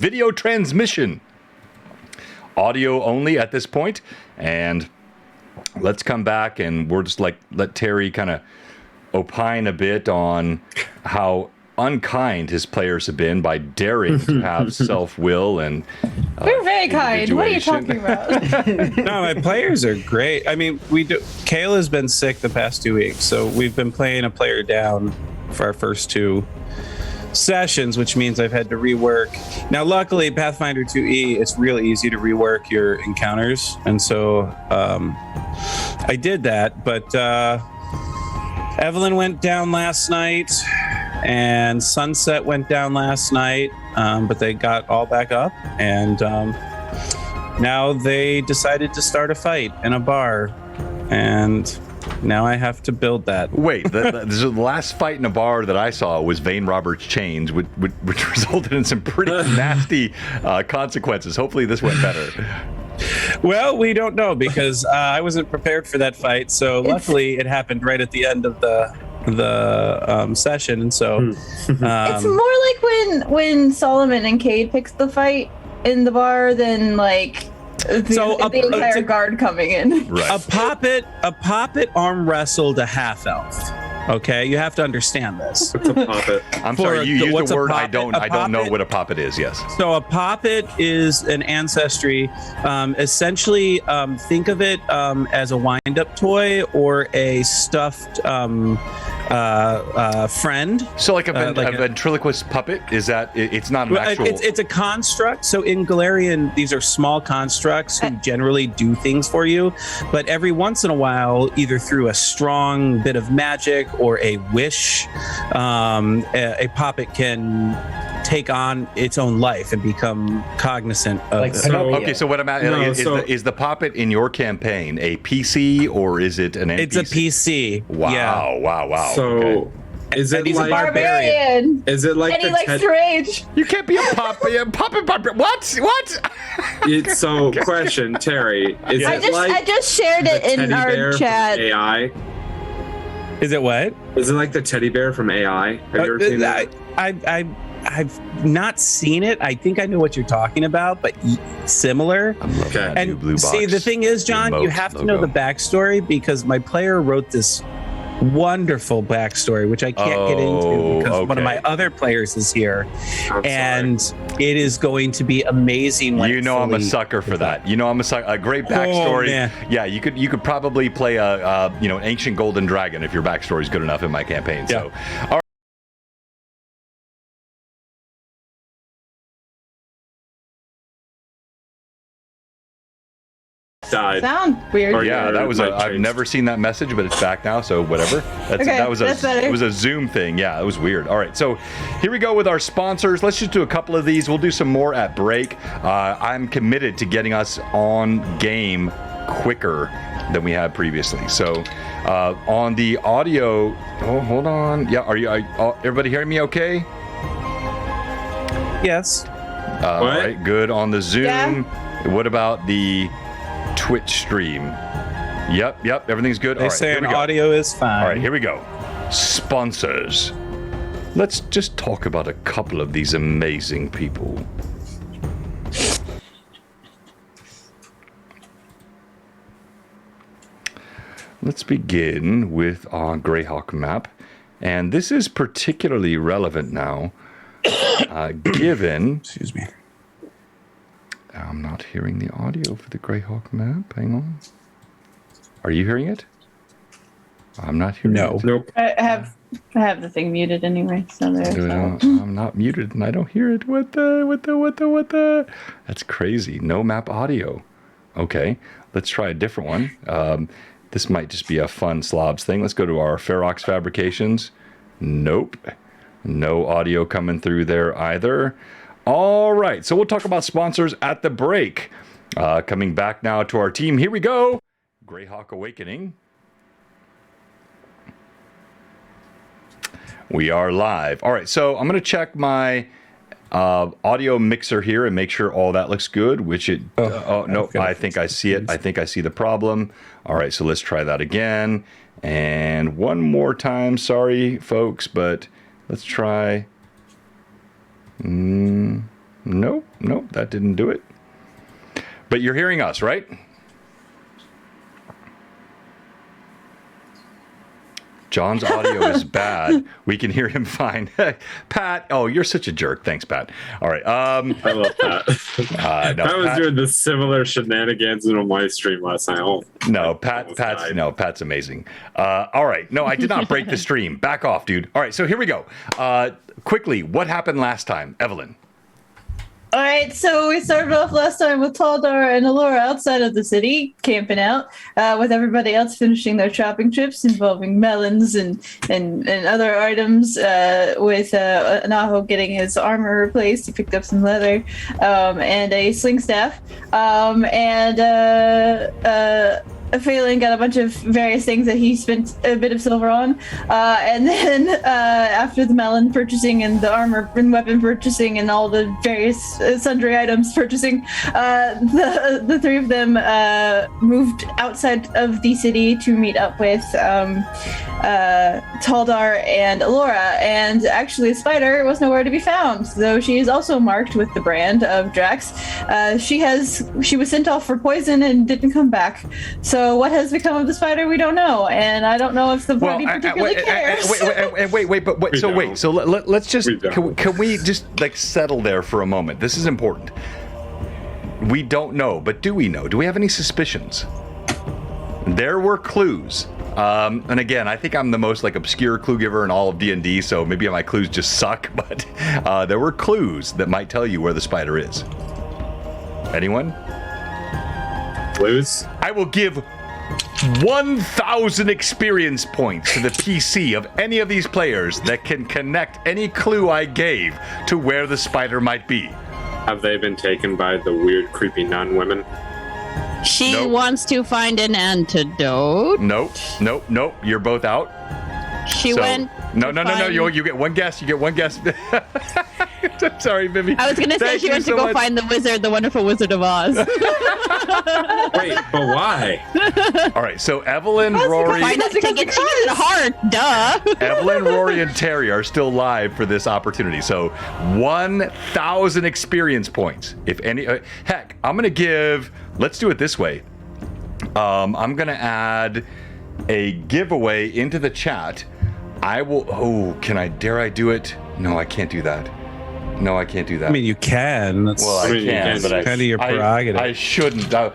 video transmission. Audio only at this point, and let's come back and we're just like let Terry kind of opine a bit on how unkind his players have been by daring to have self-will and we're very kind. What are you talking about? No, my players are great. I mean, Kayla's been sick the past 2 weeks, so we've been playing a player down for our first 2 sessions, which means I've had to rework. Now, luckily, Pathfinder 2E, it's real easy to rework your encounters, and so I did that. But Evelyn went down last night, and Sunset went down last night, but they got all back up, and now they decided to start a fight in a bar, and now I have to build that. Wait, the last fight in a bar that I saw was Vane Roberts Chains, which resulted in some pretty nasty consequences. Hopefully this went better. Well, we don't know because I wasn't prepared for that fight. So luckily it happened right at the end of the session. And so it's more like when Solomon and Cade picks the fight in the bar than like the entire guard coming in. Right. A poppet arm wrestled a half elf. Okay, you have to understand this. What's a poppet? I'm sorry, you used the word. I don't know poppet? what a poppet is. Yes. So a poppet is an ancestry. Essentially, think of it as a wind-up toy or a stuffed friend. So like a ventriloquist puppet? Is that? It's not an actual. It's a construct. So in Galarian, these are small constructs who generally do things for you, but every once in a while, either through a strong bit of magic or a wish, a poppet can take on its own life and become cognizant of Like it. Okay, so what I'm at is the poppet in your campaign a PC or is it an NPC? It's a PC. Wow, Yeah. wow. So Okay. is it he's a like Barbarian. is it like And he the likes to rage. You can't be a puppet. What? So question, Terry, is I it like just shared it the in teddy bear our from chat. AI? Is it what? Is it like the teddy bear from AI? Have you ever seen that? I've not seen it. I think I know what you're talking about, but similar. Okay. New blue And see, box the thing is, John, you remote have to know logo. the backstory because my player wrote this wonderful backstory, which I can't get into because one of my other players is here, I'm and it is going to be amazing. When You know I'm a sucker for that. You know I'm a great backstory. man. Yeah, you could probably play a an ancient golden dragon if your backstory is good enough in my campaign. So, all right. died. Sound weird. Or- Yeah, that was might I've change. never seen that message, but it's back now, so whatever. Okay, that's better. It was a Zoom thing. Yeah, it was weird. All right, so here we go with our sponsors. Let's just do a couple of these. We'll do some more at break. I'm committed to getting us on game quicker than we had previously. So on the audio, hold on. Yeah, are everybody hearing me okay? Yes. All right, good on the Zoom. Yeah. What about the Twitch stream? Yep, everything's good. They say an audio is fine. All right, here we go. Sponsors. Let's just talk about a couple of these amazing people. Let's begin with our Greyhawk map. And this is particularly relevant now, given... Excuse me. I'm not hearing the audio for the Greyhawk map. Hang on. Are you hearing it? I'm not hearing it. Nope. I have the thing muted anyway, so there's that. I'm not muted and I don't hear it. What the? That's crazy. No map audio. Okay, let's try a different one. This might just be a fun slobs thing. Let's go to our Ferox Fabrications. Nope. No audio coming through there either. All right, so we'll talk about sponsors at the break. Coming back now to our team. Here we go. Greyhawk Awakening. We are live. All right, so I'm going to check my audio mixer here and make sure all that looks good, which it... no, I think I see it. I think I see the problem. All right, so let's try that again. And one more time. Sorry, folks, but let's try... Nope, that didn't do it. But you're hearing us, right? John's audio is bad. We can hear him fine. Pat, oh, you're such a jerk. Thanks, Pat. All right. I love Pat. No, I was Pat, doing the similar shenanigans in my stream last night. Pat's amazing. All right. No, I did not break the stream. Back off, dude. All right, so here we go. Quickly, what happened last time? Evelyn. All right, so we started off last time with Taldar and Alora outside of the city, camping out, with everybody else finishing their shopping trips involving melons and other items, with Naho getting his armor replaced. He picked up some leather and a sling staff. Phelan got a bunch of various things that he spent a bit of silver on. And then after the melon purchasing and the armor and weapon purchasing and all the various sundry items purchasing, the three of them moved outside of the city to meet up with Taldar and Alora. And actually, Spider was nowhere to be found, though she is also marked with the brand of Drax. She was sent off for poison and didn't come back. So what has become of the spider, we don't know, and I don't know if the party particularly cares. Wait. So let's just can we just like settle there for a moment? This is important. We don't know, but do we know? Do we have any suspicions? There were clues. And again, I think I'm the most like obscure clue giver in all of D&D, so maybe my clues just suck, but there were clues that might tell you where the spider is. Anyone? Clues? I will give 1,000 experience points to the PC of any of these players that can connect any clue I gave to where the spider might be. Have they been taken by the weird, creepy nun women? She wants to find an antidote. Nope. You're both out. She went. No. You get one guess. I'm sorry, Vivi. I was going to say she went to go find the wizard, the wonderful Wizard of Oz. Wait, but why? All right, so Evelyn, Rory... Find us to get to the heart, duh. Evelyn, Rory, and Terry are still live for this opportunity. So 1,000 experience points. If any... heck, I'm going to give... Let's do it this way. I'm going to add a giveaway into the chat. I will... Oh, dare I do it? No, I can't do that. I mean, you can. That's, well, I can, but kind of your prerogative. I shouldn't. All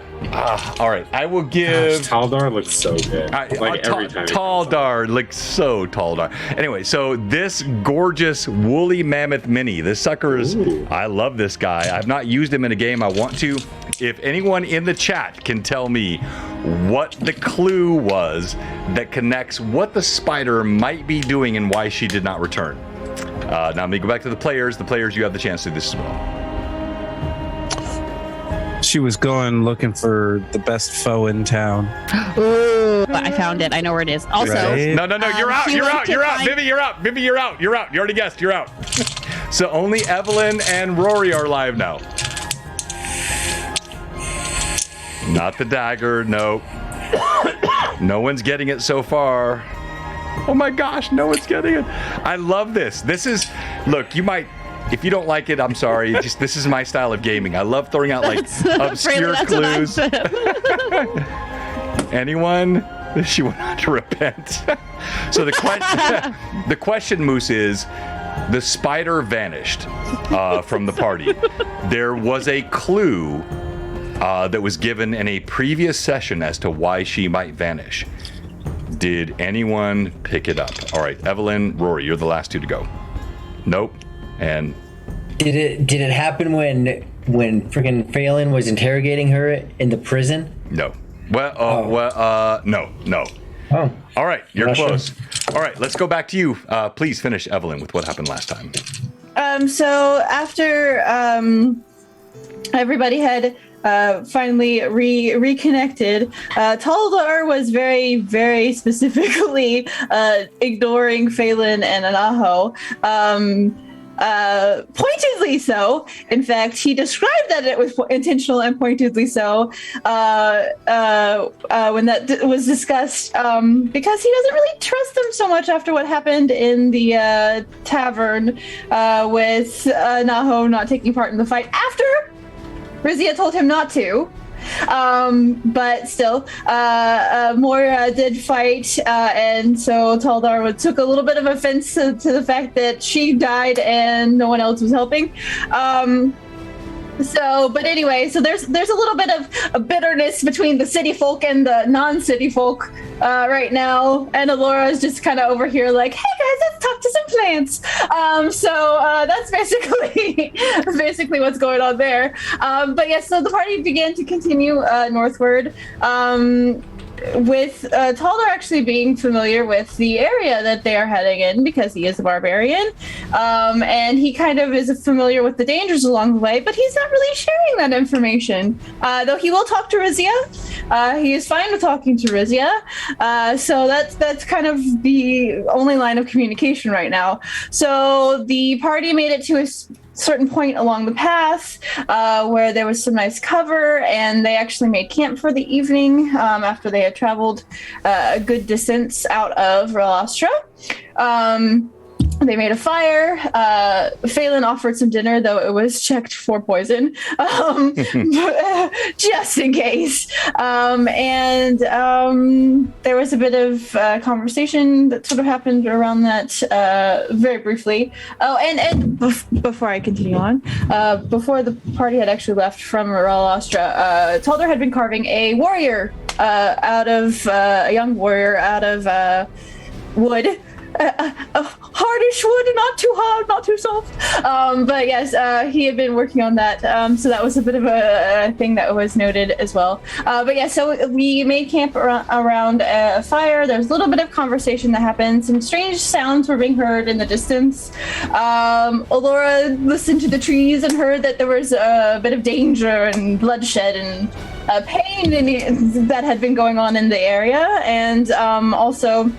right, I will give. Gosh, Taldar looks so good. Every time. Taldar looks so Taldar. Anyway, so this gorgeous woolly mammoth mini. This sucker is. Ooh. I love this guy. I've not used him in a game. I want to. If anyone in the chat can tell me what the clue was that connects what the spider might be doing and why she did not return. Now let me go back to the players. The players, you have the chance to do this as well. She was going looking for the best foe in town. Ooh, I found it. I know where it is. Also, right? No, you're out. You're out. Vivi, you're out. You already guessed. You're out. So only Evelyn and Rory are live now. Not the dagger. No. No one's getting it so far. Oh my gosh, no one's getting it. I love this. Look, you might, if you don't like it, I'm sorry. This is my style of gaming. I love throwing out like obscure clues. Anyone? She went on to repent. So the question, Moose, is the spider vanished from the party. There was a clue that was given in a previous session as to why she might vanish. Did anyone pick it up? All right, Evelyn, Rory, you're the last two to go. Nope. And did it happen when freaking Phelan was interrogating her in the prison? No. No. Oh. All right, you're close. Sure. All right, let's go back to you. Please finish, Evelyn, with what happened last time. So after everybody had finally reconnected, Taldar was very, very specifically ignoring Phelan and Anaho. pointedly so. In fact, he described that it was intentional and pointedly so when that was discussed, because he doesn't really trust them so much after what happened in the tavern with Naho not taking part in the fight after Rizia told him not to. But still, Moira did fight, and so Taldar took a little bit of offense to the fact that she died and no one else was helping. But anyway, so there's a little bit of a bitterness between the city folk and the non-city folk right now, and Alora is just kind of over here like, hey guys, let's talk to some plants. That's basically what's going on there. But yes, so the party began to continue northward. With Taldar actually being familiar with the area that they are heading in because he is a barbarian, and he kind of is familiar with the dangers along the way, but he's not really sharing that information. Though he will talk to Rizia. He is fine with talking to Rizia. So that's kind of the only line of communication right now. So the party made it to a certain point along the path where there was some nice cover, and they actually made camp for the evening after they had traveled a good distance out of Relastra. They made a fire. Phelan offered some dinner, though it was checked for poison, just in case. There was a bit of conversation that sort of happened around that very briefly. Oh, and before I continue on, before the party had actually left from Relastra, Taldar had been carving a warrior a young warrior out of wood. A hardish wood, not too hard, not too soft. But yes, he had been working on that. So that was a bit of a thing that was noted as well. But yeah, so we made camp around a fire. There's a little bit of conversation that happened. Some strange sounds were being heard in the distance. Alora listened to the trees and heard that there was a bit of danger and bloodshed and pain that had been going on in the area. And also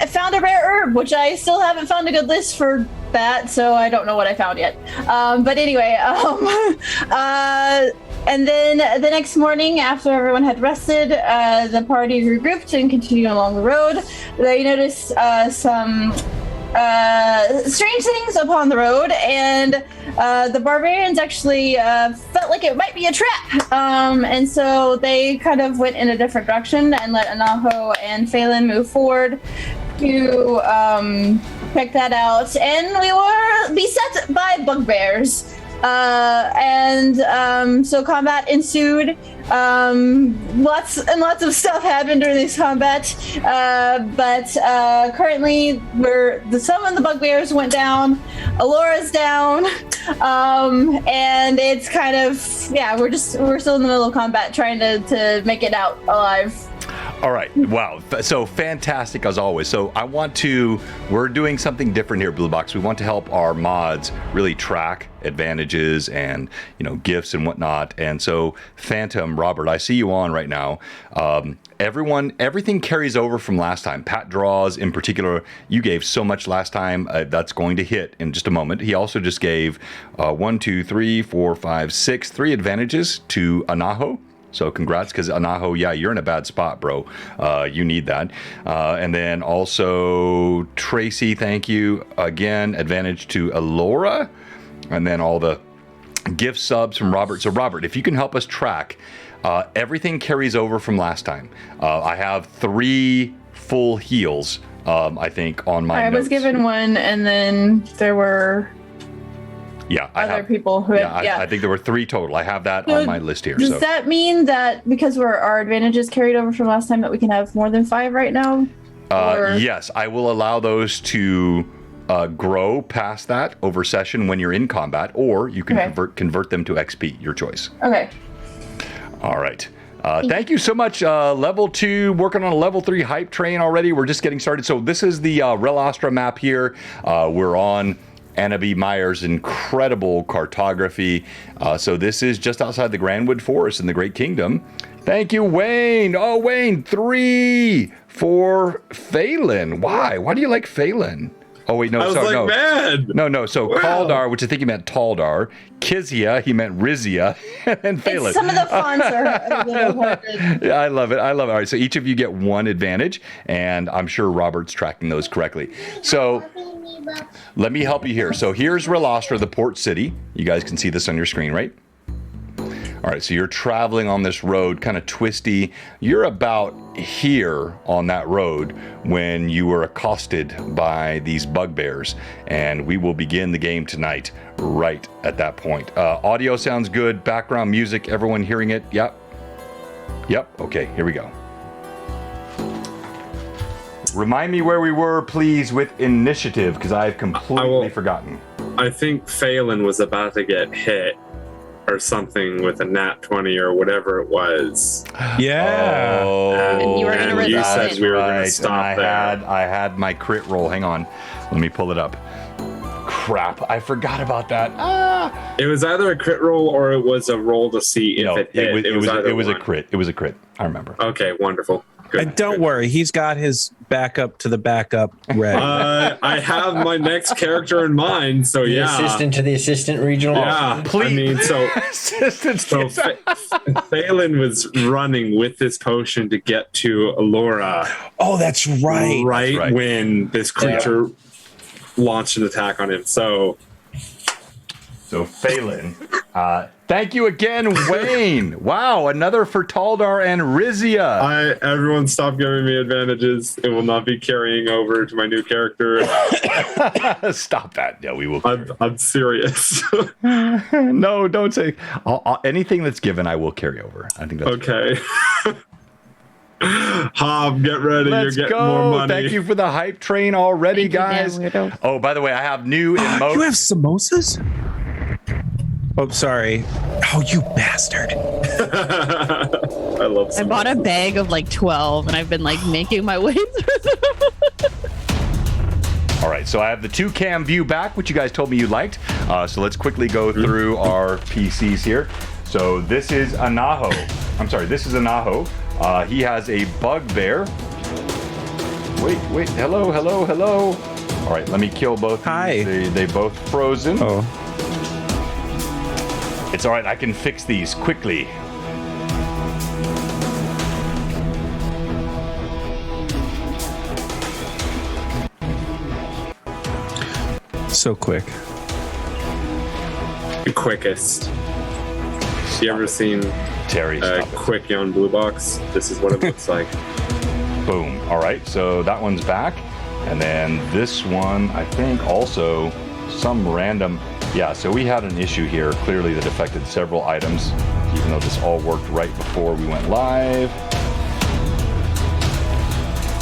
found a rare herb, which I still haven't found a good list for that, so I don't know what I found yet. But anyway, and then the next morning, after everyone had rested, the party regrouped and continued along the road. They noticed some strange things upon the road, and the barbarians actually felt like it might be a trap, and so they kind of went in a different direction and let Anaho and Phelan move forward to check that out, and we were beset by bugbears. So combat ensued. Lots and lots of stuff happened during this combat. But currently, some of the bugbears went down. Alora's down. And it's kind of, yeah, we're still in the middle of combat trying to make it out alive. All right. Wow. So fantastic as always. So we're doing something different here, Blue Box. We want to help our mods really track advantages and, gifts and whatnot. And so Phantom, Robert, I see you on right now. Everything carries over from last time. Pat draws in particular, you gave so much last time. That's going to hit in just a moment. He also just gave 1, 2, 3, 4, 5, 6, 3 advantages to Anaho. So congrats, because Anaho, yeah, you're in a bad spot, bro. You need that. And then also Tracy, thank you. Again, advantage to Alora. And then all the gift subs from Robert. So Robert, if you can help us track, everything carries over from last time. I have 3 full heals, I think, on my notes. I was given 1, and then there were... Yeah, other people who had, I think there were 3 total. I have that on my list here. Does that mean that because our advantages carried over from last time that we can have more than 5 right now? Yes, I will allow those to grow past that over session when you're in combat, or you can convert them to XP, your choice. Okay. All right. Thank you so much. Level 2, working on a level 3 hype train already. We're just getting started. So this is the Relastra map here. We're on Anna B. Meyer's incredible cartography. So this is just outside the Grandwood Forest in the Great Kingdom. Thank you, Wayne. Oh, Wayne, 3 for Phelan. Why? Why do you like Phelan? Oh wait, no, I was sorry, like, no. man. No. So Wow. Kaldar, which I think he meant Taldar, Kizia, he meant Rizia, and Phelan. Some of the fonts are a little hard. Yeah, I love it. All right, so each of you get one advantage, and I'm sure Robert's tracking those correctly. So let me help you here. So here's Relastra, the port city. You guys can see this on your screen, right? All right, so you're traveling on this road, kind of twisty. You're about here on that road when you were accosted by these bugbears, and we will begin the game tonight right at that point. Audio sounds good, background music, everyone hearing it? Yep. Okay, here we go. Remind me where we were, please, with initiative, because I've completely forgotten. I think Phelan was about to get hit or something with a nat 20 or whatever it was. Yeah. Oh, And you were gonna and you resolve said it. we were going to right, stop and there. I had my crit roll. Hang on. Let me pull it up. Crap, I forgot about that. It was either a crit roll or it was a roll to see if No, it hit. it was either a one. crit. It was a crit. I remember. Okay, wonderful. Good, And don't good. worry, he's got his backup to the backup ready. I have my next character in mind, so The yeah. assistant to the assistant regional Yeah, officer. I mean, so Assistance. Phelan was running with this potion to get to Allura Oh, that's right. right. when this creature launched an attack on him. So Phelan. Thank you again, Wayne. Wow, another for Taldar and Rizia. everyone stop giving me advantages. It will not be carrying over to my new character. Stop that. Yeah, we will. I'm serious. No, don't say. Anything that's given, I will carry over. I think that's Okay. Hob, get ready. Let's You're getting go. more money. Thank you for the hype train already, Thank you, guys. damn weirdo. Oh, by the way, I have new You emotes. have samosas? Oh, sorry. Oh, you bastard. I love I bought a bag of like 12 and I've been like making my way through them. All right, so I have the 2-cam view back, which you guys told me you liked. So let's quickly go through our PCs here. So this is Anaho. This is Anaho. He has a bugbear. Wait. Hello. All right, let me kill both. Hi. They both frozen. Oh. It's all right. I can fix these quickly. So quick. the quickest. You ever seen Terry, stop it. Quick on Blue Box? This is what it looks like. Boom. All right, so that one's back. And then this one, I think also some random... Yeah, so we had an issue here, clearly, that affected several items, even though this all worked right before we went live.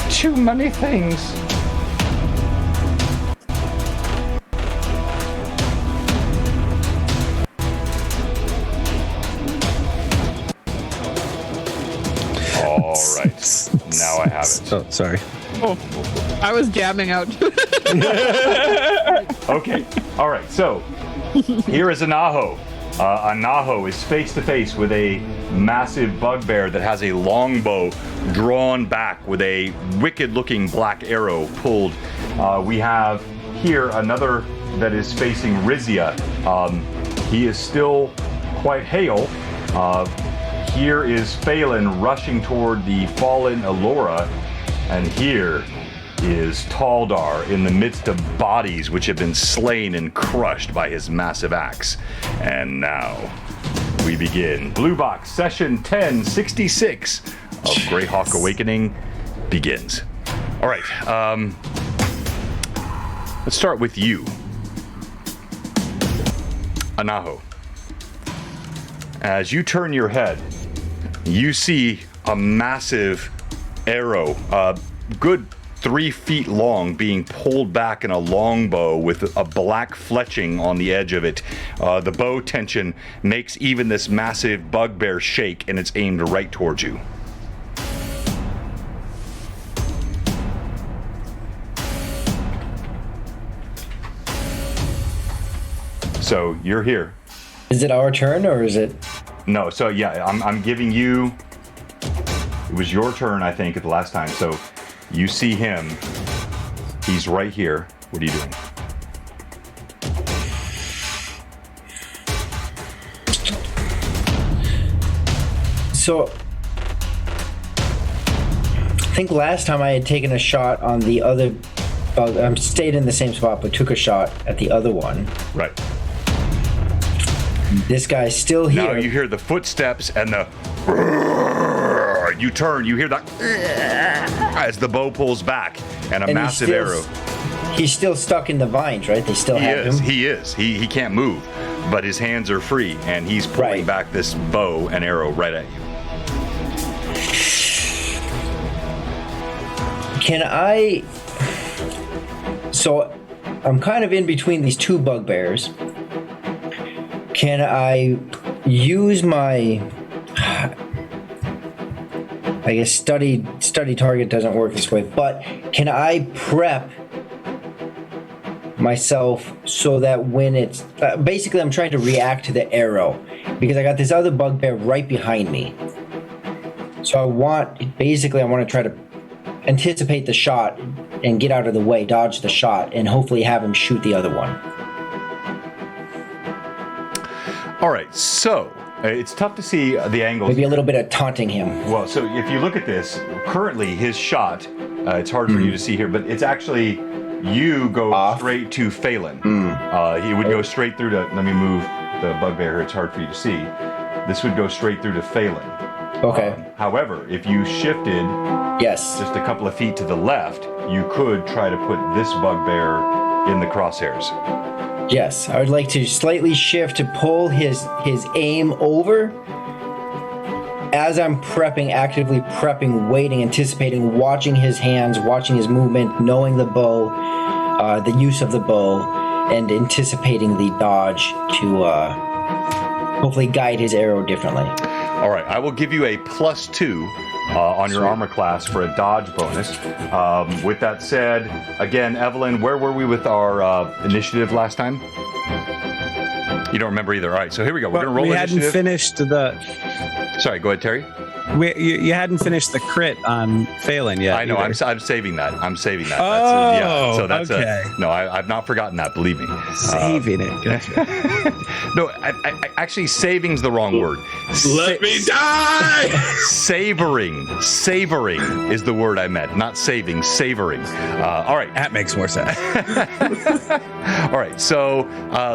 Too many things. All right, now I have it. Oh, sorry. Oh, I was jamming out. Okay. All right. So here is Anaho. Anaho is face to face with a massive bugbear that has a longbow drawn back with a wicked-looking black arrow pulled. We have here another that is facing Rizia. He is still quite hale. Here is Phelan rushing toward the fallen Allura, and here is Taldar in the midst of bodies which have been slain and crushed by his massive axe. And now we begin. Blue Box Session 1066 of Greyhawk Awakening begins. All right, let's start with you, Anaho. As you turn your head, you see a massive arrow, good 3 feet long, being pulled back in a longbow with a black fletching on the edge of it. The bow tension makes even this massive bugbear shake, and it's aimed right towards you. So you're here. Is it our turn or is it? No, so yeah, I'm giving you. It was your turn, I think, at the last time. So You see him. He's right here. What are you doing? So, I think last time I had taken a shot on the other bug. I stayed in the same spot, but took a shot at the other one. Right. This guy's still here. Now you hear the footsteps and the. You turn. You hear that as the bow pulls back and a massive arrow. He's still stuck in the vines, right? They still have him. He is. He can't move, but his hands are free, and he's pulling back this bow and arrow right at you. Can I? So, I'm kind of in between these two bugbears. Can I use my? I guess study target doesn't work this way, but can I prep myself so that when it's basically I'm trying to react to the arrow because I got this other bugbear right behind me. So I want to try to anticipate the shot and get out of the way, dodge the shot, and hopefully have him shoot the other one. All right, so it's tough to see the angles. Maybe a little bit of taunting him. Well, so if you look at this, currently his shot, it's hard for you to see here, but it's actually you go straight to Phelan. He would go straight through to, let me move the bugbear here, it's hard for you to see. This would go straight through to Phelan. Okay. However, if you shifted just a couple of feet to the left, you could try to put this bugbear in the crosshairs. Yes, I would like to slightly shift to pull his aim over as I'm actively prepping, waiting, anticipating, watching his hands, watching his movement, knowing the bow, the use of the bow, and anticipating the dodge to hopefully guide his arrow differently. All right, I will give you a +2 on your armor class for a dodge bonus. With that said, again, Evelyn, where were we with our initiative last time? You don't remember either. All right, so here we go. We're going to roll initiative. We hadn't finished the... Sorry, go ahead, Terry. You hadn't finished the crit on Phelan yet. I know. Either. I'm saving that. Oh, that's okay. No, I've not forgotten that. Believe me. Saving it. Gotcha. No, I actually, saving's the wrong word. Let me die. Savoring is the word I meant. Not saving. Savoring. All right. That makes more sense. All right. So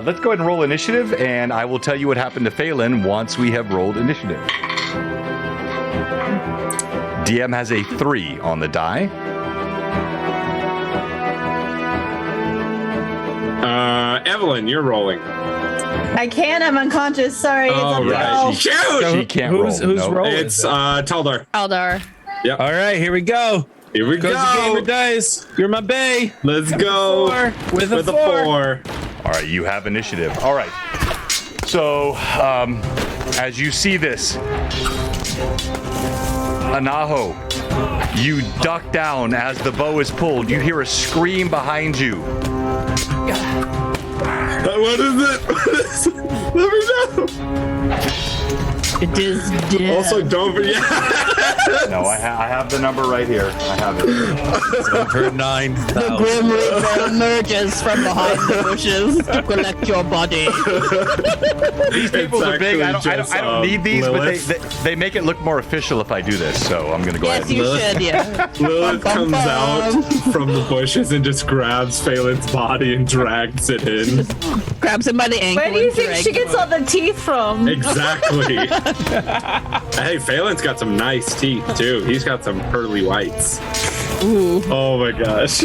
let's go ahead and roll initiative, and I will tell you what happened to Phelan once we have rolled initiative. DM has a 3 on the die. Evelyn, you're rolling. I can't. I'm unconscious. Sorry. Oh, it's right. She can't roll. Who's Nope. rolling? It's Taldar. Aldar. Yep. All right, here we go. Here we Goes go. the gamer dice. You're my bae. Let's go. With a 4. All right, you have initiative. All right. So, as you see this, Anaho, you duck down as the bow is pulled. You hear a scream behind you. What is it? Let me know. It is dead. Also, don't forget. No, I have the number right here. I have it. Number 9,000. The Grim Reaper emerges from behind the bushes to collect your body. These tables are big. I don't need these, Lilith. but they make it look more official if I do this. So I'm gonna go Yes, ahead. you should, yeah. Lilith comes out from the bushes and just grabs Phelan's body and drags it in. Grabs him by the ankle. Where do you and think drags she him gets away. all the teeth from? Exactly. Hey, Phelan's got some nice teeth too. He's got some pearly whites. Ooh. Oh my gosh.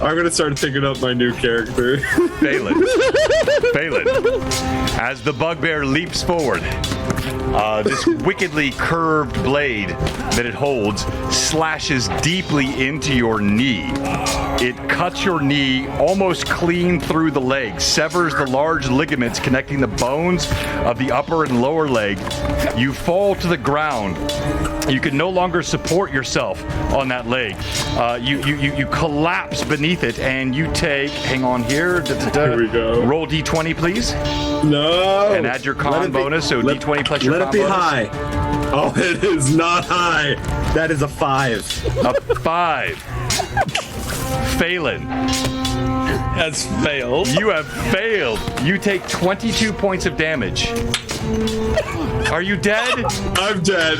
I'm gonna start thinking up my new character. Phelan. As the bugbear leaps forward, this wickedly curved blade that it holds slashes deeply into your knee. It cuts your knee almost clean through the leg, severs the large ligaments connecting the bones of the upper and lower leg. You fall to the ground. You can no longer support yourself on that leg. You collapse beneath it, and you take. Hang on here. Here we go. Roll d20, please, No. and add your con bonus. So d20 plus your Let con it be bonus. high. Oh, it is not high. That is a 5. A 5. Phelan, Has failed. you have failed. You take 22 points of damage. Are you dead? I'm dead.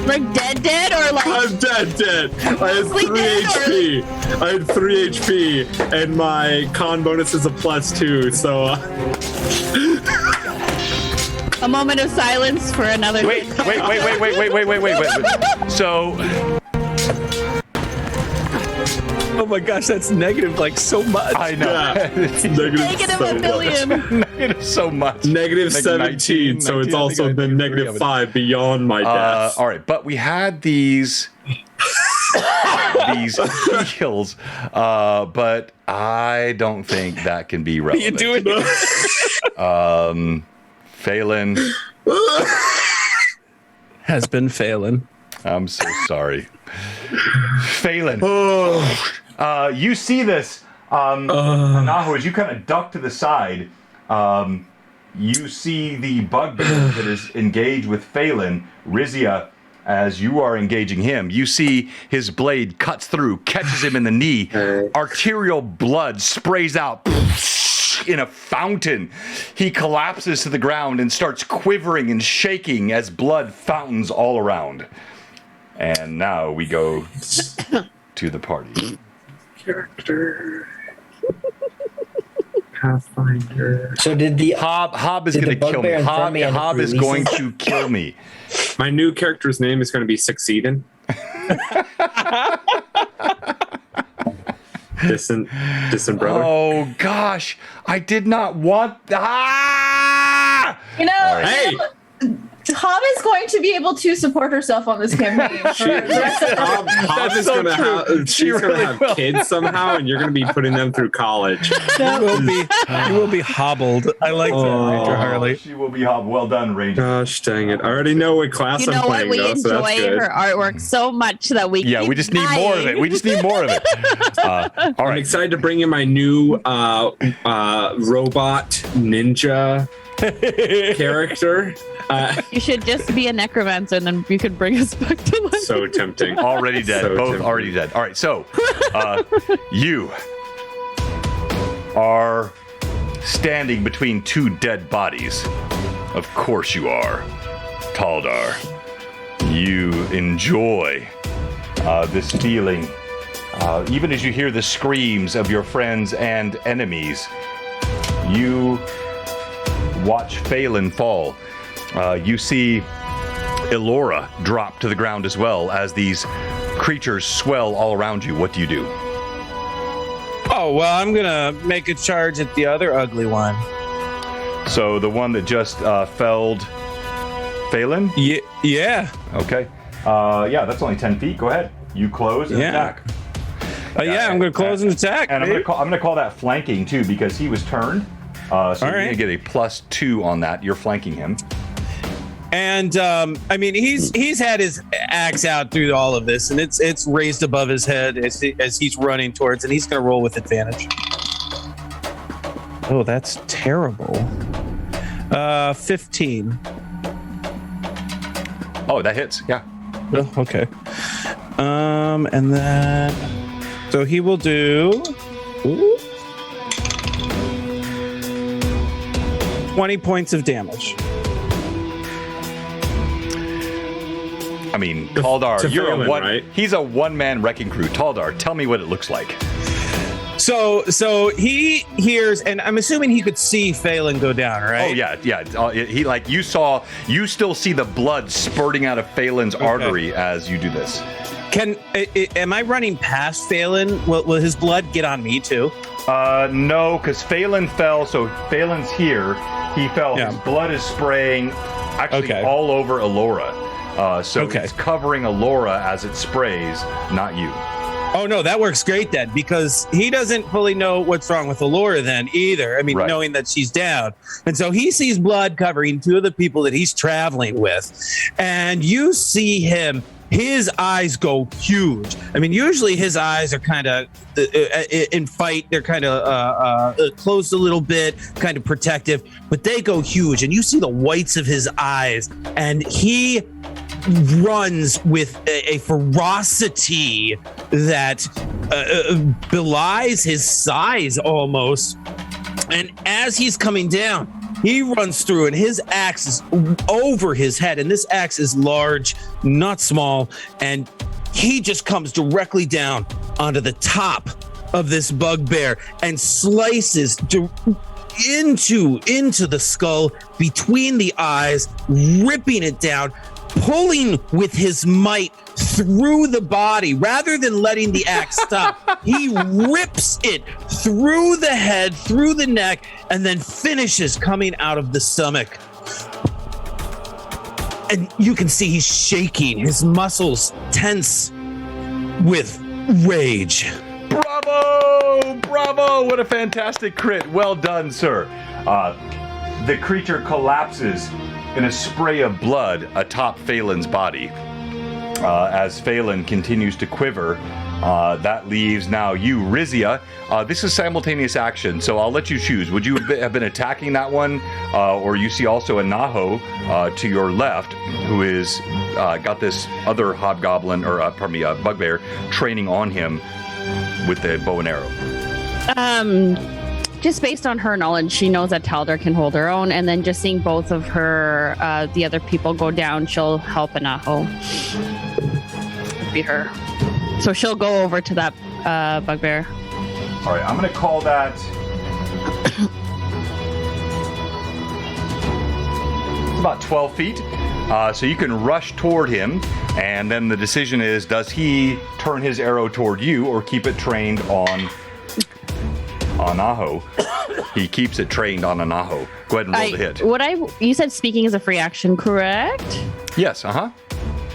Like dead, or like I'm dead. I had 3 dead, HP. I had 3 HP, and my con bonus is a +2. So a moment of silence for another. Wait. So, Oh my gosh, that's negative like so much. I know. yeah, it's negative Negative so a much. billion. Negative so much. Negative Like 17. So 19, it's I also think I been did negative three of it. 5 beyond my death. All right, but we had these heals, but I don't think that can be What are you relevant. doing? Phelan, Has been failing. I'm so sorry. Phelan, Oh, you see this, Nahu, as you kind of duck to the side, you see the bugbear that is engaged with Phelan, Rizia. As you are engaging him, you see his blade cuts through, catches him in the knee. Arterial blood sprays out in a fountain. He collapses to the ground and starts quivering and shaking as blood fountains all around. And now we go to the party. character. Pathfinder. So did the Hob is Did going the to kill me. bugbear in front of me end up Hob is releasing? going to kill me. My new character's name is going to be Succeedin'. Distant brother. Oh gosh, I did not want. You know, Hey! Hob is going to be able to support herself on this campaign. For the rest of her- Hob is so gonna true. have, She she's really gonna have will. kids somehow, and you're gonna be putting them through college. You will be hobbled. I like that, Ranger Harley. She will be Hob. Well done, Ranger. Gosh dang it! I already know what class You I'm know what? playing We though, so that's enjoy good. her artwork so much that we Yeah, keep we just need more of it. We just need more of it. All I'm right. excited to bring in my new robot ninja character. You should just be a necromancer, and then you could bring us back to life. So tempting. Already dead. So Both tempting. already dead. All right. So, you are standing between two dead bodies. Of course you are, Taldar. You enjoy this feeling, even as you hear the screams of your friends and enemies. You watch Phelan fall. You see Elora drop to the ground as well as these creatures swell all around you. What do you do? Oh, well, I'm going to make a charge at the other ugly one. So the one that just felled Phelan? Yeah. Okay. Yeah, that's only 10 feet. Go ahead. You close and Yeah. attack. I'm going to close and attack. And I'm babe. gonna call that flanking too because he was turned. So you're right. gonna get a +2 on that. You're flanking him. And I mean, he's had his axe out through all of this, and it's raised above his head as he's running towards, and he's going to roll with advantage. Oh, that's terrible. 15. Oh, that hits. Yeah. Oh, okay. And then so he will do 20 points of damage. I mean, Taldar, to you're Phelan, a one. right? He's a one-man wrecking crew. Taldar, tell me what it looks like. So he hears, and I'm assuming he could see Phelan go down, right? Oh yeah. He like you saw. You still see the blood spurting out of Phelan's artery as you do this. Am I running past Phelan? Will his blood get on me too? No, because Phelan fell. So Phelan's here. He fell. Yeah. His blood is spraying actually Okay. all over Elora. So Okay. it's covering Elora as it sprays, not you. Oh no, that works great then, because he doesn't fully know what's wrong with Allura then either. I mean, Right. knowing that she's down. And so he sees blood covering two of the people that he's traveling with. And you see him his eyes go huge. I mean, usually his eyes are kind of in fight. They're kind of closed a little bit, kind of protective, but they go huge. And you see the whites of his eyes, and he runs with a ferocity that belies his size almost. And as he's coming down, he runs through, and his axe is over his head. And this axe is large, not small. And he just comes directly down onto the top of this bugbear and slices into the skull, between the eyes, ripping it down, pulling with his might through the body. Rather than letting the axe stop, he rips it through the head, through the neck, and then finishes coming out of the stomach. And you can see he's shaking, his muscles tense with rage. Bravo! What a fantastic crit. Well done, sir. The creature collapses in a spray of blood atop Phelan's body. As Phelan continues to quiver, that leaves now you, Rizia. This is simultaneous action, so I'll let you choose. Would you have been attacking that one, or you see also a Naho to your left, who is got this other hobgoblin, or bugbear, training on him with the bow and arrow? Just based on her knowledge, she knows that Talder can hold her own, and then just seeing both of her, the other people go down, she'll help Anaho. Be her. So she'll go over to that bugbear. All right, I'm going to call that... it's about 12 feet. So you can rush toward him, and then the decision is, does he turn his arrow toward you or keep it trained on Aho? He keeps it trained on Anaho. Go ahead and roll the hit. You said speaking is a free action, correct? Yes,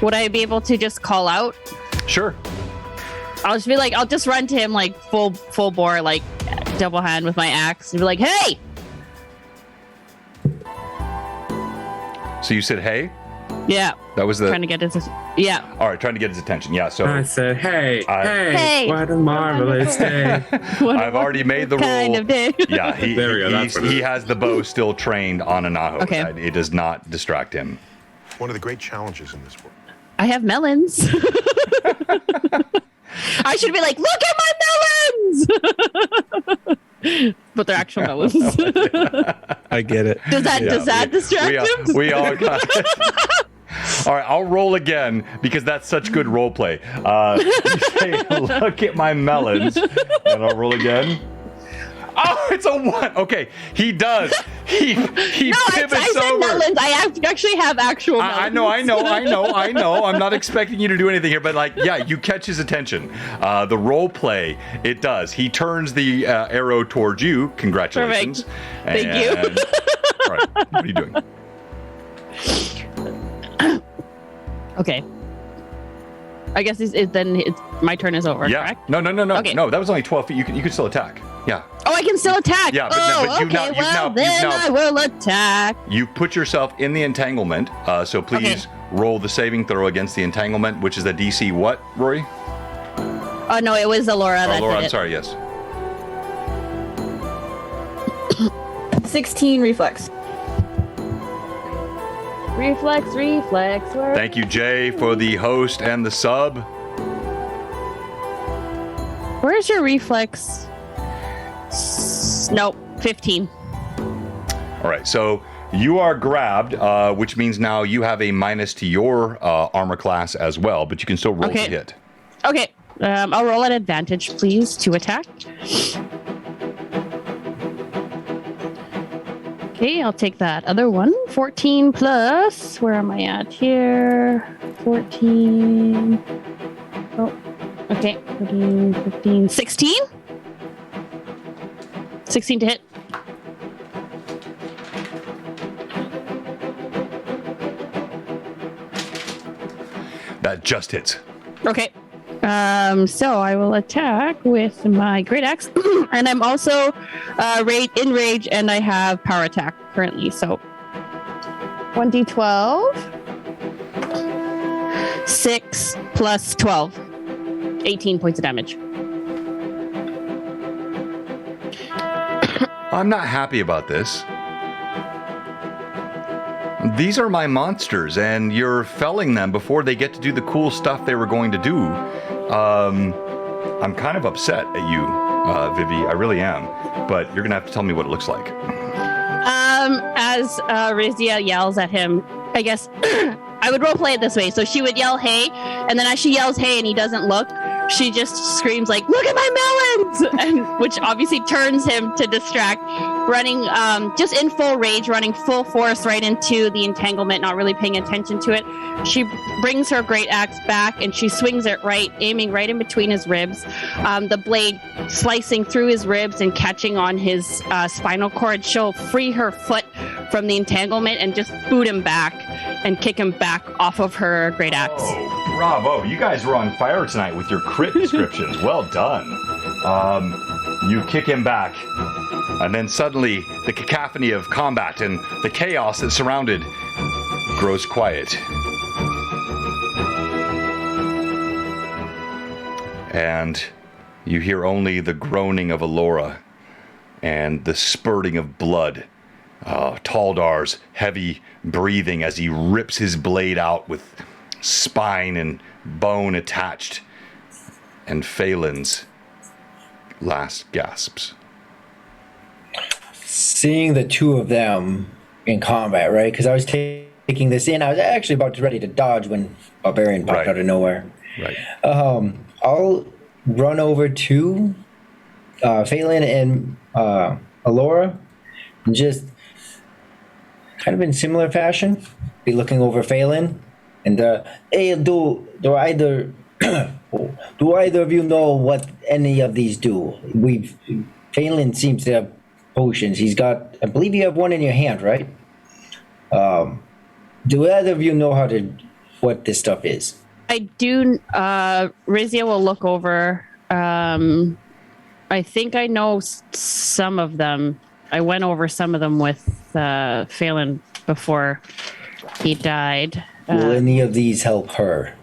Would I be able to just call out? Sure. I'll just be like, I'll just run to him like full bore, like double hand with my axe, and be like, hey! So you said, hey? Yeah. That was the... Trying to get his... Yeah. All right, trying to get his attention. Yeah, so... I said, hey, what a marvelous day. I've already made the roll. Kind of day. Yeah, There we go, he has the bow still trained on Anaho. Okay. It does not distract him. One of the great challenges in this world. I have melons. I should be like, look at my melons! But they're actual melons. I get it. Does that distract him? We all got it. All right, I'll roll again because that's such good role play. You say, look at my melons. And I'll roll again. Oh, it's a 1. Okay, he does. He pivots I said over. melons. I actually have actual melons. I know. I'm not expecting you to do anything here, but you catch his attention. The role play, it does. He turns the arrow towards you. Congratulations. Perfect. Thank you. All right, what are you doing? Okay. I guess it's my turn is over, Yeah. correct? No. Okay. No, that was only 12 feet. You can still attack. Yeah. Oh, I can still attack. Yeah, but I will attack. You put yourself in the entanglement, so please roll the saving throw against the entanglement, which is the DC what, Rory? Oh, no, it was Laura that Laura, did I'm it. sorry, yes. 16 reflex. Reflex. Thank you, Jay, for the host and the sub. Where's your reflex? Nope, 15. All right, so you are grabbed, which means now you have a minus to your armor class as well, but you can still roll to hit. Okay, I'll roll at advantage, please, to attack. Okay, I'll take that other one. 14 plus, where am I at here? 14. Oh, okay. 14, 15, 16? 16 to hit. That just hits. Okay. So I will attack with my great axe, and I'm also in rage, and I have power attack currently. So 1d12, 6 plus 12. 18 points of damage. I'm not happy about this. These are my monsters, and you're felling them before they get to do the cool stuff they were going to do. I'm kind of upset at you, Vivi. I really am. But you're going to have to tell me what it looks like. As Rizia yells at him, I guess I would roleplay it this way. So she would yell, hey, and then as she yells, hey, and he doesn't look, she just screams like, look at my melons, and which obviously turns him to distract, running just in full rage, running full force right into the entanglement, not really paying attention to it. She brings her great axe back and she swings it right, aiming right in between his ribs, the blade slicing through his ribs and catching on his spinal cord. She'll free her foot from the entanglement and just boot him back and kick him back off of her great axe. Oh, bravo. You guys were on fire tonight with your crit descriptions. Well done. You kick him back, and then suddenly the cacophony of combat and the chaos that surrounded grows quiet. And you hear only the groaning of Alora and the spurting of blood. Taldar's heavy breathing as he rips his blade out with spine and bone attached, and Phelan's last gasps. Seeing the two of them in combat, right? Because I was taking this in. I was actually about to ready to dodge when Barbarian popped out of nowhere. Right. I'll run over to Phelan and Alora and just kind of in similar fashion be looking over Phelan and hey, do either of you know what any of these do? Phelan seems to have potions. He's got, I believe you have one in your hand, right? Do either of you know what this stuff is? I do. Rizia will look over. I think I know some of them. I went over some of them with Phelan before he died. Will any of these help her?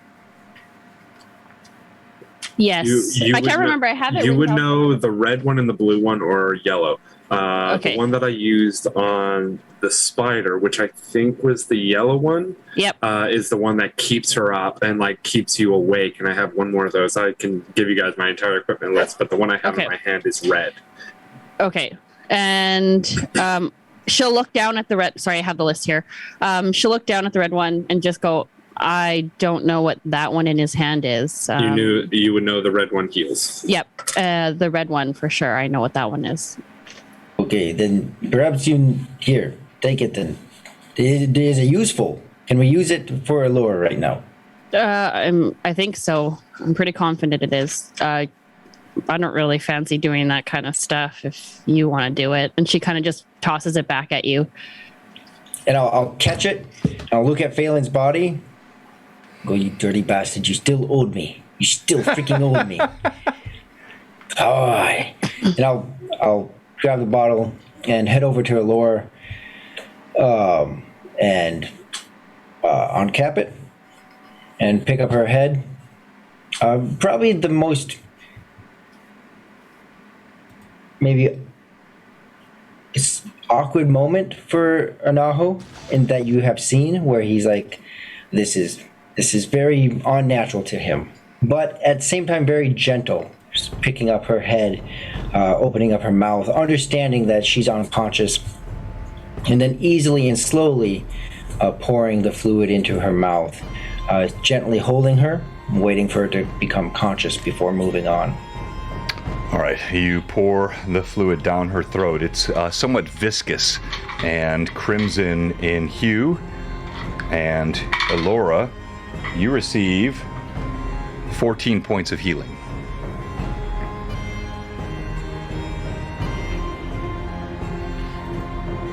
Yes. I can't remember. I have it. You would know the red one and the blue one, or yellow. Okay. The one that I used on the spider, which I think was the yellow one, Yep. is the one that keeps her up and like keeps you awake. And I have one more of those. I can give you guys my entire equipment list, but the one I have in my hand is red. Okay. And she'll look down at the red. Sorry, I have the list here. She'll look down at the red one and just go, I don't know what that one in his hand is. You would know the red one heals. Yep. The red one for sure. I know what that one is. Okay, then perhaps here, take it then. Is it useful? Can we use it for a lure right now? I think so. I'm pretty confident it is. I don't really fancy doing that kind of stuff if you want to do it. And she kind of just tosses it back at you. And I'll catch it. I'll look at Phelan's body. Go, you dirty bastard. You still owed me. You still freaking owed me. And I'll grab the bottle and head over to Alora and uncap it and pick up her head. Probably the most maybe it's awkward moment for Anaho in that you have seen, where he's like, this is very unnatural to him, but at the same time very gentle. Just picking up her head, opening up her mouth, understanding that she's unconscious, and then easily and slowly pouring the fluid into her mouth, gently holding her, waiting for her to become conscious before moving on. All right, you pour the fluid down her throat. It's somewhat viscous and crimson in hue. And Alora, you receive 14 points of healing.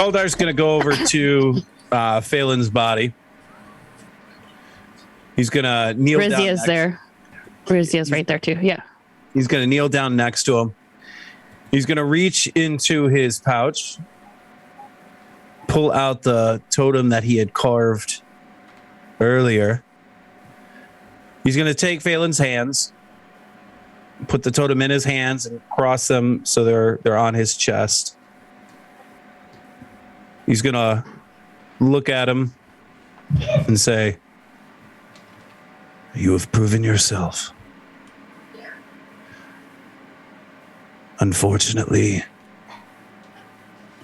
Eldar's going to go over to Phelan's body. He's going to kneel down. Rizia's there. Rizia's right there too. Yeah. He's going to kneel down next to him. He's going to reach into his pouch, pull out the totem that he had carved earlier, He's going to take Phelan's hands, put the totem in his hands, and cross them so they're on his chest. He's going to look at him and say, "You have proven yourself. Unfortunately,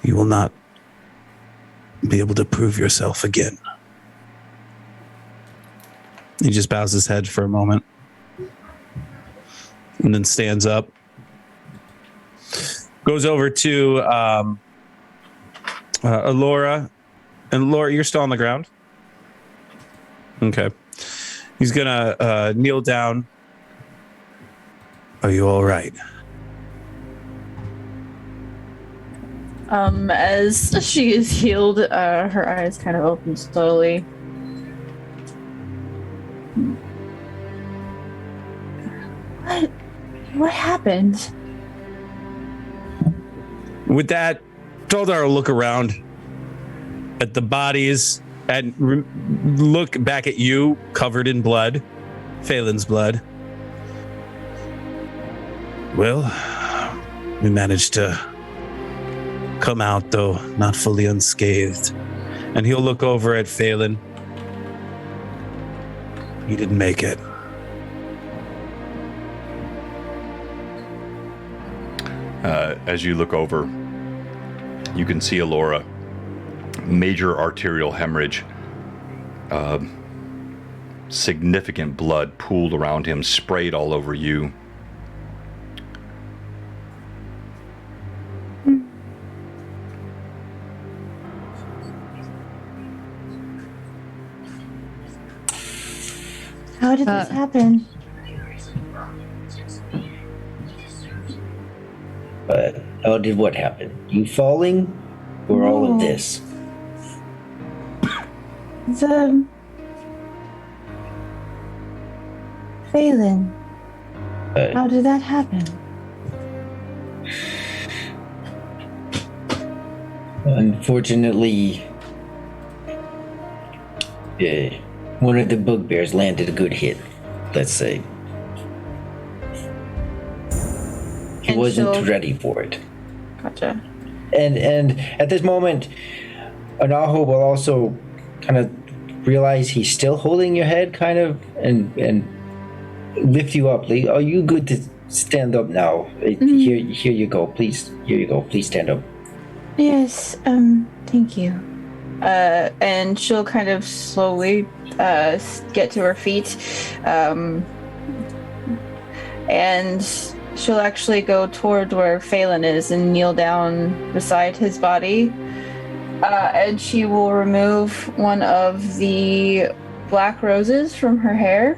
you will not be able to prove yourself again." He just bows his head for a moment and then stands up, goes over to Laura. And Laura, you're still on the ground? Okay. He's going to kneel down. "Are you all right?" As she is healed, her eyes kind of open slowly. What happened? With that, Toldar will look around at the bodies and look back at you, covered in blood, Phelan's blood. "Well, we managed to come out, though not fully unscathed." And he'll look over at Phelan. "He didn't make it." As you look over, you can see Alora. Major arterial hemorrhage. Significant blood pooled around him, sprayed all over you. How did this happen? How did what happen? You falling? Or all of this? Phelan. How did that happen? Unfortunately, one of the bugbears landed a good hit, let's say. He And wasn't so- ready for it. Gotcha. And at this moment, Anaho will also kind of realize he's still holding your head, kind of, and lift you up. Like, "Are you good to stand up now? Here you go. Please, here you go. Please stand up." Yes, thank you. And she'll kind of slowly get to her feet. And she'll actually go toward where Phelan is and kneel down beside his body. And she will remove one of the black roses from her hair.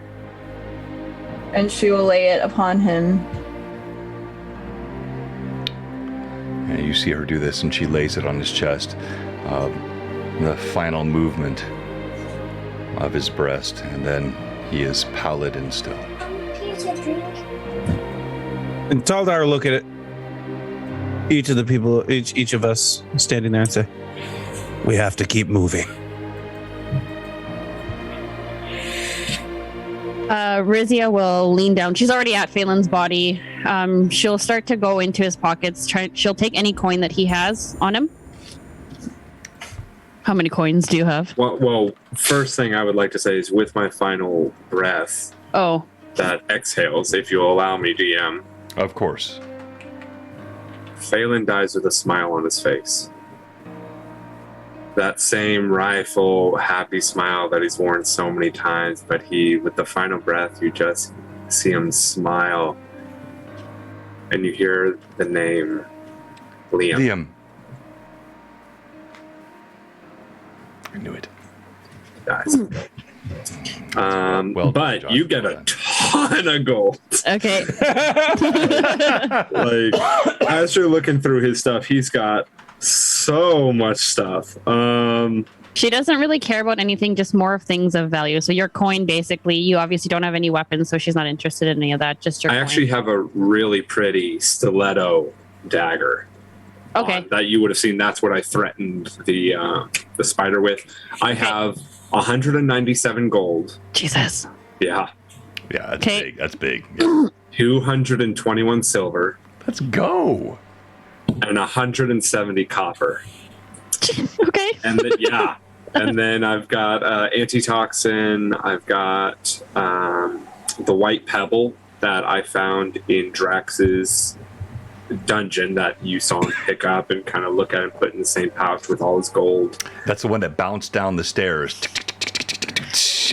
And she will lay it upon him. And you see her do this, and she lays it on his chest. The final movement of his breast, and then he is pallid and still. And Taldar will look at it. Each of the people, each of us standing there and say, "We have to keep moving." Rizia will lean down. She's already at Phelan's body. She'll start to go into his pockets. She'll take any coin that he has on him. How many coins do you have? Well, first thing I would like to say is with my final breath Oh, that exhales, if you'll allow me, DM, Of course. Phelan dies with a smile on his face. That same rifle, happy smile that he's worn so many times, but with the final breath, you just see him smile. And you hear the name Liam. Liam. I knew it. Dies. Well, but Josh, you get well a done. ton of gold. okay. Like, as you're looking through his stuff, he's got so much stuff. She doesn't really care about anything, just more of things of value. So your coin, basically, you obviously don't have any weapons, so she's not interested in any of that. Just your I coin. actually have a really pretty stiletto dagger. Okay. That you would have seen. That's what I threatened the spider with. I have 197 gold. Jesus. Yeah. Yeah, that's Okay. big. That's big. Yeah. 221 silver, Let's go. and 170 copper. Okay. And then, yeah. And then I've got antitoxin. I've got the white pebble that I found in Drax's dungeon that you saw him pick up and kind of look at and put in the same pouch with all his gold. That's the one that bounced down the stairs.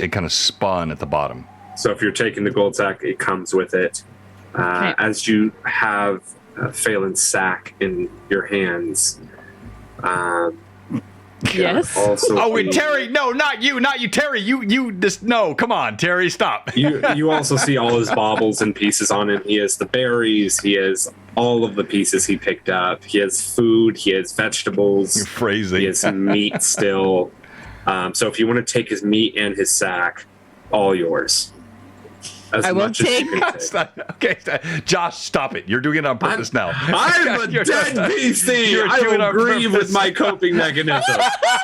It kind of spun at the bottom. So if you're taking the gold sack, it comes with it. Okay. As you have Phelan's sack in your hands, Yes. also Oh, wait, see- Terry! No, not you, Terry! You just no! Come on, Terry, stop! you also see all his baubles and pieces on him. He has the berries. He has all of the pieces he picked up. He has food. He has vegetables. You're phrasing. He has meat still. So if you want to take his meat and his sack, all yours. As I will much as you take- can take. Stop. Okay, Josh, stop it! You're doing it on purpose now. I'm a You're dead not- PC. you're I doing it will on grieve purpose. with my coping mechanism.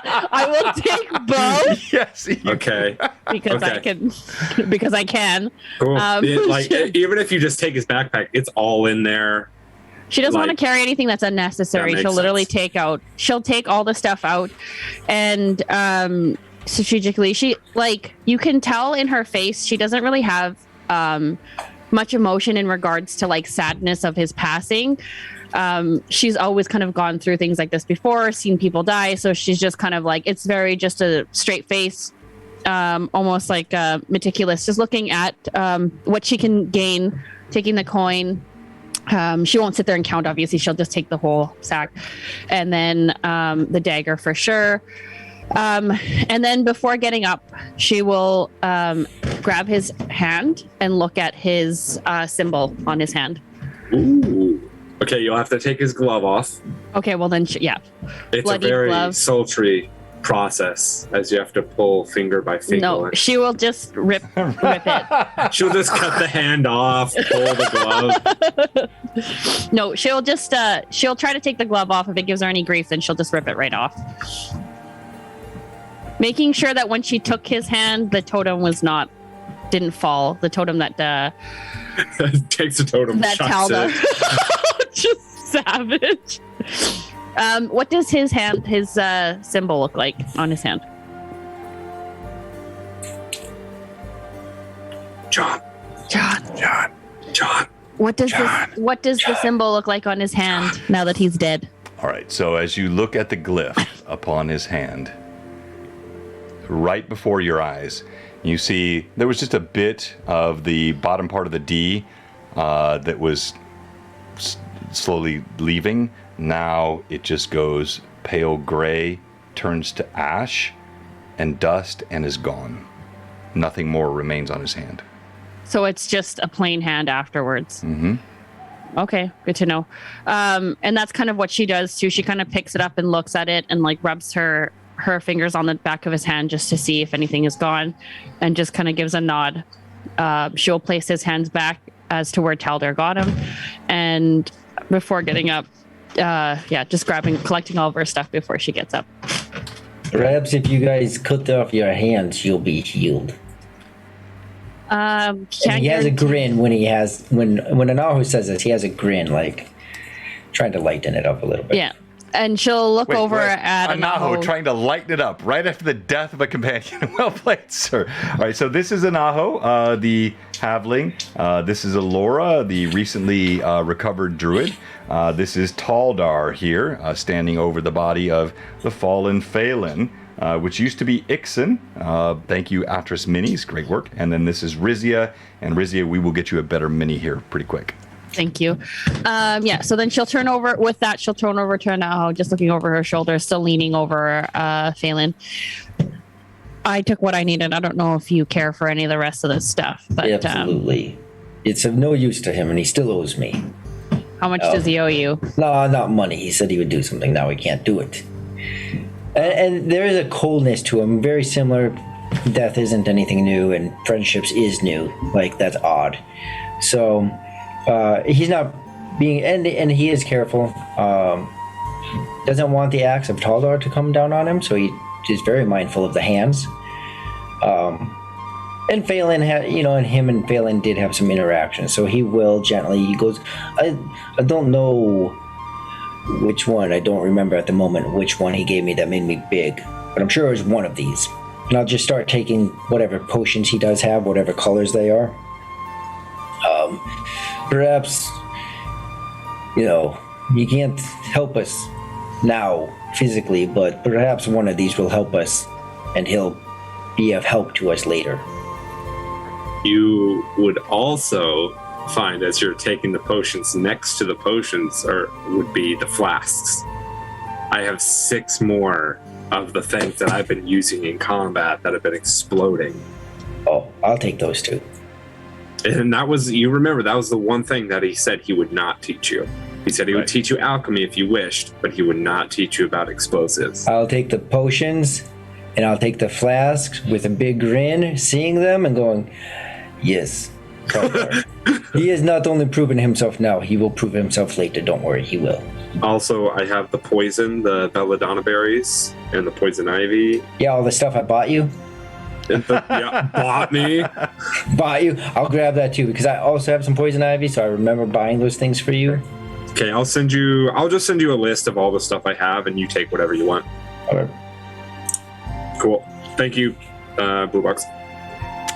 I will take both Yes. Okay. because I Okay. can. Because I can. Cool. Like Shit. even if you just take his backpack, it's all in there. She doesn't want Like- to carry anything that's unnecessary. That makes She'll literally sense. she'll take all the stuff out, and strategically, you can tell in her face, she doesn't really have much emotion in regards to like sadness of his passing. She's always kind of gone through things like this before, seen people die, so she's just kind of like, it's very just a straight face, almost like meticulous, just looking at what she can gain, taking the coin. She won't sit there and count, obviously. She'll just take the whole sack. And then the dagger for sure. And then before getting up, she will grab his hand and look at his symbol on his hand. Ooh. Okay, you'll have to take his glove off. Okay, well then, yeah. It's Bloody a very glove. sultry process as you have to pull finger by finger. No, she will just rip it. She'll just cut the hand off, pull the glove. No, she'll just, she'll try to take the glove off. If it gives her any grief, then she'll just rip it right off. Making sure that when she took his hand, the totem didn't fall. The totem that Takes a totem. that chucks Talda. it. Just savage. What does his symbol look like on his hand? John. What does the symbol look like on his hand now that he's dead? All right. So as you look at the glyph upon his hand, right before your eyes, you see there was just a bit of the bottom part of the D that was slowly leaving. Now it just goes pale gray, turns to ash and dust, and is gone. Nothing more remains on his hand. So it's just a plain hand afterwards. Mm-hmm. Okay, good to know. And that's kind of what she does too. She kind of picks it up and looks at it and like rubs her fingers on the back of his hand just to see if anything is gone, and just kind of gives a nod. She'll place his hands back as to where Talder got him, and before getting up, just collecting all of her stuff before she gets up. Perhaps if you guys cut off your hands, you'll be healed. And he has a grin when Anahu says this. He has a grin, like trying to lighten it up a little bit. Yeah, and she'll look over at Anaho Anaho. trying to lighten it up right after the death of a companion. Well played, sir. All right, so this is Anaho, the halfling. This is Alora, the recently recovered druid. This is Taldar here, standing over the body of the fallen Phelan, which used to be Ixen. Thank you, Atris Minis. Great work. And then this is Rizia. And Rizia, we will get you a better mini here pretty quick. Thank you. So then she'll turn over to Anaho, just looking over her shoulder, still leaning over Phelan. I took what I needed. I don't know if you care for any of the rest of this stuff, but Absolutely. It's of no use to him, and he still owes me. how much does he owe you? No, not money. He said he would do something. Now he can't do it. And there is a coldness to him, very similar. Death isn't anything new, and friendships is new. Like, that's odd. So he's not being, and he is careful. Doesn't want the axe of Taldar to come down on him, so he is very mindful of the hands. And Phelan had, and him and Phelan did have some interaction, so he will gently. He goes, I don't know which one. I don't remember at the moment which one he gave me that made me big, but I'm sure it was one of these. And I'll just start taking whatever potions he does have, whatever colors they are. Perhaps, you can't help us now physically, but perhaps one of these will help us, and he'll be of help to us later. You would also find, as you're taking the potions, next to the potions would be the flasks. I have 6 more of the things that I've been using in combat that have been exploding. Oh, I'll take those 2. And that was the one thing that he said he would not teach you. He said he would teach you alchemy if you wished, but he would not teach you about explosives. I'll take the potions, and I'll take the flasks with a big grin, seeing them and going, yes. He has not only proven himself now, he will prove himself later. Don't worry, he will. Also, I have the poison, the belladonna berries, and the poison ivy. Yeah, all the stuff I bought you. Bought me. Bought you. I'll grab that too, because I also have some poison ivy, so I remember buying those things for you. Okay, I'll just send you a list of all the stuff I have, and you take whatever you want. Okay. Cool. Thank you, Blue Box.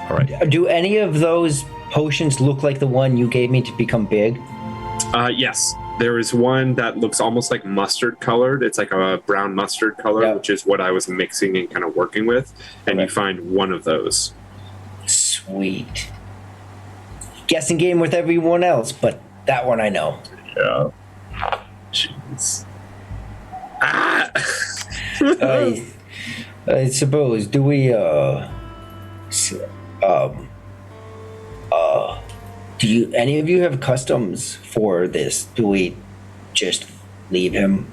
All right. Do any of those potions look like the one you gave me to become big? Yes. There is one that looks almost like mustard colored. It's like a brown mustard color, which is what I was mixing and kind of working with. And you find one of those. Sweet. Guessing game with everyone else, but that one I know. Yeah. Jeez. I suppose, do we, do any of you have customs for this? Do we just leave him?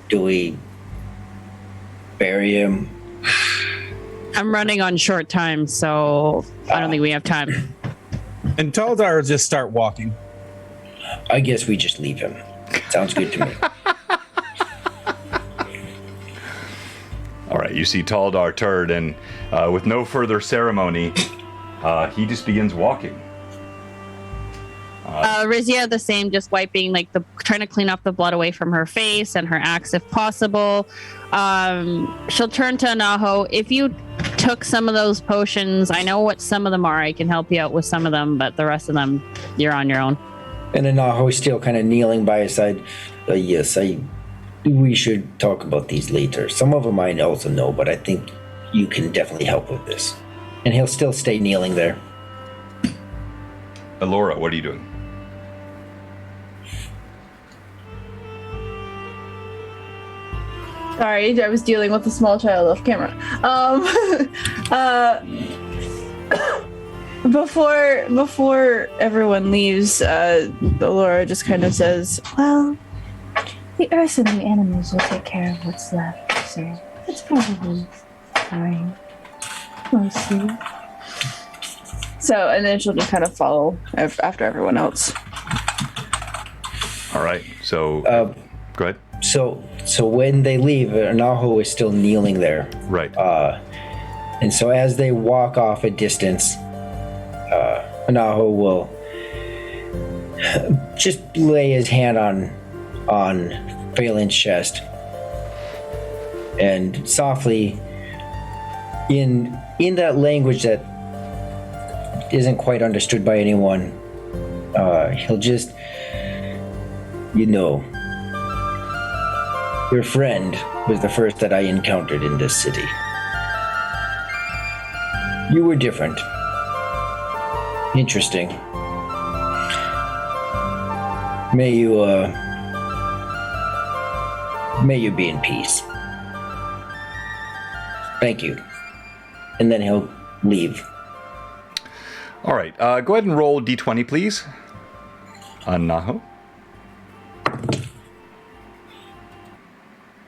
Do we bury him? I'm running on short time, so I don't think we have time. And Taldar will just start walking. I guess we just leave him. Sounds good to me. All right, you see Taldar turd, and with no further ceremony, he just begins walking. Rizia the same, just wiping, trying to clean off the blood away from her face and her axe if possible. She'll turn to Anaho. If you took some of those potions, I know what some of them are. I can help you out with some of them, but the rest of them, you're on your own. And Anaho is still kind of kneeling by his side. Yes, we should talk about these later. Some of them I also know, but I think you can definitely help with this. And he'll still stay kneeling there. Elora, what are you doing? Sorry, I was dealing with a small child off camera. Before everyone leaves, Laura just kind of says, "Well, the earth and the animals will take care of what's left, so it's probably fine, mostly." So, and then she'll just kind of follow after everyone else. All right, so go ahead. So when they leave, Anaho is still kneeling there. Right. And so as they walk off a distance, Anaho will just lay his hand on Phelan's chest and softly, in that language that isn't quite understood by anyone, he'll just, your friend was the first that I encountered in this city. You were different. Interesting. May you be in peace. Thank you. And then he'll leave. All right, go ahead and roll D20, please. Naho.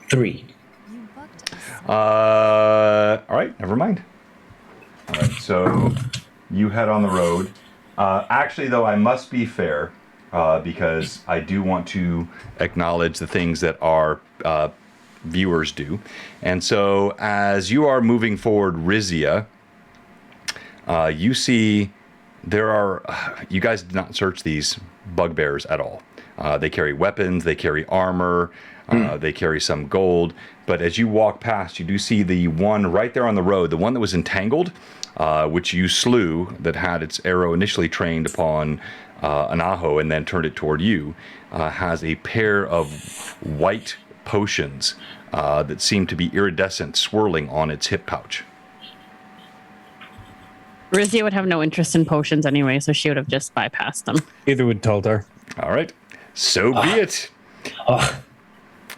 3. All right, never mind. All right, so you head on the road. Actually, though, I must be fair because I do want to acknowledge the things that our viewers do. And so as you are moving forward, Rizia, you see you guys did not search these bugbears at all. They carry weapons, they carry armor, they carry some gold. But as you walk past, you do see the one right there on the road, the one that was entangled, which you slew, that had its arrow initially trained upon an aho and then turned it toward you, has a pair of white potions that seem to be iridescent, swirling on its hip pouch. Rizia would have no interest in potions anyway, so she would have just bypassed them. Either would Taldar. All right. So be it.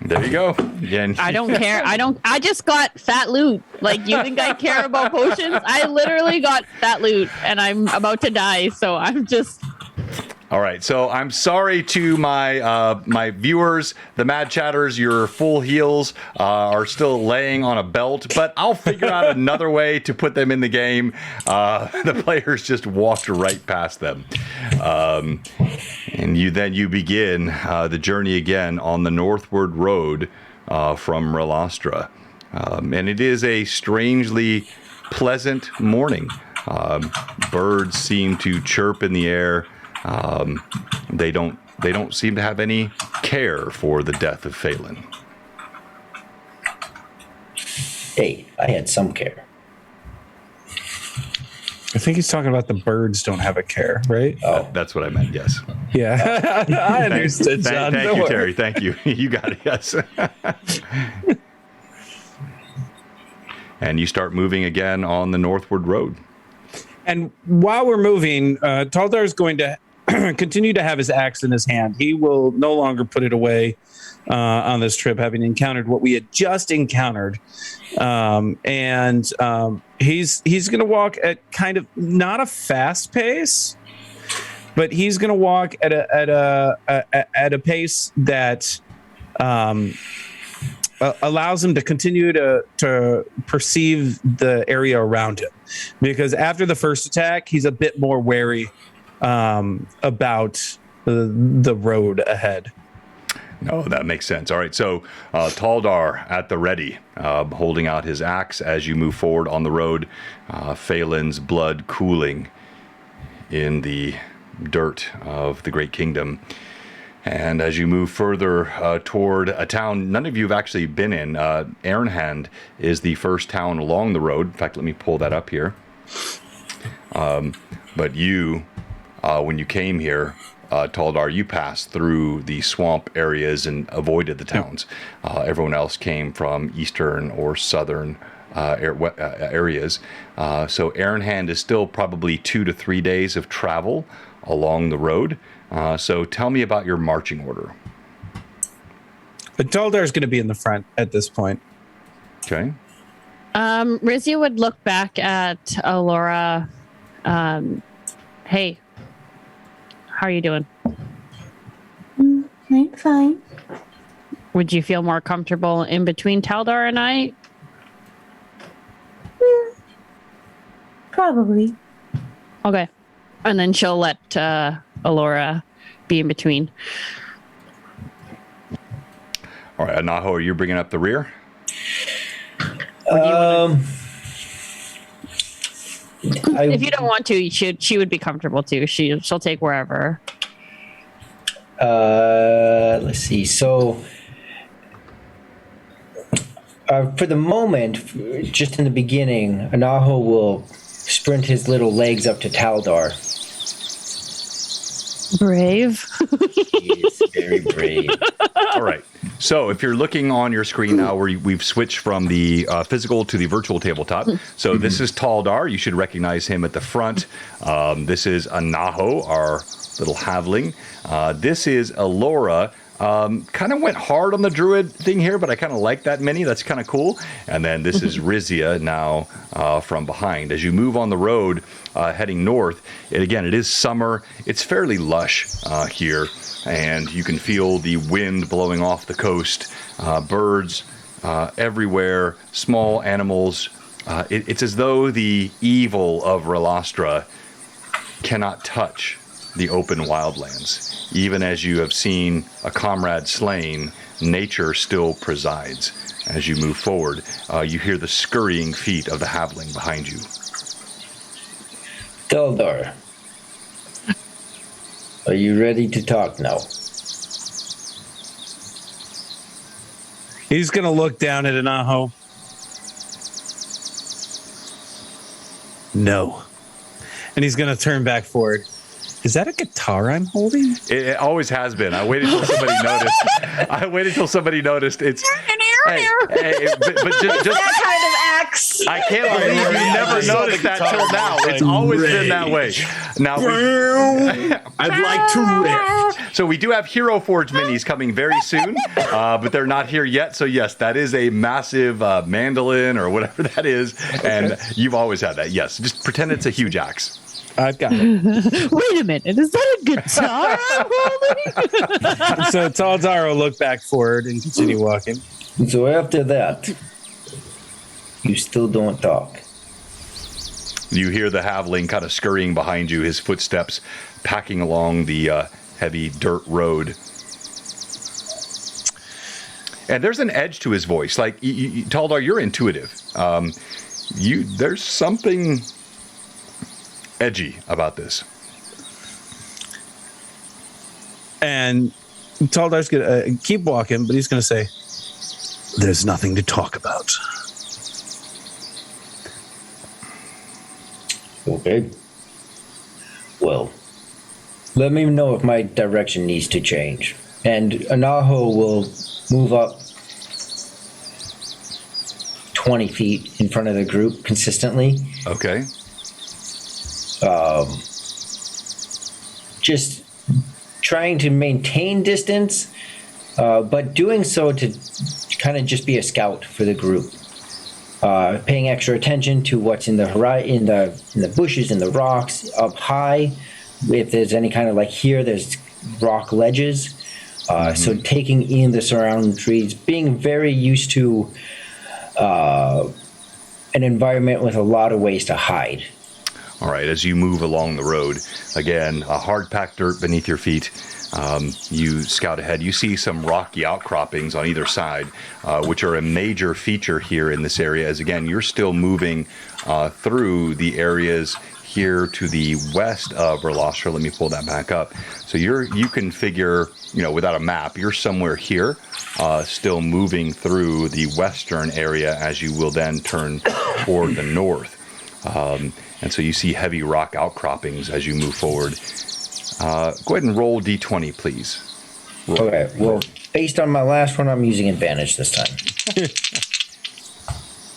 There you go. Again. I don't care. I just got fat loot. Like, you think I care about potions? I literally got fat loot, and I'm about to die, so I'm just... All right, so I'm sorry to my my viewers, the Mad Chatters. Your full heals are still laying on a belt, but I'll figure out another way to put them in the game. The players just walked right past them, and you begin the journey again on the northward road from Relastra, and it is a strangely pleasant morning. Birds seem to chirp in the air. They don't seem to have any care for the death of Phelan. Hey, I had some care. I think he's talking about the birds don't have a care, right? Oh, That's what I meant, yes. Yeah. I understood, John. Thank Don't you, worry. Terry. Thank you. You got it, yes. And you start moving again on the northward road. And while we're moving, Taldar is going to continue to have his axe in his hand. He will no longer put it away on this trip, having encountered what we had just encountered. He's going to walk at kind of not a fast pace, but he's going to walk at a pace that allows him to continue to perceive the area around him. Because after the first attack, he's a bit more wary about the road ahead. No, that makes sense. All right, so Taldar at the ready, holding out his axe as you move forward on the road. Phelan's blood cooling in the dirt of the Great Kingdom. And as you move further toward a town none of you have actually been in, Ernhand is the first town along the road. In fact, let me pull that up here. But you, when you came here, Taldar, you passed through the swamp areas and avoided the towns. Everyone else came from eastern or southern areas. So Ernhand is still probably 2 to 3 days of travel along the road. So tell me about your marching order. But Taldar is going to be in the front at this point. Okay. Rizia would look back at Alora. Hey, how are you doing? I'm fine. Would you feel more comfortable in between Taldar and I? Probably. Okay. And then she'll let Alora be in between. All right, Anaho, are you bringing up the rear? If you don't want to, she would be comfortable too. She'll take wherever. Let's see. So, for the moment, just in the beginning, Anaho will sprint his little legs up to Taldar. Brave. He is very brave. All right. So if you're looking on your screen now, we've switched from the physical to the virtual tabletop. So this is Taldar. You should recognize him at the front. This is Anaho, our little halfling. This is Alora. Kind of went hard on the druid thing here, but I kind of like that mini. That's kind of cool. And then this is Rizia now from behind. As you move on the road heading north, it is summer. It's fairly lush here, and you can feel the wind blowing off the coast. Birds everywhere, small animals. It's as though the evil of Relastra cannot touch the open wildlands. Even as you have seen a comrade slain, nature still presides. As you move forward, you hear the scurrying feet of the halfling behind you. Taldar, are you ready to talk now? He's going to look down at Anaho. No. And he's going to turn back forward. Is that a guitar I'm holding? It always has been. I waited till somebody noticed. It's but just That kind of axe. I can't believe you never noticed that till now. It's always been that way. Now I'd like to riff. so we do have Hero Forge minis coming very soon, but they're not here yet. So yes, that is a massive mandolin or whatever that is, and you've always had that. Yes, just pretend it's a huge axe. I've got it. Wait a minute, is that a guitar I'm holding? So Taldar will look back forward and continue walking. So after that, you still don't talk. You hear the halfling kind of scurrying behind you, his footsteps packing along the heavy dirt road. And there's an edge to his voice. Like, Taldar, you're intuitive. There's something edgy about this. And Taldar's going to keep walking, but he's going to say, there's nothing to talk about. Okay. Well, let me know if my direction needs to change. And Anaho will move up 20 feet in front of the group consistently. Okay. Just trying to maintain distance, but doing so to kind of just be a scout for the group. Paying extra attention to what's in the in the bushes, in the rocks, up high. If there's any kind of like here, there's rock ledges. So taking in the surrounding trees, being very used to an environment with a lot of ways to hide. All right, as you move along the road, again, a hard-packed dirt beneath your feet, you scout ahead. You see some rocky outcroppings on either side, which are a major feature here in this area, as again, you're still moving through the areas here to the west of Verlostra. Let me pull that back up. So you can figure, without a map, you're somewhere here, still moving through the western area as you will then turn toward the north. And so you see heavy rock outcroppings as you move forward. Go ahead and roll D20, please. Okay, well, based on my last one, I'm using advantage this time.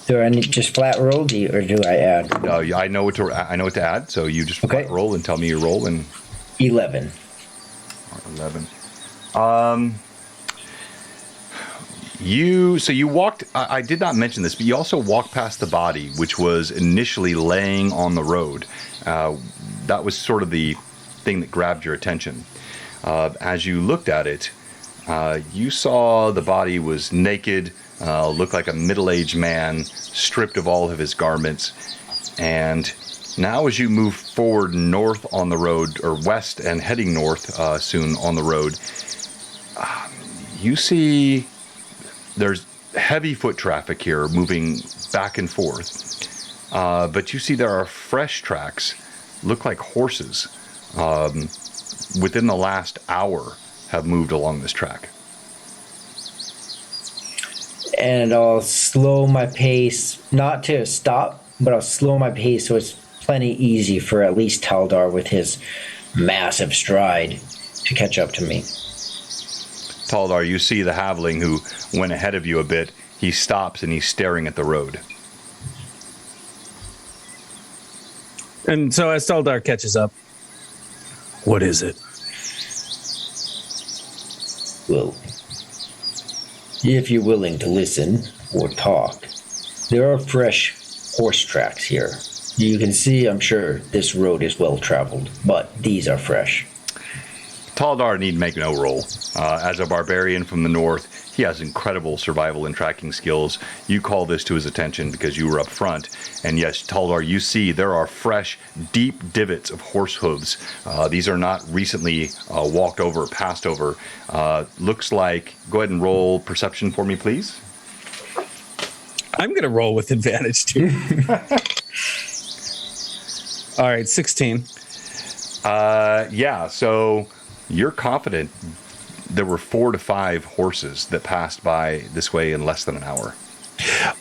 Do I need just flat roll, or do I add? I know what to add, so you just flat roll and tell me your roll. And 11. 11. You walked, I did not mention this, but you also walked past the body, which was initially laying on the road. That was sort of the thing that grabbed your attention. As you looked at it, you saw the body was naked, looked like a middle-aged man, stripped of all of his garments. And now as you move forward north on the road, or west and heading north soon on the road, you see there's heavy foot traffic here moving back and forth. But you see there are fresh tracks, look like horses, within the last hour have moved along this track. And I'll slow my pace, not to stop, but I'll slow my pace so it's plenty easy for at least Taldar with his massive stride to catch up to me. Taldar, you see the halfling who went ahead of you a bit. He stops and he's staring at the road. And so as Taldar catches up, what is it? Well, if you're willing to listen or talk, there are fresh horse tracks here. You can see, I'm sure, this road is well traveled, but these are fresh. Taldar need make no roll. As a barbarian from the north, he has incredible survival and tracking skills. You call this to his attention because you were up front. And yes, Taldar, you see there are fresh, deep divots of horse hooves. These are not recently walked over, passed over. Looks like, go ahead and roll perception for me, please. I'm going to roll with advantage, too. All right, 16. Yeah, so you're confident there were 4 to 5 horses that passed by this way in less than an hour.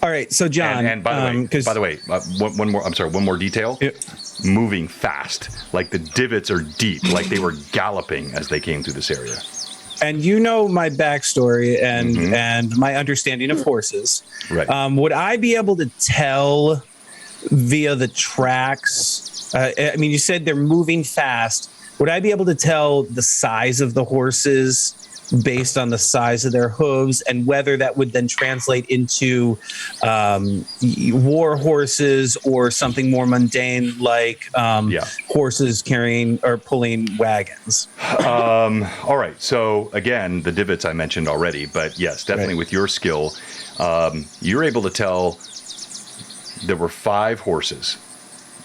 All right, so John, and by the way, one more. I'm sorry, one more detail. Moving fast, like the divots are deep, like they were galloping as they came through this area. And you know my backstory and my understanding of horses. Right. Would I be able to tell via the tracks? I mean, you said they're moving fast. Would I be able to tell the size of the horses based on the size of their hooves, and whether that would then translate into war horses or something more mundane like horses carrying or pulling wagons? All right. So again, the divots I mentioned already, but yes, definitely with your skill, you're able to tell there were 5 horses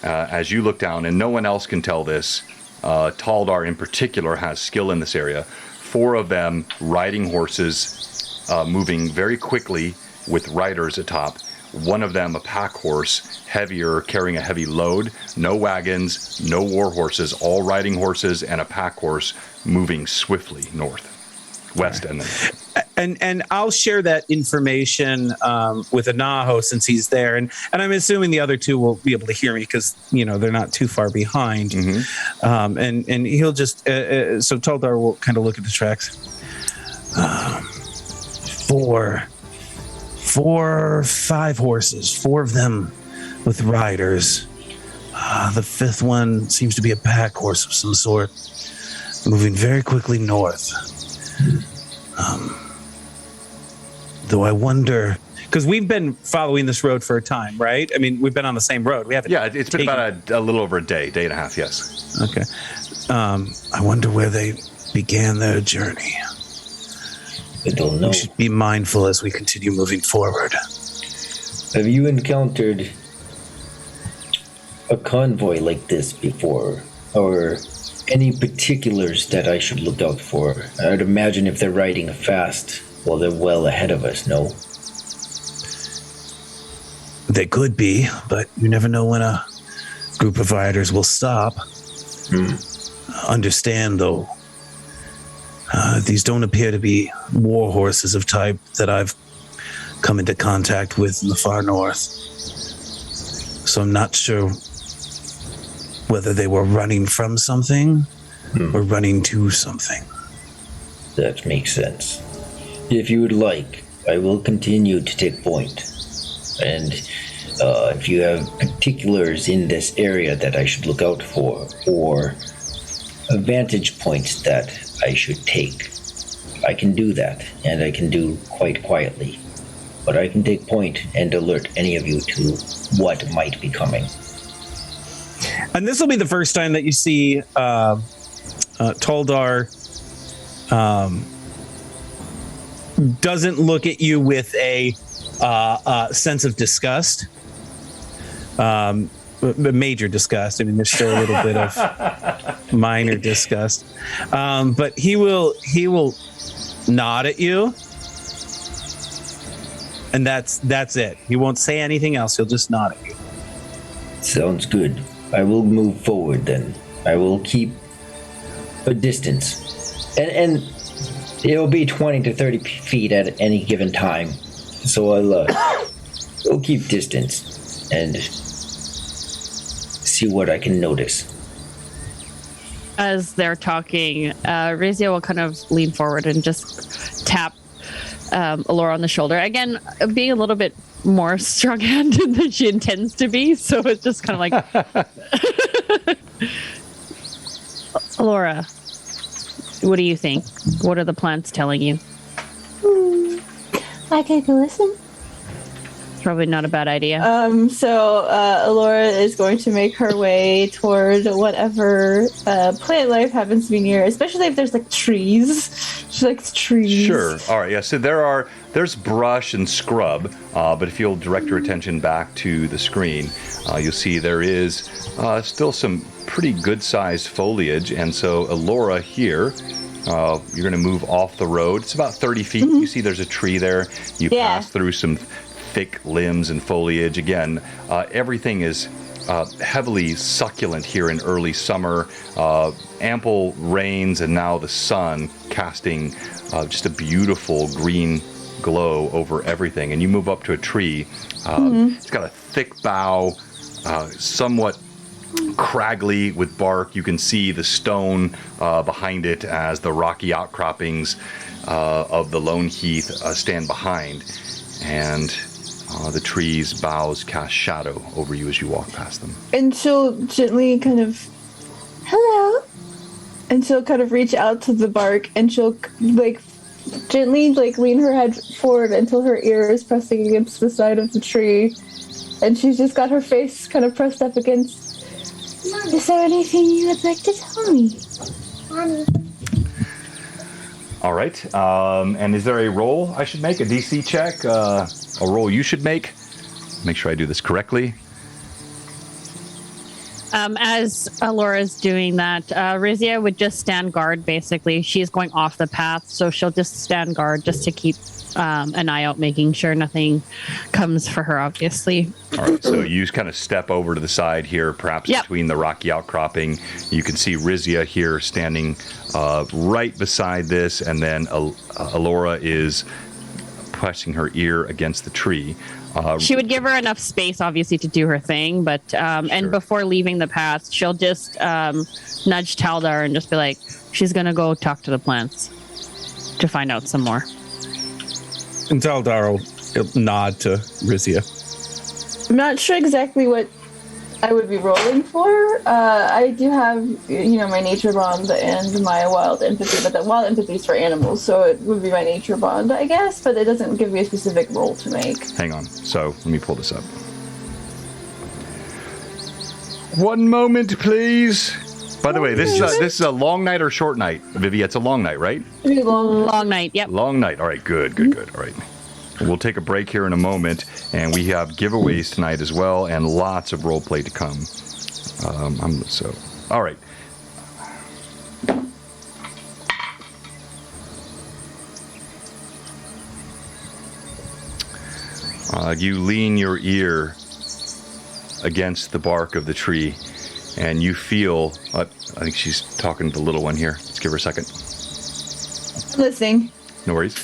as you look down, and no one else can tell this. Taldar in particular has skill in this area. 4 of them riding horses, moving very quickly with riders atop. 1 of them a pack horse, heavier, carrying a heavy load. No wagons, no war horses, all riding horses and a pack horse moving swiftly west, and then. And I'll share that information with Anaho since he's there, and I'm assuming the other 2 will be able to hear me because they're not too far behind. And he'll just so Taldar will kind of look at the tracks. 5 horses, 4 of them with riders. The 5th one seems to be a pack horse of some sort, moving very quickly north. Though I wonder, because we've been following this road for a time, right? I mean, we've been on the same road. We haven't. Yeah, it's been about a little over a day and a half. Yes. Okay. I wonder where they began their journey. I don't know. We should be mindful as we continue moving forward. Have you encountered a convoy like this before, or any particulars that I should look out for? I'd imagine if they're riding fast, well, they're well ahead of us, no? They could be, but you never know when a group of riders will stop. Understand, though, these don't appear to be war horses of type that I've come into contact with in the far north. So I'm not sure whether they were running from something or running to something. That makes sense. If you would like, I will continue to take point. And if you have particulars in this area that I should look out for, or vantage points that I should take, I can do that, and I can do quite quietly. But I can take point and alert any of you to what might be coming. And this will be the first time that you see Taldar doesn't look at you with a sense of disgust, major disgust. I mean, there's still a little bit of minor disgust, but he will nod at you, and that's it. He won't say anything else. He'll just nod at you. Sounds good. I will move forward then. I will keep a distance, and it'll be 20 to 30 feet at any given time. So I'll keep distance and see what I can notice. As they're talking, Razia will kind of lean forward and just tap Alora on the shoulder. Again, being a little bit more strong-handed than she intends to be, so it's just kind of like... Alora, what do you think? What are the plants telling you? I could go listen. Probably not a bad idea. So Alora is going to make her way toward whatever plant life happens to be near, especially if there's like trees. She likes trees. Sure. All right. Yeah. So there's brush and scrub, but if you'll direct your attention back to the screen, you'll see there is still some pretty good-sized foliage. And so Alora here, you're going to move off the road. It's about 30 feet. Mm-hmm. You see there's a tree there. You pass through some thick limbs and foliage. Again, everything is heavily succulent here in early summer. Ample rains, and now the sun casting just a beautiful green glow over everything. And you move up to a tree. It's got a thick bough, somewhat craggly with bark. You can see the stone behind it as the rocky outcroppings of the lone heath stand behind. And the tree's boughs cast shadow over you as you walk past them. And she'll gently kind of, hello. And she'll kind of reach out to the bark, and she'll like gently like lean her head forward until her ear is pressing against the side of the tree. And she's just got her face kind of pressed up against. Is there anything you would like to tell me? All right. And is there a roll I should make? A DC check? A roll you should make? Make sure I do this correctly. As Alora's doing that, Rizia would just stand guard, basically. She's going off the path, so she'll just stand guard just to keep an eye out, making sure nothing comes for her, obviously. All right, so you kind of step over to the side here, perhaps between the rocky outcropping. You can see Rizia here standing right beside this, and then Alora is pressing her ear against the tree. She would give her enough space, obviously, to do her thing, but and before leaving the path, she'll just nudge Taldar and just be like, she's going to go talk to the plants to find out some more. And Taldar will nod to Rizia. I'm not sure exactly what I would be rolling for. I do have, my nature bond and my wild empathy, but the wild empathy is for animals, so it would be my nature bond, I guess, but it doesn't give me a specific roll to make. Hang on. So let me pull this up. One moment, please. By the way, this is a long night or short night, Vivi? It's a long night, right? Long night, yep. Long night. All right, good. All right. We'll take a break here in a moment, and we have giveaways tonight as well, and lots of role play to come. All right. You lean your ear against the bark of the tree, and you feel. I think she's talking to the little one here. Let's give her a second. Listening. No worries.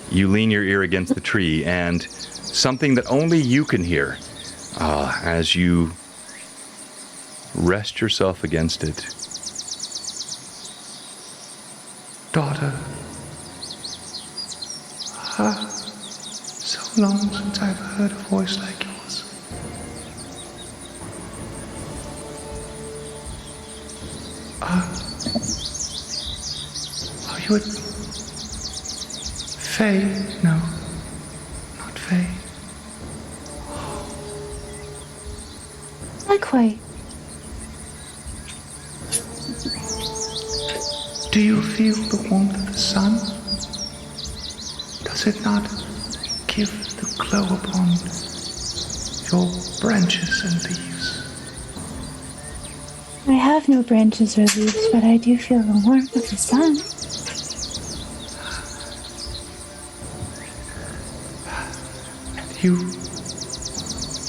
You lean your ear against the tree, and something that only you can hear as you rest yourself against it. Daughter, so long since I've heard a voice like yours. Are you a Faye? No, not Faye. Not quite. Do you feel the warmth of the sun? Does it not give the glow upon your branches and leaves? I have no branches or leaves, but I do feel the warmth of the sun.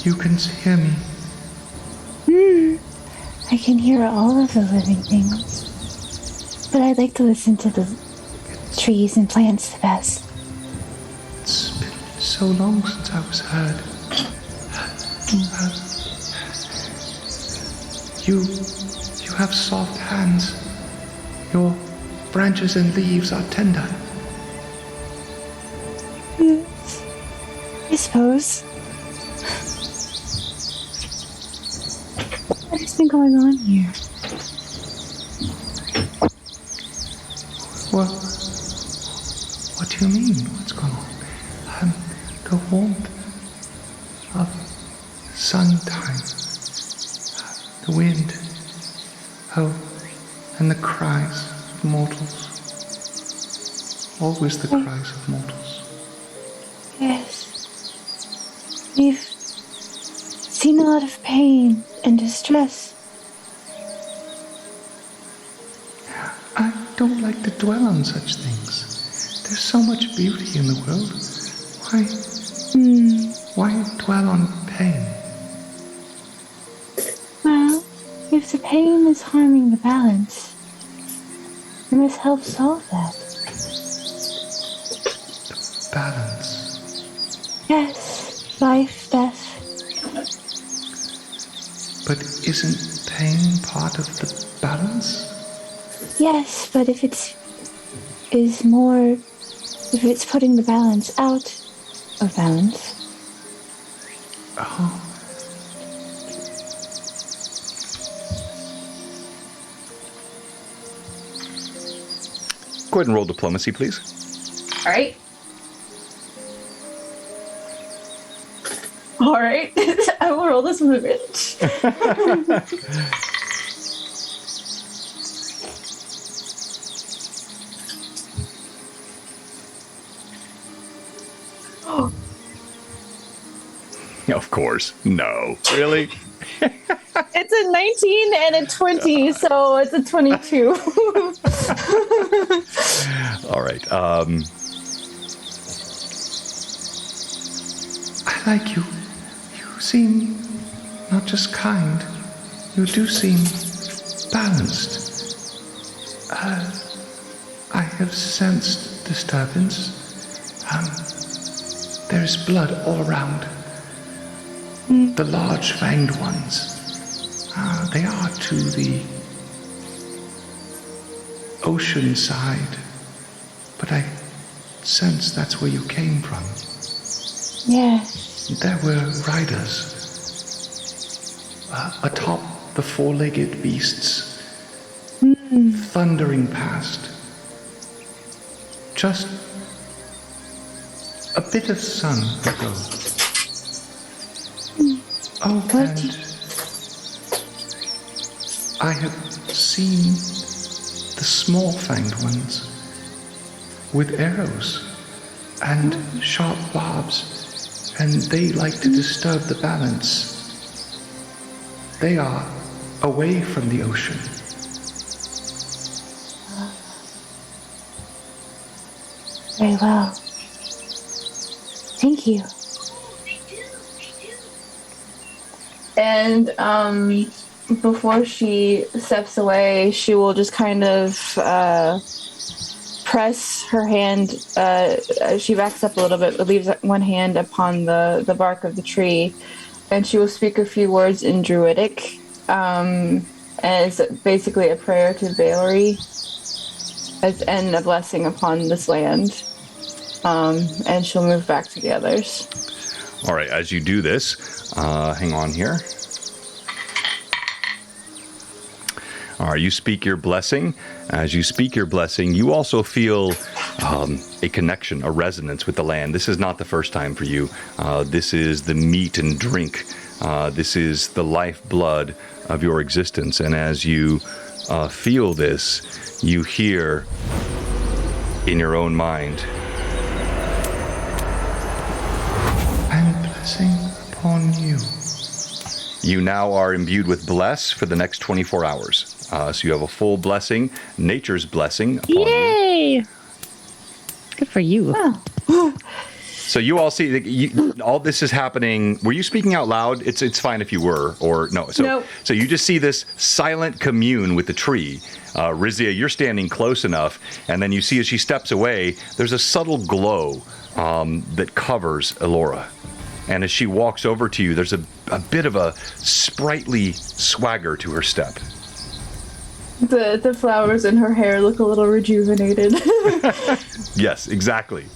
You can hear me. I can hear all of the living things. But I'd like to listen to the trees and plants the best. It's been so long since I was heard. You have soft hands. Your branches and leaves are tender. Yes, I suppose. What has been going on here? Well, what do you mean? What's going on? The warmth of sun-time, the wind, and the cries of mortals. Always the cries of mortals. Yes. We've seen a lot of pain and distress. I don't like to dwell on such things. There's so much beauty in the world. Why dwell on pain? If the pain is harming the balance, we must help solve that. Balance. Yes, life, death. But isn't pain part of the balance? Yes, but if it's putting the balance out of balance. Oh. Go ahead and roll diplomacy, please. All right. I will roll this with advantage. Of course. No. Really? It's a 19 and a 20, so it's a 22. All right. I like you. You seem not just kind. You do seem balanced. I have sensed disturbance. There's blood all around. The large fanged ones. They are to the ocean side. But I sense that's where you came from. Yes. There were riders. Atop the four-legged beasts. Thundering past. Just a bit of sun ago. Oh, and I have seen the small-fanged ones with arrows and sharp barbs, and they like to disturb the balance. They are away from the ocean. Very well. Thank you. And before she steps away, she will just kind of press her hand. She backs up a little bit, but leaves one hand upon the bark of the tree, and she will speak a few words in Druidic, as basically a prayer to Valerie, and a blessing upon this land. And she'll move back to the others. All right, as you do this, hang on here. All right, you speak your blessing. As you speak your blessing, you also feel a connection, a resonance with the land. This is not the first time for you. This is the meat and drink. This is the lifeblood of your existence. And as you feel this, you hear in your own mind, and blessing upon you. You now are imbued with bless for the next 24 hours. So you have a full blessing, nature's blessing upon you. Yay! Good for you. Oh. So you all see, all this is happening. Were you speaking out loud? It's fine if you were, or no. So, Nope. So you just see this silent commune with the tree. Rizia, you're standing close enough, and then you see as she steps away, there's a subtle glow that covers Elora. And as she walks over to you, there's a bit of a sprightly swagger to her step. The flowers in her hair look a little rejuvenated. Yes, exactly.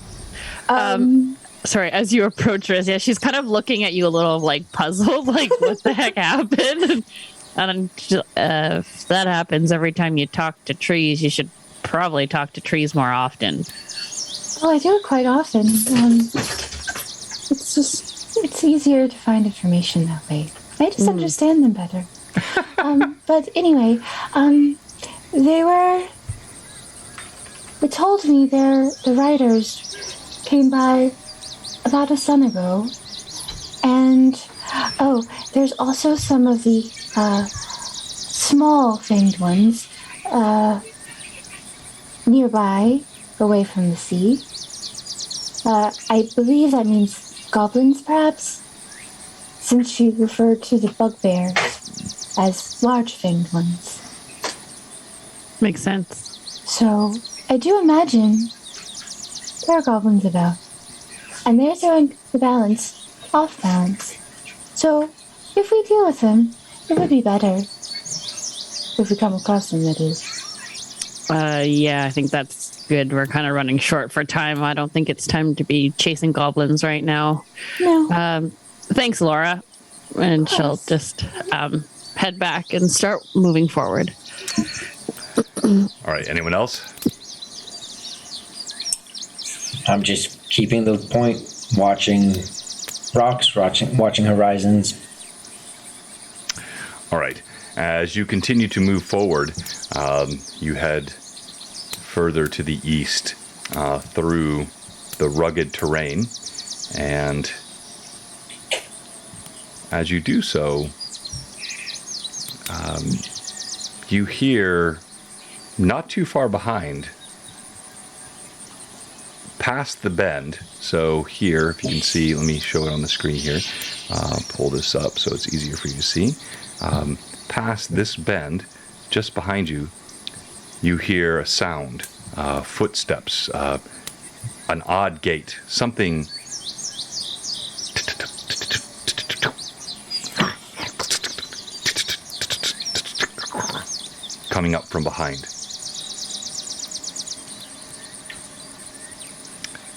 Sorry, as you approach Rizia, she's kind of looking at you a little like puzzled, like what the heck happened? And if that happens every time you talk to trees, you should probably talk to trees more often. Well, I do it quite often. It's easier to find information that way. I just understand them better. But anyway, they told me the riders came by about a sun ago, and there's also some of the small fanged ones nearby, away from the sea. I believe that means goblins, perhaps, since she referred to the bugbears. as large fanged ones. Makes sense. So I do imagine there are goblins about. And they're throwing the balance off balance. So if we deal with them, it would be better. If we come across them, that is. Yeah, I think that's good. We're kind of running short for time. I don't think it's time to be chasing goblins right now. No. Thanks, Laura. And she'll just head back and start moving forward. All right. Anyone else? I'm just keeping the point, watching rocks, watching horizons. All right. As you continue to move forward, you head further to the east through the rugged terrain. And as you do so, you hear not too far behind, past the bend. So here, if you can see, let me show it on the screen here. Pull this up so it's easier for you to see. Past this bend, just behind you, you hear a sound, footsteps, an odd gait, something coming up from behind.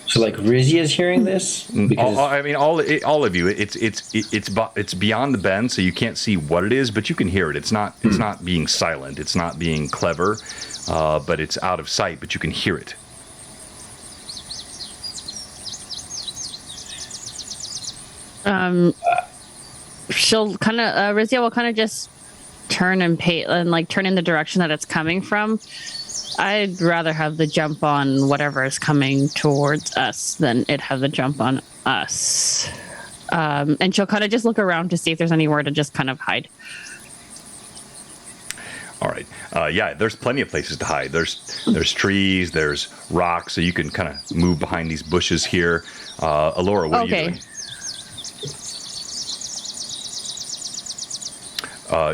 So, like, Rizzy is hearing this? Because I mean, all of you. It's beyond the bend, so you can't see what it is, but you can hear it. It's not being silent. It's not being clever, but it's out of sight. But you can hear it. She'll kind of Rizia will kind of just turn and turn in the direction that it's coming from. I'd rather have the jump on whatever is coming towards us than it have the jump on us. And she'll kind of just look around to see if there's anywhere to just kind of hide. All right. Yeah, there's plenty of places to hide. There's trees, there's rocks, so you can kind of move behind these bushes here. Alora, what are you doing?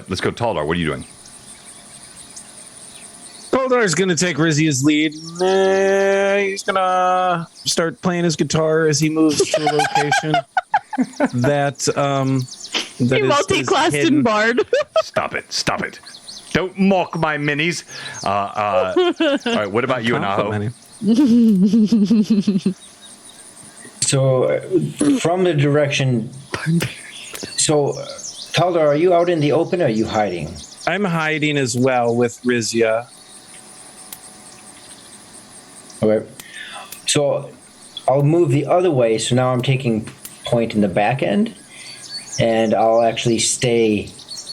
Let's go Taldar. What are you doing? Goldar's going to take Rizzia's lead. He's going to start playing his guitar as he moves to a location that he multi-classed in Bard. Stop it. Don't mock my minis. All right, what about you, Anaho? So, from the direction... So, Taldar, are you out in the open or are you hiding? I'm hiding as well with Rizia. Okay. So I'll move the other way. So now I'm taking point in the back end, and I'll actually stay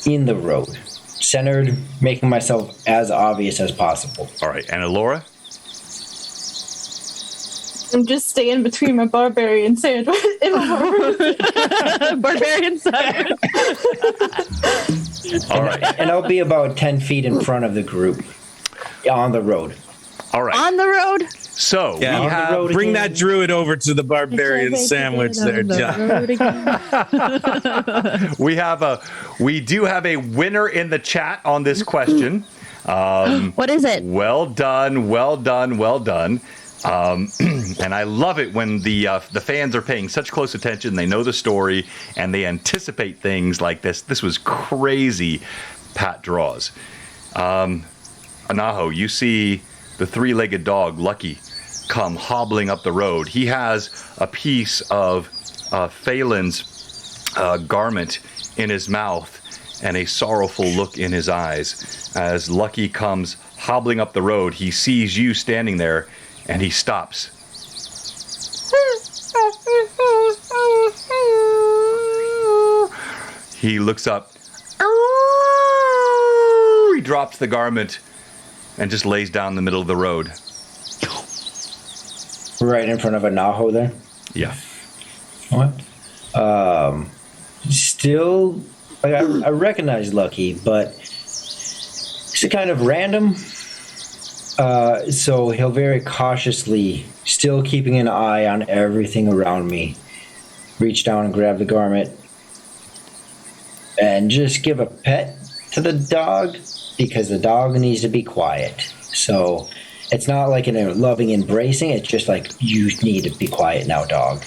in the road, centered, making myself as obvious as possible. All right. And Alora? I'm just staying between my barbarian sandwich and my barbarian sandwich. All right. And I'll be about 10 feet in front of the group on the road. All right. On the road? So we have bring that druid over to the barbarian sandwich there, John. We do have a winner in the chat on this question. What is it? Well done. And I love it when the fans are paying such close attention. They know the story and they anticipate things like this. This was crazy. Pat draws. Anaho, you see the three-legged dog, Lucky, come hobbling up the road. He has a piece of Phelan's garment in his mouth and a sorrowful look in his eyes. As Lucky comes hobbling up the road, he sees you standing there and he stops. He looks up. He drops the garment and just lays down in the middle of the road. Right in front of a Naho there? Yeah. What? Still, like, I recognize Lucky, but it's kind of random. So he'll very cautiously, still keeping an eye on everything around me, reach down and grab the garment and just give a pet to the dog because the dog needs to be quiet. So it's not like in a loving embracing. It's just like, you need to be quiet now, dog.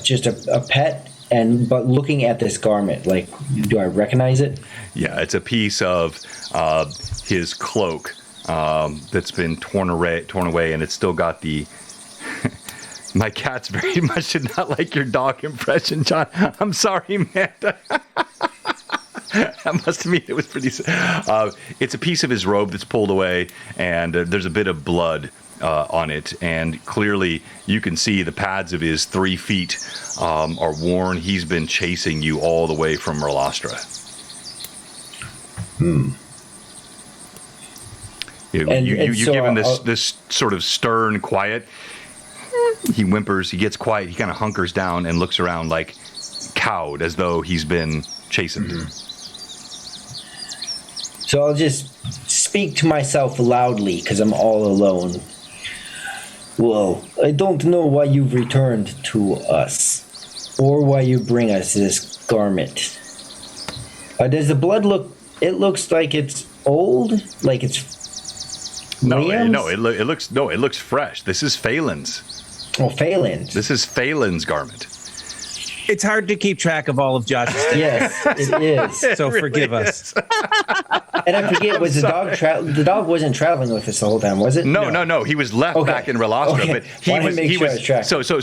Just a pet. But looking at this garment, like, do I recognize it? Yeah, it's a piece of his cloak that's been torn away, and it's still got the. My cats very much did not like your dog impression, John. I'm sorry, man. That must mean it was pretty. It's a piece of his robe that's pulled away, and there's a bit of blood on it, and clearly you can see the pads of his 3 feet are worn. He's been chasing you all the way from Merlastra. You give him this sort of stern quiet. He whimpers, he gets quiet, he kind of hunkers down and looks around like cowed, as though he's been chasing you. So I'll just speak to myself loudly because I'm all alone. Well, I don't know why you've returned to us, or why you bring us this garment. Does the blood look? It looks like it's old, like it's. No, Liam's? It looks fresh. This is Phelan's. Oh, Phelan's. This is Phelan's garment. It's hard to keep track of all of Josh's things. Yes, it is. So really forgive us. And I forget, was the dog the dog wasn't traveling with us the whole time, was it? No. He was left back in Relastra, Okay. but he was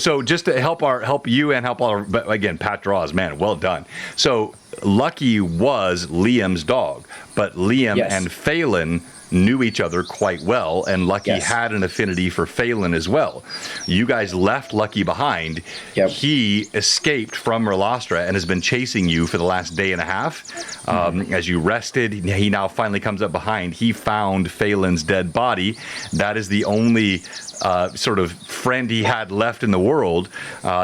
so just to help you and help all. But again, Pat draws, man, well done. So Lucky was Liam's dog, but Liam and Phelan knew each other quite well, and Lucky had an affinity for Phelan as well. You guys left Lucky behind. Yep. He escaped from Merlastra and has been chasing you for the last day and a half. As you rested, he now finally comes up behind. He found Phelan's dead body. That is the only sort of friend he had left in the world.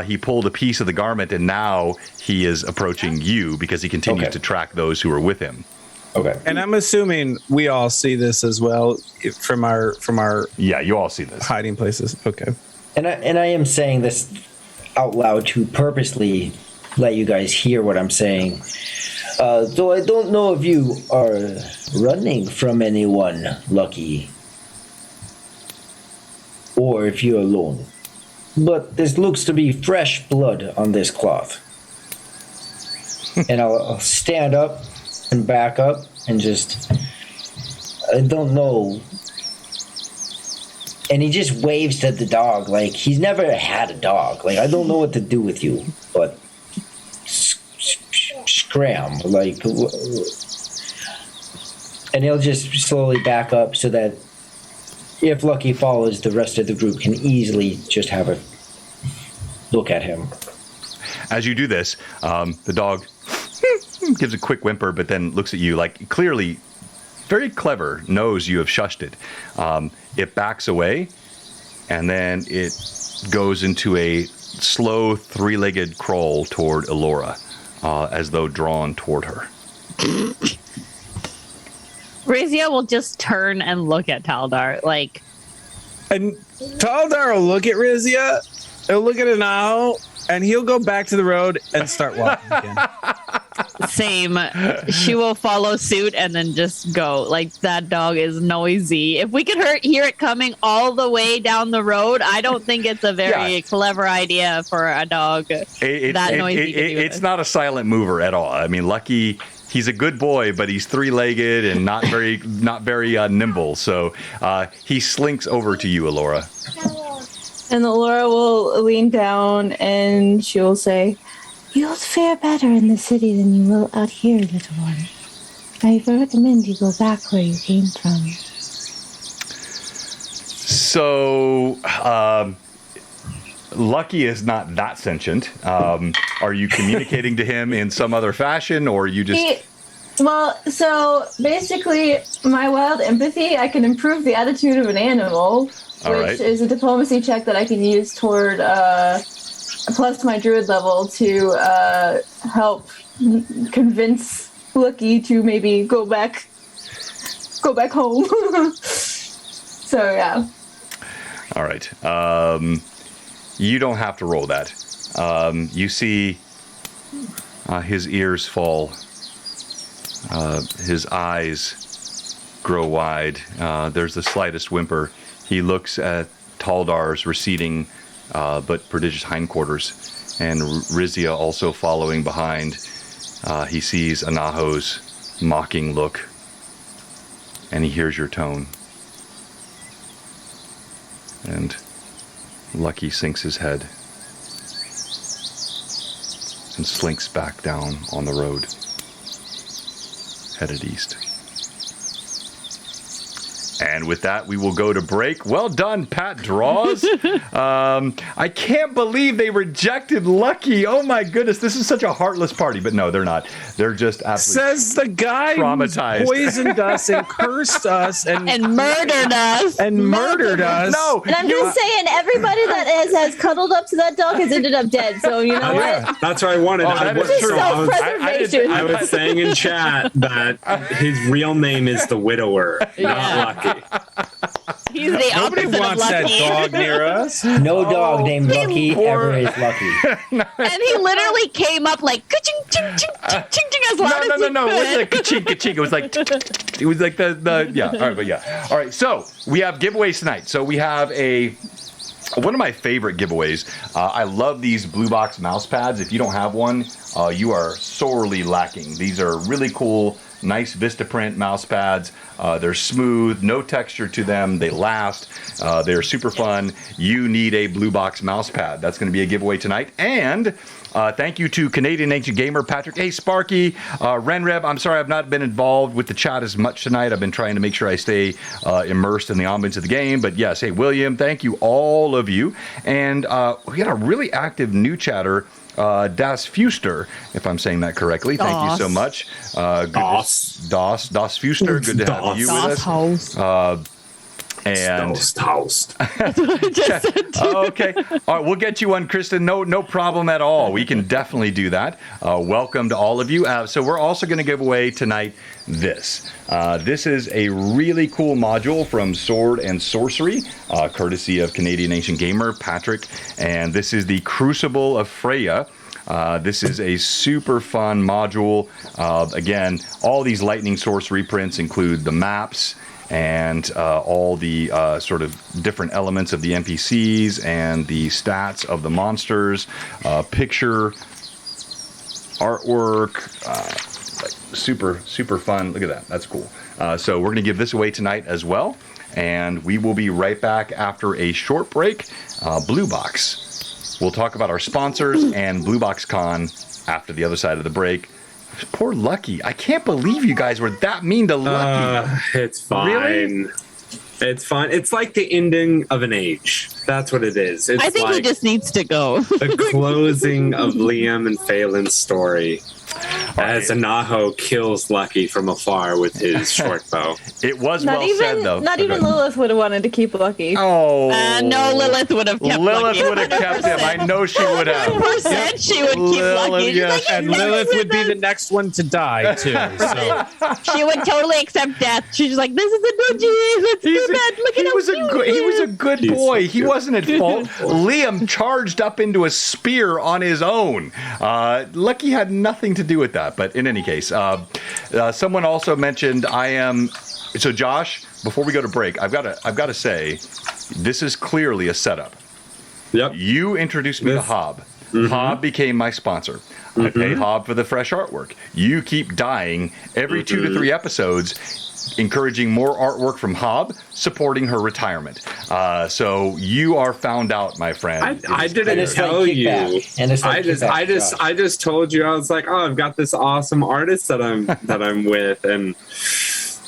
He pulled a piece of the garment, and now he is approaching you because he continues to track those who are with him. Okay. And I'm assuming we all see this as well from our you all see this hiding places. Okay. And I am saying this out loud to purposely let you guys hear what I'm saying. So I don't know if you are running from anyone, Lucky, or if you're alone. But this looks to be fresh blood on this cloth. And I'll stand up and back up and just, I don't know. And he just waves to the dog like he's never had a dog. Like, I don't know what to do with you, but scram, like. And he'll just slowly back up so that if Lucky follows, the rest of the group can easily just have a look at him. As you do this, the dog gives a quick whimper, but then looks at you like clearly very clever, knows you have shushed it. It backs away, and then it goes into a slow 3-legged crawl toward Elora, as though drawn toward her. Razia will just turn and look at Taldar, like. And Taldar will look at Razia, he'll look at Anaho, and he'll go back to the road and start walking again. Same. She will follow suit and then just go. Like, that dog is noisy. If we could hear it coming all the way down the road, I don't think it's a very clever idea for a dog that noisy. It's not a silent mover at all. I mean, Lucky, he's a good boy, but he's 3-legged and not very nimble. So he slinks over to you, Elora. And Elora will lean down and she will say, "You'll fare better in the city than you will out here, little one. I recommend you go back where you came from." So, Lucky is not that sentient. Are you communicating to him in some other fashion, or you just... So basically, my wild empathy, I can improve the attitude of an animal, which is a diplomacy check that I can use toward plus my druid level to help convince Lucky to maybe go back home. So yeah. All right. You don't have to roll that. You see his ears fall His eyes grow wide. There's the slightest whimper. He looks at Taldar's receding but prodigious hindquarters, and Rizia also following behind. He sees Anaho's mocking look, and he hears your tone. And Lucky sinks his head and slinks back down on the road, headed east. And with that, we will go to break. Well done, Pat Draws. I can't believe they rejected Lucky. Oh my goodness, this is such a heartless party. But no, they're not. They're just absolutely Says the guy traumatized. who poisoned us and cursed us and murdered us. No, And I'm just saying, everybody that has cuddled up to that dog has ended up dead. So you know what? That's what I wanted. that is true. Self-preservation. I was saying in chat that his real name is the Widower, not Lucky. He's the nobody opposite of wants that Lucky. dog near us. No dog named Lucky ever is lucky. And he literally came up like ka-ching, ching, ching, ching, ching, ching, as loud as he No. It could. wasn't a ka-ching, ka-ching. It was like, the yeah. All right, but yeah. All right, so we have giveaways tonight. So we have one of my favorite giveaways. I love these Blue Box mouse pads. If you don't have one, you are sorely lacking. These are really cool, nice Vistaprint mouse pads. They're smooth, no texture to them. They last. They're super fun. You need a Blue Box mouse pad. That's going to be a giveaway tonight. And thank you to Canadian Ancient Gamer, Patrick A. Sparky, Renrev. I'm sorry I've not been involved with the chat as much tonight. I've been trying to make sure I stay immersed in the ambience of the game. But yes, hey, William, thank you, all of you. And we got a really active new chatter, Das Fuster, if I'm saying that correctly. Thank you so much. Das Fuster, good to have you with us. And toast. Okay. All right, we'll get you one, Kristen. No problem at all. We can definitely do that. Welcome to all of you. So we're also going to give away tonight this. This is a really cool module from Sword and Sorcery, courtesy of Canadian Ancient Gamer, Patrick. And this is the Crucible of Freya. This is a super fun module. Again, all these lightning sorcery prints include the maps and all the sort of different elements of the NPCs and the stats of the monsters, picture, artwork, super fun. Look at that. That's cool. So we're going to give this away tonight as well. And we will be right back after a short break. Blue Box. We'll talk about our sponsors and Blue Box Con after the other side of the break. Poor Lucky. I can't believe you guys were that mean to Lucky. It's fine. Really? It's fine. It's like the ending of an age. That's what it is. It's I think like he just needs to go. the closing of Liam and Phelan's story. As Anaho kills Lucky from afar with his short bow. It was well said, though. Not even Lilith would have wanted to keep Lucky. Oh. No, Lilith would have kept Lilith Lucky. would have kept him. I know she would have. 100% she would keep Lucky. She's yes. like, And Lilith would be the next one to die, too. So. she would totally accept death. She's just like, this is a dodgy. It's too bad. Look at how cute He was a good He's boy. so He cute. wasn't at fault. Liam charged up into a spear on his own. Lucky had nothing to do with that. But in any case, someone also mentioned So Josh, before we go to break, I've got to say, this is clearly a setup. Yep. You introduced me to Hob. Mm-hmm. Hob became my sponsor. I pay Hob for the fresh artwork. You keep dying every 2 to 3 episodes, encouraging more artwork from Hob, supporting her retirement. So you are found out, my friend. I didn't tell you. I just told you. I was like, oh, I've got this awesome artist that I'm with, and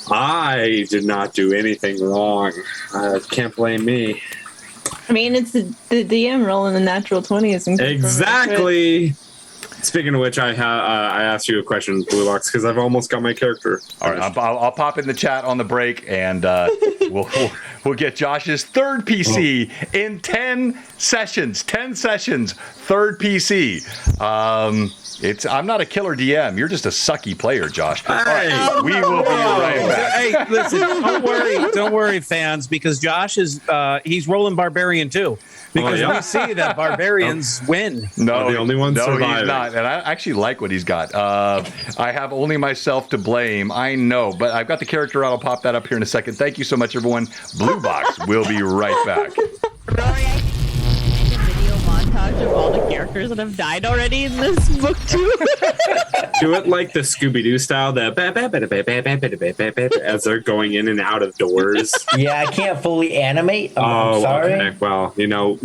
I did not do anything wrong. Can't blame me. I mean, it's the DM rolling the natural 20s. Exactly. Speaking of which, I asked you a question, Blue Box, because I've almost got my character. All right, I'll pop in the chat on the break, and we'll get Josh's third PC in 10 sessions. 10 sessions, third PC. I'm not a killer DM. You're just a sucky player, Josh. All Hey. right, we will be right back. Hey, listen, don't worry, fans, because Josh is he's rolling barbarian too. Because we see that barbarians win. No, the only one no, surviving. he's not. And I actually like what he's got. I have only myself to blame. I know, but I've got the character out. I'll pop that up here in a second. Thank you so much, everyone. Blue Box will be right back. Video montage of all the characters that have died already in this book too. Do it like the Scooby-Doo style, as they're going in and out of doors. Yeah, I can't fully animate. I'm sorry. Okay. Well,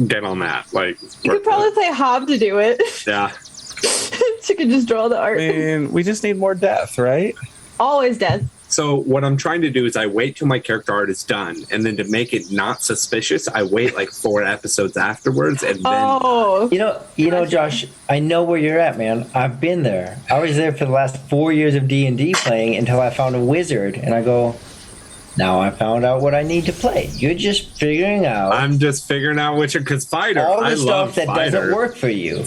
get on that. Like, You could probably play Hob to do it. yeah. She could just draw the art. And we just need more death, right? Always death. So what I'm trying to do is I wait till my character art is done, and then to make it not suspicious, I wait like 4 episodes afterwards, and then Oh. You know, Josh, I know where you're at, man. I've been there. I was there for the last 4 years of D&D playing until I found a wizard, and I go, now I found out what I need to play. You're just figuring out I'm just figuring out which because fighter. all the I love stuff that fighter. doesn't work for you.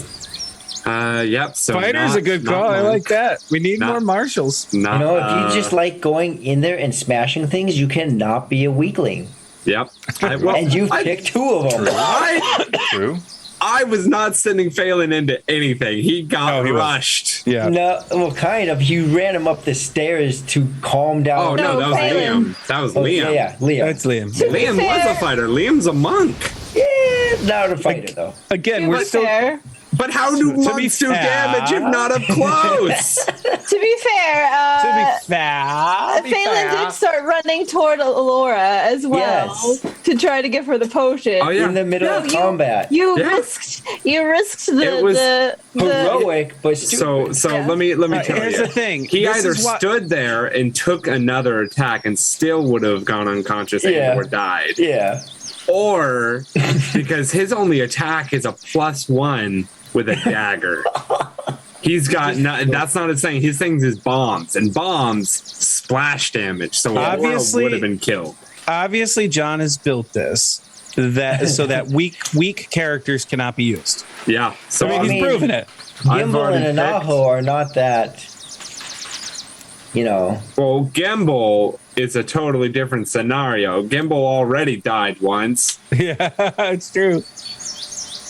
Yep. So Fighter's not- a good not call. I monk, like that. We need Not- more marshals. Not, You know, if you just like going in there and smashing things, you cannot be a weakling. Yep. And you've picked 2 of them. True. I was not sending Phelan into anything. He got he was. rushed. Yeah. No, well, kind of. You ran him up the stairs to calm down. Oh no, No, that was Phelan. Liam. That was Oh, Liam. yeah, Liam. That's Liam. Liam was a fighter. Liam's a monk. Yeah, not a fighter, though. Again, we're Be still. fair. But how do To be monks do fair- damage if not up close? To be fair, To be fair, Phelan did start running toward Alora as well Yes. to try to give her the potion. Oh, yeah. In the middle of you- combat. You Yeah. risked the It was Heroic, but stupid. So Yeah. let me tell here's you. the thing. He This either is what- stood there and took another attack and still would have gone unconscious Yeah. and or died, Yeah. or because his only attack is a +1 with a dagger. He's got that's not his thing. His thing is bombs, and bombs splash damage. So Aurora Obviously- would have been killed. Obviously, John has built this so that weak characters cannot be used. Yeah. So I mean, he's proven it. I've Gimbal already and picked- Anaho are not that, Well, Gimbal is a totally different scenario. Gimbal already died once. Yeah, it's true.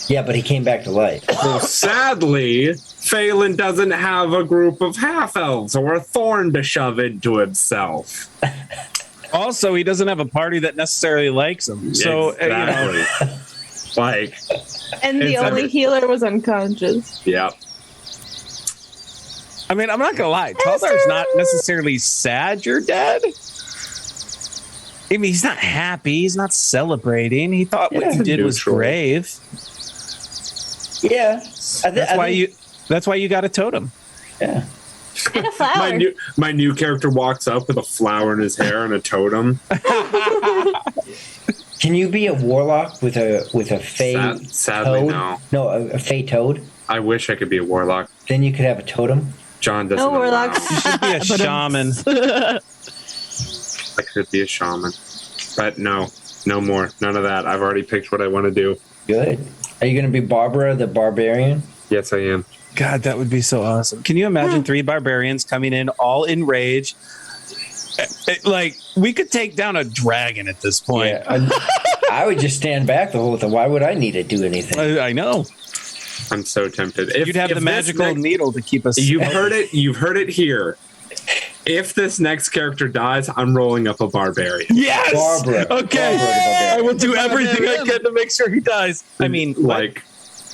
Yeah, but he came back to life. So sadly, Phelan doesn't have a group of half-elves or a thorn to shove into himself. Also, he doesn't have a party that necessarily likes him. So, exactly. Like, and the It's only under- healer was unconscious. yeah. I mean, I'm not gonna lie. Taldar's not necessarily sad you're dead. I mean, he's not happy. He's not celebrating. He thought what you did was Neutral. brave. Yeah. That's why you got a totem. Yeah. And a flower. My new character walks up with a flower in his hair and a totem. Can you be a warlock with a fey Sadly, toad? no. No, a fey toad. I wish I could be a warlock. Then you could have a totem. John doesn't No allow. warlocks. You should be a shaman. I could be a shaman. But no more. None of that. I've already picked what I want to do. Good. Are you going to be Barbara the Barbarian? Yes, I am. God, that would be so awesome. Can you imagine 3 barbarians coming in all in rage? Like, we could take down a dragon at this point. Yeah. I would just stand back the whole time. Why would I need to do anything? I know. I'm so tempted. You'd have the magical needle to keep us. You've heard it. You've heard it here. If this next character dies, I'm rolling up a barbarian. Yes. Barbara. Okay. Barbara the Barbarian. I will do everything I can to make sure he dies. I mean, Like,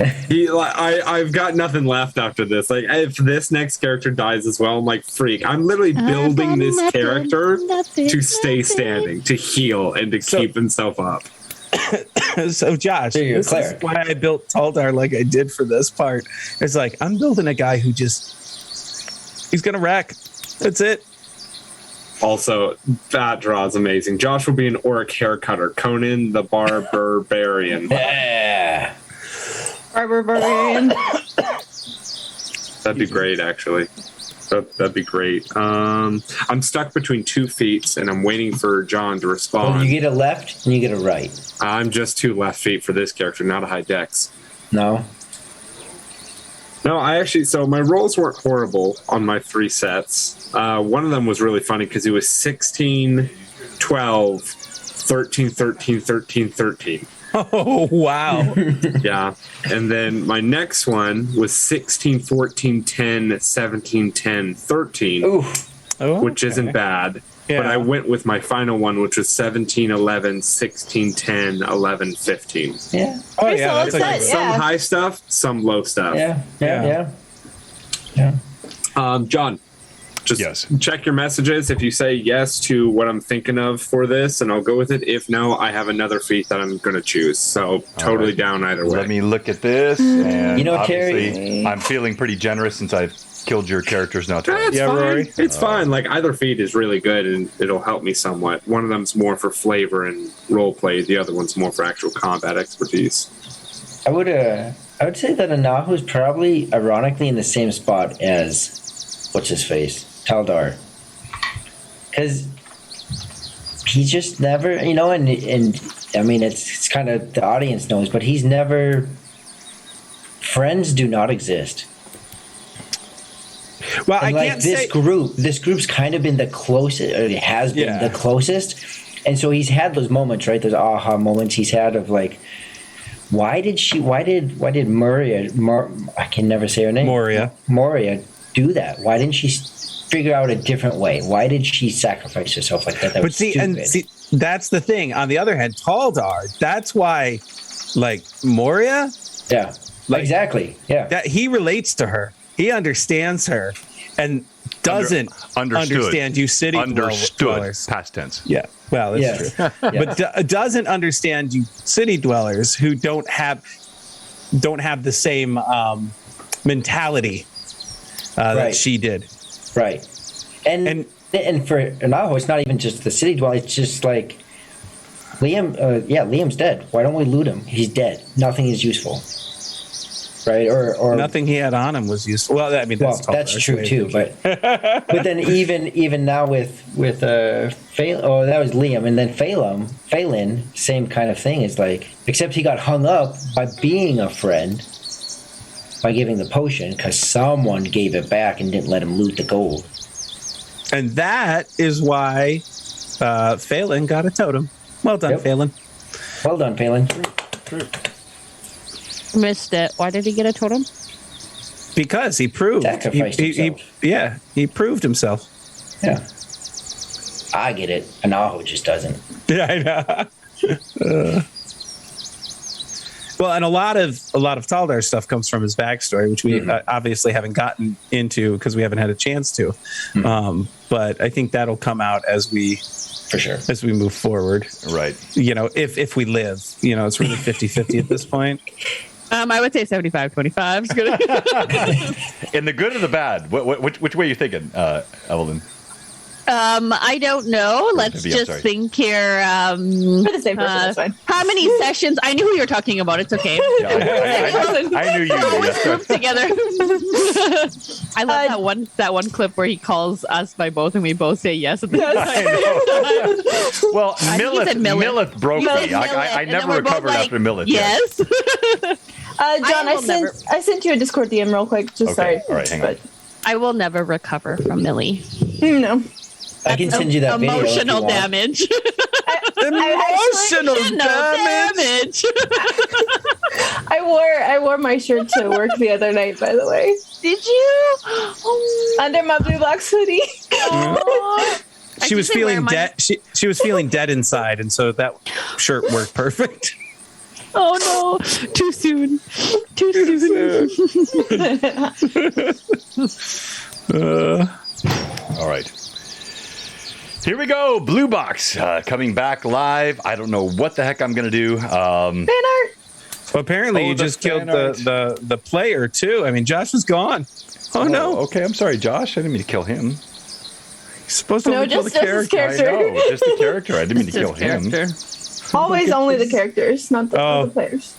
I've got nothing left after this. Like, if this next character dies as well, I'm like, freak. I'm literally building this character to stay standing, to heal, and to keep himself up. So Josh, There you go, this is cleric. why I built Taldar like I did for this part. It's like I'm building a guy who he's gonna wreck. That's it. Also, that draw is amazing. Josh will be an orc hair cutter. Conan the Barbarian. Yeah. Barbarian. That'd be great, actually. That'd be great. I'm stuck between 2 feet, and I'm waiting for John to Well, respond. you get a left and you get a right. I'm just 2 left feet for this character, not a high dex. No. No, so my rolls weren't horrible on my 3 sets. One of them was really funny because it was 16, 12, 13, 13, 13, 13. Oh, wow. Yeah. And then my next one was 16, 14, 10, 17, 10, 13, which isn't bad. Yeah. But I went with my final one, which was 17, 11, 16, 10, 11, 15. Yeah. Oh, yeah. That's like some high stuff, some low stuff. Yeah. John, just check your messages. If you say yes to what I'm thinking of for this, and I'll go with it. If no, I have another feat that I'm going to choose. So totally down either way. Let me look at this. And you know, obviously, Terry, I'm feeling pretty generous since I've killed your characters now twice. It's fine. Rory. It's fine. Like either feat is really good, and it'll help me somewhat. One of them's more for flavor and role play. The other one's more for actual combat expertise. I would say that Anahu is probably ironically in the same spot as what's his face, Taldar, because he just never, and I mean it's kind of the audience knows, but he's never. Friends do not exist. Well, and I can't say this group's kind of been the closest, or it has been the closest, and so he's had those moments, right? Those aha moments he's had of like, why did Moria, I can never say her name, Moria do that? Why didn't she figure out a different way? Why did she sacrifice herself like that? That was stupid. That's the thing. On the other hand, Taldar, that's why, like Moria, exactly, that he relates to her. He understands her and doesn't understand you city dwellers. Past tense. Yeah. Well, that's true. But doesn't understand you city dwellers who don't have the same mentality that she did. Right. And for Anaho, it's not even just the city dweller. It's just like Liam. Liam's dead. Why don't we loot him? He's dead. Nothing is useful. Right, or nothing he had on him was useful. Well, I mean that's true too. But then even now with that was Liam, and then Phelan, same kind of thing. Is like, except he got hung up by being a friend by giving the potion because someone gave it back and didn't let him loot the gold. And that is why Phelan got a totem. Well done, Phelan. Well done, Phelan. Missed it. Why did he get a totem? Because he proved. He proved himself. Yeah. I get it. Anaho just doesn't. Yeah, I know. Well, and a lot of Taldar stuff comes from his backstory, which we obviously haven't gotten into because we haven't had a chance to. But I think that'll come out as we move forward. Right. If we live, it's really 50-50 at this point. I would say 75-25 is good. In the good or the bad? Which way are you thinking, Evelyn? I don't know. Let's just think here. For the same person, that's fine. How many sessions? I knew who you were talking about. It's okay. Yeah, I knew you knew. Yes, group together. I love that one clip where he calls us by both, and we both say yes at the same time. Well, Millith broke me. I never recovered after Millith. Yes. John, I sent you a Discord DM real quick. Just sorry. All right, hang on. I will never recover from Millie. No. I can send you that video. Emotional damage. Emotional damage. I wore my shirt to work the other night, by the way. Did you? Under my blue box hoodie. She was feeling dead. She was feeling dead inside, and so that shirt worked perfect. Oh no! Too soon. All right. Here we go. Blue Box coming back live. I don't know what the heck I'm going to do. Fan art. Well, apparently you just killed the player too. I mean, Josh was gone. Oh no. Okay, I'm sorry, Josh. I didn't mean to kill him. He's supposed to kill the character. I know, just the character. I didn't mean to kill him. Always only the characters, not the players.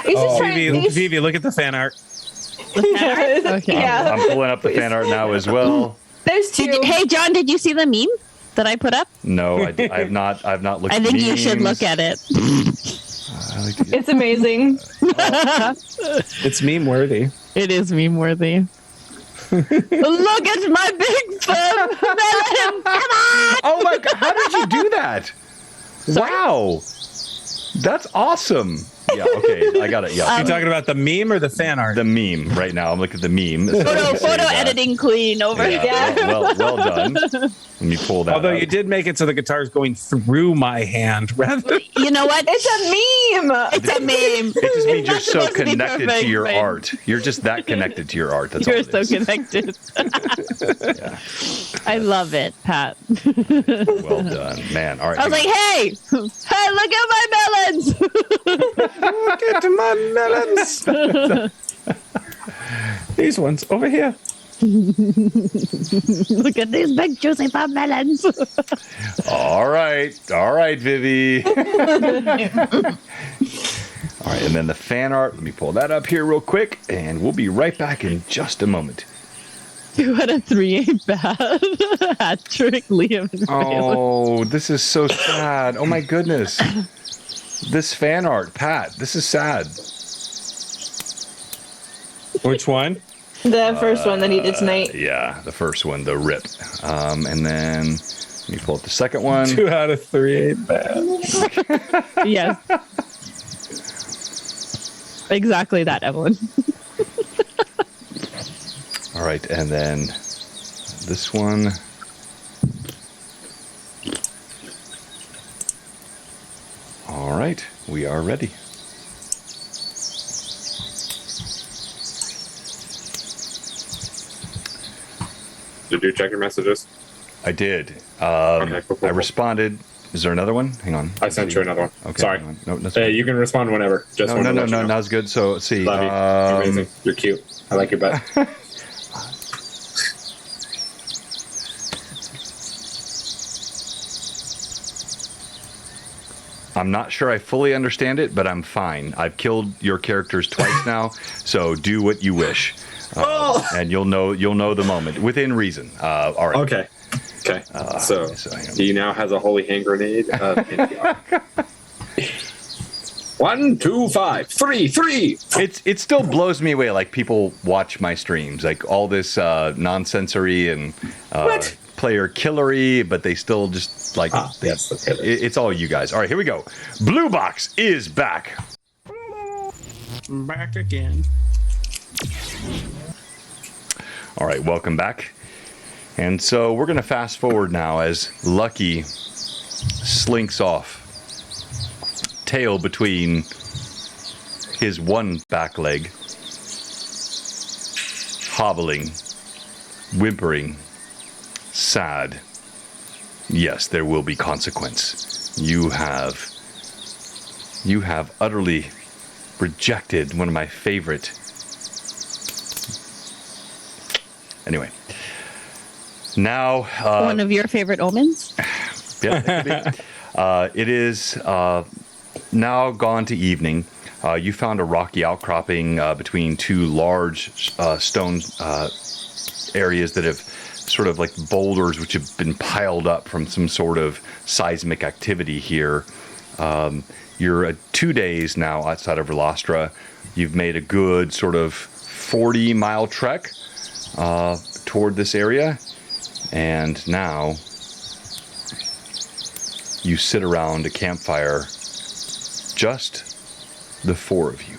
Vivi, look at the fan art. Okay. Yeah. I'm pulling up the fan art now as well. There's two. Hey, John, did you see the meme that I put up? No, I've not looked at it. I think you should look at it. I like to get It's amazing. It's meme worthy. It is meme worthy. Look at my big melon! Come on! Oh my god! How did you do that? Wow, that's awesome. Yeah. Okay, I got it. Yeah. You talking about the meme or the fan art? The meme right now. I'm looking at the meme. So Photo editing queen over here. Well done. Let me pull that. Although out. you did make it so the guitar's going through my hand rather. You know what? It's a meme. It's a meme. It just means you're It's so not supposed to be connected to perfect, your but art. You're just that connected to your art. That's You're all it so is. connected. Yeah. I love it, Pat. Well done, man. All right. I was like, hey, look at my melons. Look at my melons. These ones over here. Look at these big juicy fat melons. All right, Vivi. All right, and then the fan art. Let me pull that up here real quick, and we'll be right back in just a moment. You had a 3-8 bad hat trick, Liam. And Oh, this is so sad. Oh my goodness. This fan art, Pat. This is sad. Which one? The first one that he did tonight. Yeah, the first one, the rip. And then let me pull up the second one. 2 out of 3 ain't bad. Yes. Exactly that, Evelyn. All right, and then this one. All right, we are ready. Did you check your messages? I did. Okay, cool. I responded. Is there another one? Hang on. I sent you another one. Okay. Sorry. hang on. No, that's Hey, you can respond whenever. Just no, wanted no, to no, let you no. know. That's good. So let's see. Love you. You're amazing. You're cute. I like your butt. I'm not sure I fully understand it, but I'm fine. I've killed your characters twice now, so do what you wish, and you'll know the moment within reason. All right. Okay. Okay. So he now has a holy hand grenade. 1, 2, 5, 3, 3. It still blows me away. Like people watch my streams, like all this nonsensory and player killery, but they still just like Yes, the pivot. it's all you guys. All right, here we go. Blue Box is back. Back again. All right, welcome back. And so we're going to fast forward now as Lucky slinks off, tail between his one back leg, hobbling, whimpering, sad. Yes, there will be consequence. You have utterly rejected one of my favorite. Anyway. Now, One of your favorite omens? yeah, it could be. It is now gone to evening. You found a rocky outcropping between two large stone areas that have sort of like boulders which have been piled up from some sort of seismic activity here. You're 2 days now outside of Relastra. You've made a good sort of 40-mile trek toward this area. And now you sit around a campfire, just the four of you.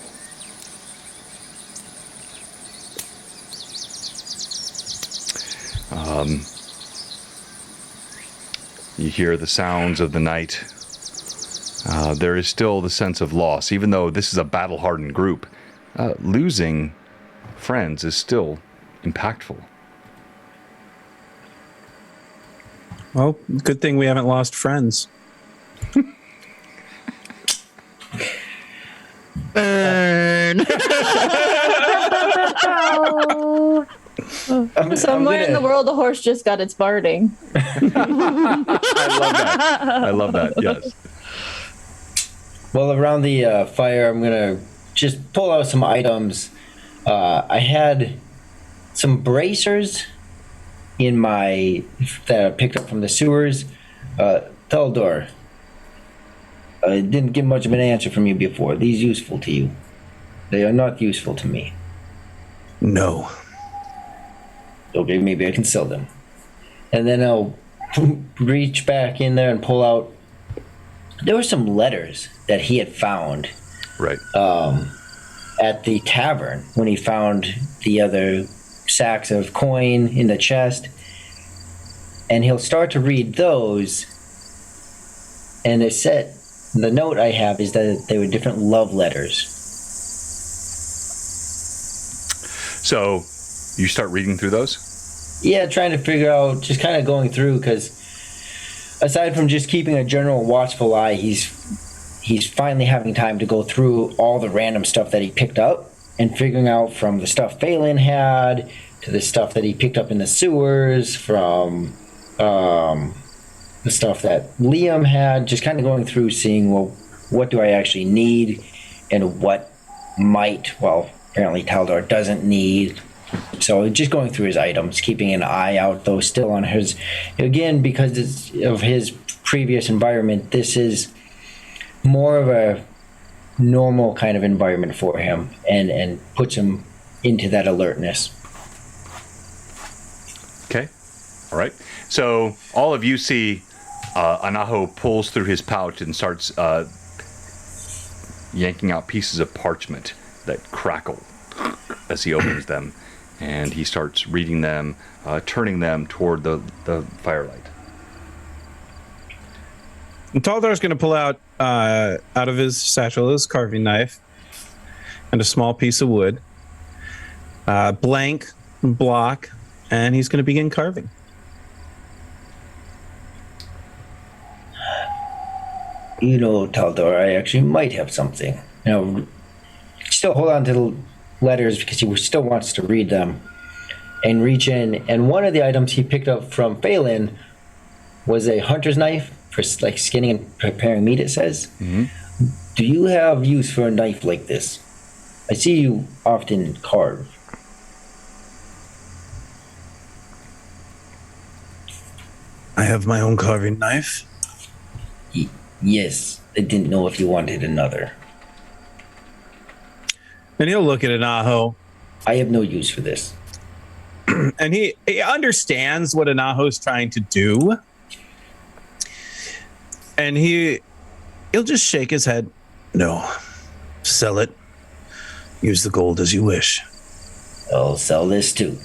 You hear the sounds of the night. There is still the sense of loss, even though this is a battle-hardened group. Losing friends is still impactful. Well, good thing we haven't lost friends. Burn. Somewhere in the world, a horse just got its barding. I love that. Yes. Well, around the fire, I'm gonna just pull out some items. I had some bracers in my that I picked up from the sewers. Theldor, I didn't get much of an answer from you before. Are these useful to you? They are not useful to me. No. Okay, maybe I can sell them. And then I'll reach back in there and pull out. There were some letters that he had found Right. at the tavern when he found the other sacks of coin in the chest. And he'll start to read those. And it said, the note I have is that they were different love letters. So you start reading through those? Yeah, trying to figure out, just kind of going through, because aside from just keeping a general watchful eye, he's finally having time to go through all the random stuff that he picked up and figuring out from the stuff Phelan had to the stuff that he picked up in the sewers, from the stuff that Liam had, just kind of going through, seeing, well, what do I actually need and what might, well, apparently Taldor doesn't need. So just going through his items, keeping an eye out, though, still on his, again, because of his previous environment, this is more of a normal kind of environment for him, and puts him into that alertness. Okay. All right. So all of you see Anaho pulls through his pouch and starts yanking out pieces of parchment that crackle as he opens them. And he starts reading them, turning them toward the firelight. And Taldar's going to pull out of his satchel his carving knife and a small piece of wood, blank block, and he's going to begin carving. You know, Taldor, I actually might have something. You know, still hold on to the letters because he still wants to read them, and reach in. And one of the items he picked up from Phelan was a hunter's knife for like skinning and preparing meat, it says. Mm-hmm. Do you have use for a knife like this? I see you often carve. I have my own carving knife. Yes, I didn't know if you wanted another. And he'll look at Anaho. I have no use for this. And he understands what Anaho's trying to do. And he'll just shake his head. No. Sell it. Use the gold as you wish. I'll sell this too.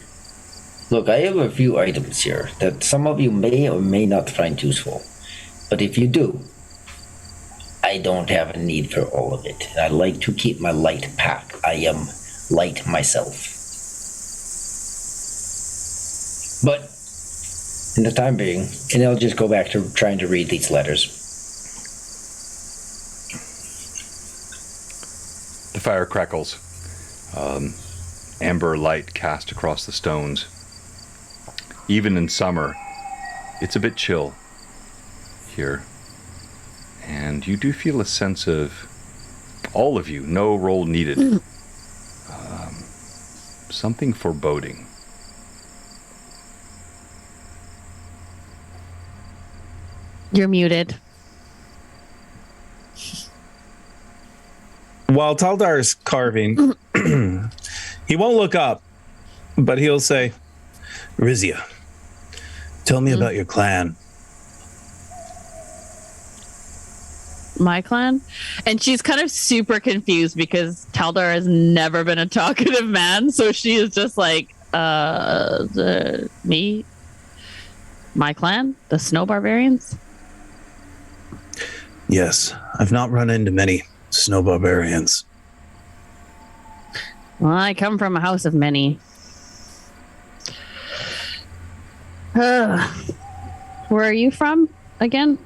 Look, I have a few items here that some of you may or may not find useful. But if you do, I don't have a need for all of it. I like to keep my light pack. I am light myself. But in the time being, and I'll just go back to trying to read these letters. The fire crackles. Amber light cast across the stones. Even in summer, it's a bit chill here. And you do feel a sense of, all of you, no roll needed, something foreboding. You're muted. While Taldar's carving, he won't look up, but he'll say, Rizia, tell me about your clan. My clan? And she's kind of super confused because Taldar has never been a talkative man, so she is just like, me? My clan? The Snow Barbarians? Yes, I've not run into many snow barbarians. Well, I come from a house of many. Where are you from again?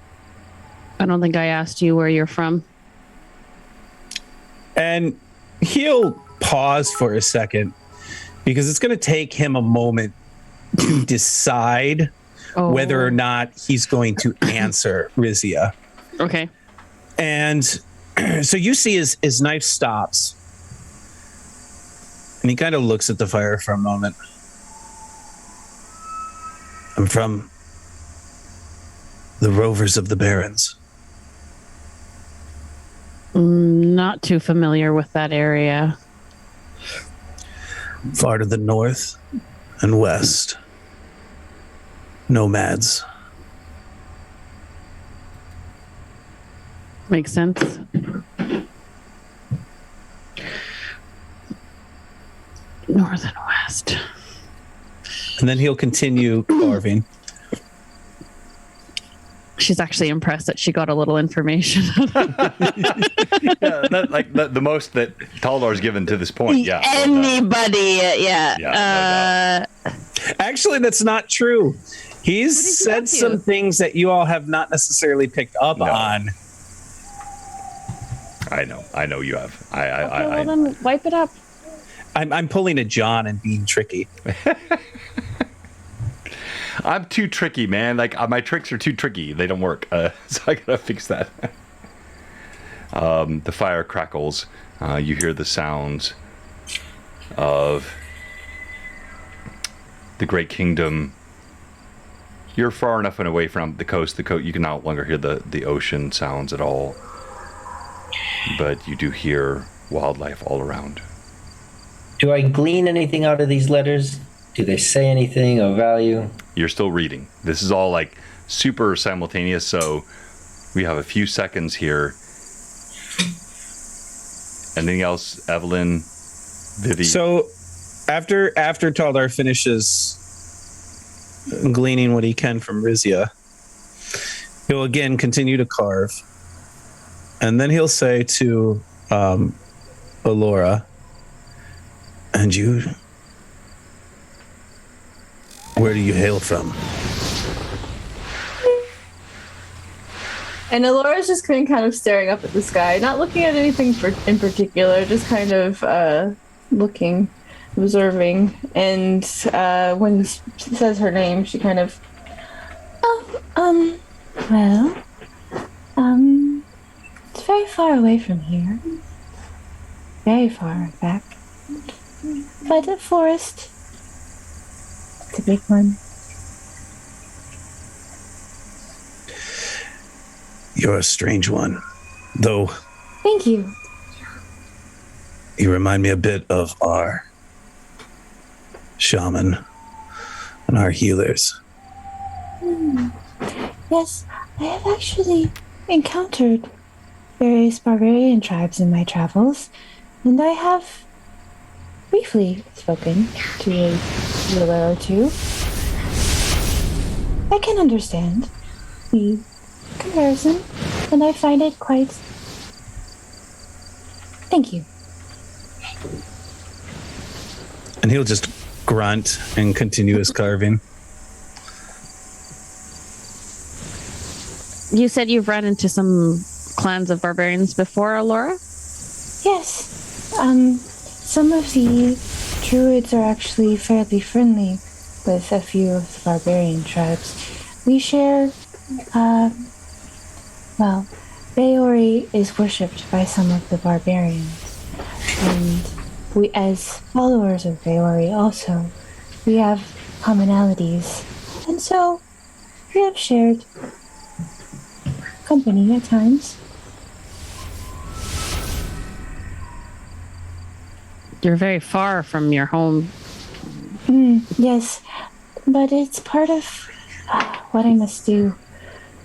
I don't think I asked you where you're from. And he'll pause for a second because it's going to take him a moment to decide whether or not he's going to answer Rizia. Okay. And so you see his knife stops. And he kind of looks at the fire for a moment. I'm from the Rovers of the Barrens. Not too familiar with that area. Far to the north and west, nomads. Makes sense. North and west. And then he'll continue carving. She's actually impressed that she got a little information. The most that Taldar's given to this point. Yeah. Anybody, yeah. Yeah, Actually, that's not true. He's said some things that you all have not necessarily picked up on. I know you have. Well, then wipe it up. I'm pulling a John and being tricky. I'm too tricky, man. Like my tricks are too tricky. They don't work. So I gotta fix that. The fire crackles. You hear the sounds of the Great Kingdom. You're far enough and away from the coast. You can no longer hear the ocean sounds at all. But you do hear wildlife all around. Do I glean anything out of these letters? Do they say anything of value? You're still reading. This is all like super simultaneous, so we have a few seconds here. Anything else, Evelyn, Vivi? So after Taldar finishes gleaning what he can from Rizia, he'll again continue to carve. And then he'll say to Alora, and you, where do you hail from? And Alora's just kind of staring up at the sky, not looking at anything in particular, just kind of looking, observing. And when she says her name, she kind of, it's very far away from here. Very far, in fact. But a forest. It's a big one. You're a strange one, though. Thank you. You remind me a bit of our shaman and our healers. Yes, I have actually encountered various barbarian tribes in my travels, and I have briefly spoken to a healer or two. I can understand the comparison, and I find it quite... Thank you. And he'll just grunt and continue his carving. You said you've run into some clans of barbarians before, Alora? Yes. Some of the druids are actually fairly friendly with a few of the barbarian tribes. We share, Baori is worshipped by some of the barbarians. And we, as followers of Baori also, we have commonalities. And so, we have shared company at times. You're very far from your home. Yes, but it's part of what I must do.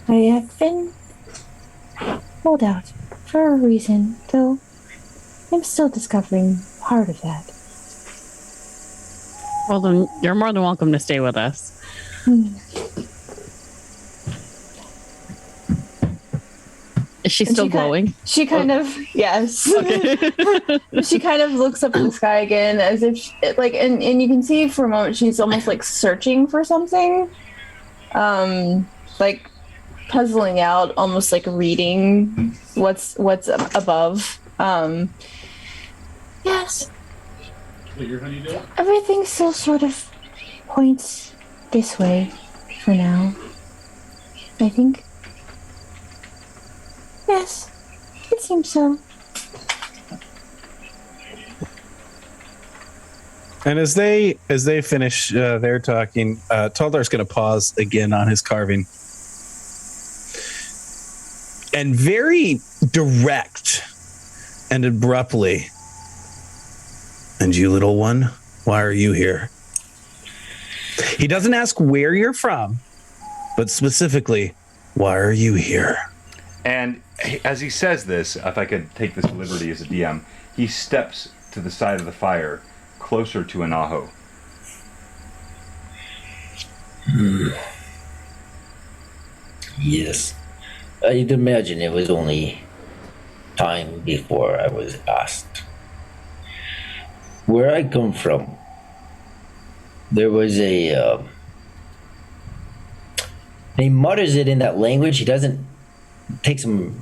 I have been pulled out for a reason, though I'm still discovering part of that. Well, then you're more than welcome to stay with us. Is she still glowing? She kind of, yes. Okay. She kind of looks up at the sky again as if, and you can see for a moment she's almost like searching for something. Like puzzling out, almost like reading what's above. Yes. Everything still sort of points this way for now. I think. Yes, it seems so. And as they finish their talking, Taldar's going to pause again on his carving. And very direct and abruptly. And you, little one, why are you here? He doesn't ask where you're from, but specifically, why are you here? And as he says this, if I could take this liberty as a DM, he steps to the side of the fire, closer to Anaho. Yes. I'd imagine it was only time before I was asked. Where I come from, there was he mutters it in that language. He doesn't, takes me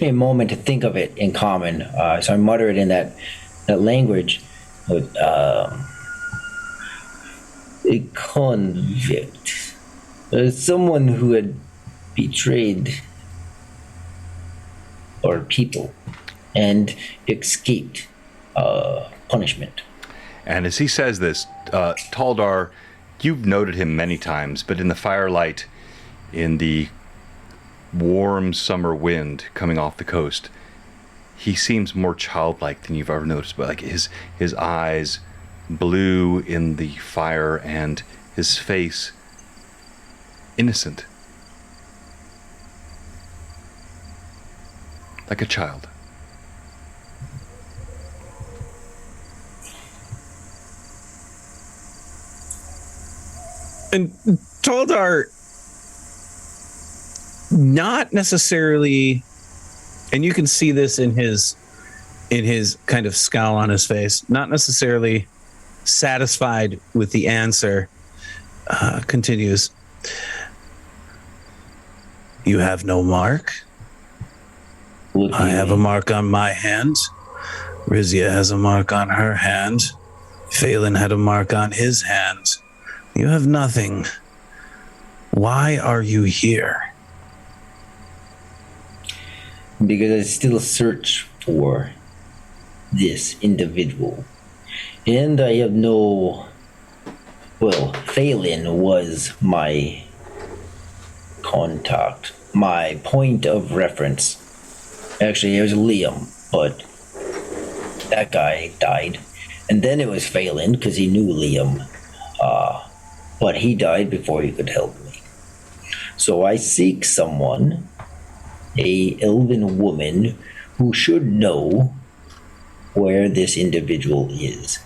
a moment to think of it in common. So I mutter it in that language. But, a convict. Someone who had betrayed our people and escaped punishment. And as he says this, Taldar, you've noted him many times, but in the firelight, in the warm summer wind coming off the coast, he seems more childlike than you've ever noticed. But like his eyes blue in the fire and his face innocent, like a child. And Toldar, not necessarily, and you can see this in his kind of scowl on his face, not necessarily satisfied with the answer, continues. You have no mark. I have a mark on my hand. Rizia has a mark on her hand. Phelan had a mark on his hand. You have nothing. Why are you here? Because I still search for this individual. And I have Phelan was my contact, my point of reference. Actually, it was Liam, but that guy died. And then it was Phelan, because he knew Liam. But he died before he could help me. So I seek someone, a elven woman, who should know where this individual is.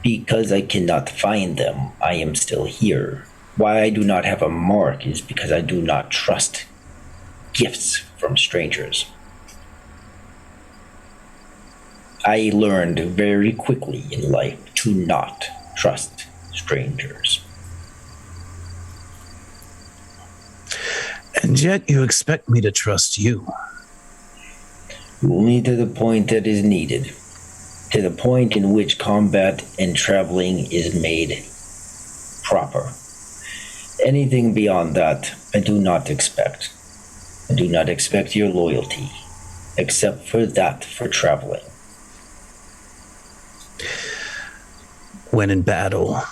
Because I cannot find them, I am still here. Why I do not have a mark is because I do not trust gifts from strangers. I learned very quickly in life to not trust strangers. And yet you expect me to trust you. Only to the point that is needed. To the point in which combat and traveling is made proper. Anything beyond that, I do not expect. I do not expect your loyalty, except for that for traveling. When in battle,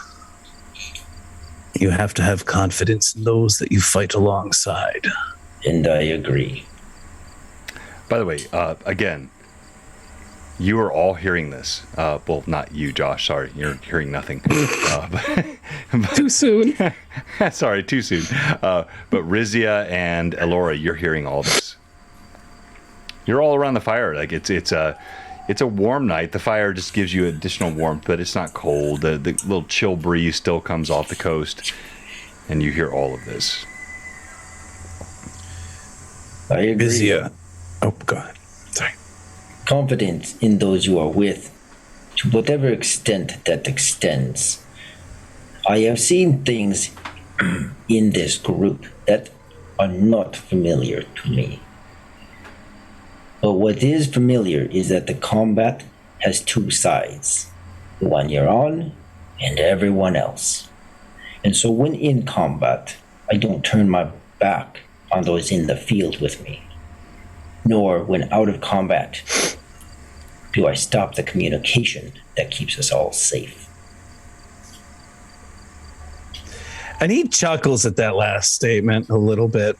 you have to have confidence in those that you fight alongside. And I agree. By the way, again, you are all hearing this. Well, not you, Josh. Sorry, you're hearing nothing. Too soon. Sorry, too soon. But Rizia and Elora, you're hearing all this. You're all around the fire. Like it's a warm night. The fire just gives you additional warmth, but it's not cold. The little chill breeze still comes off the coast, and you hear all of this. I agree. Rizia. Oh, go ahead. Sorry. Confidence in those you are with, to whatever extent that extends. I have seen things in this group that are not familiar to me. But what is familiar is that the combat has two sides. The one you're on and everyone else. And so when in combat, I don't turn my back on those in the field with me. Nor when out of combat do I stop the communication that keeps us all safe. And he chuckles at that last statement a little bit.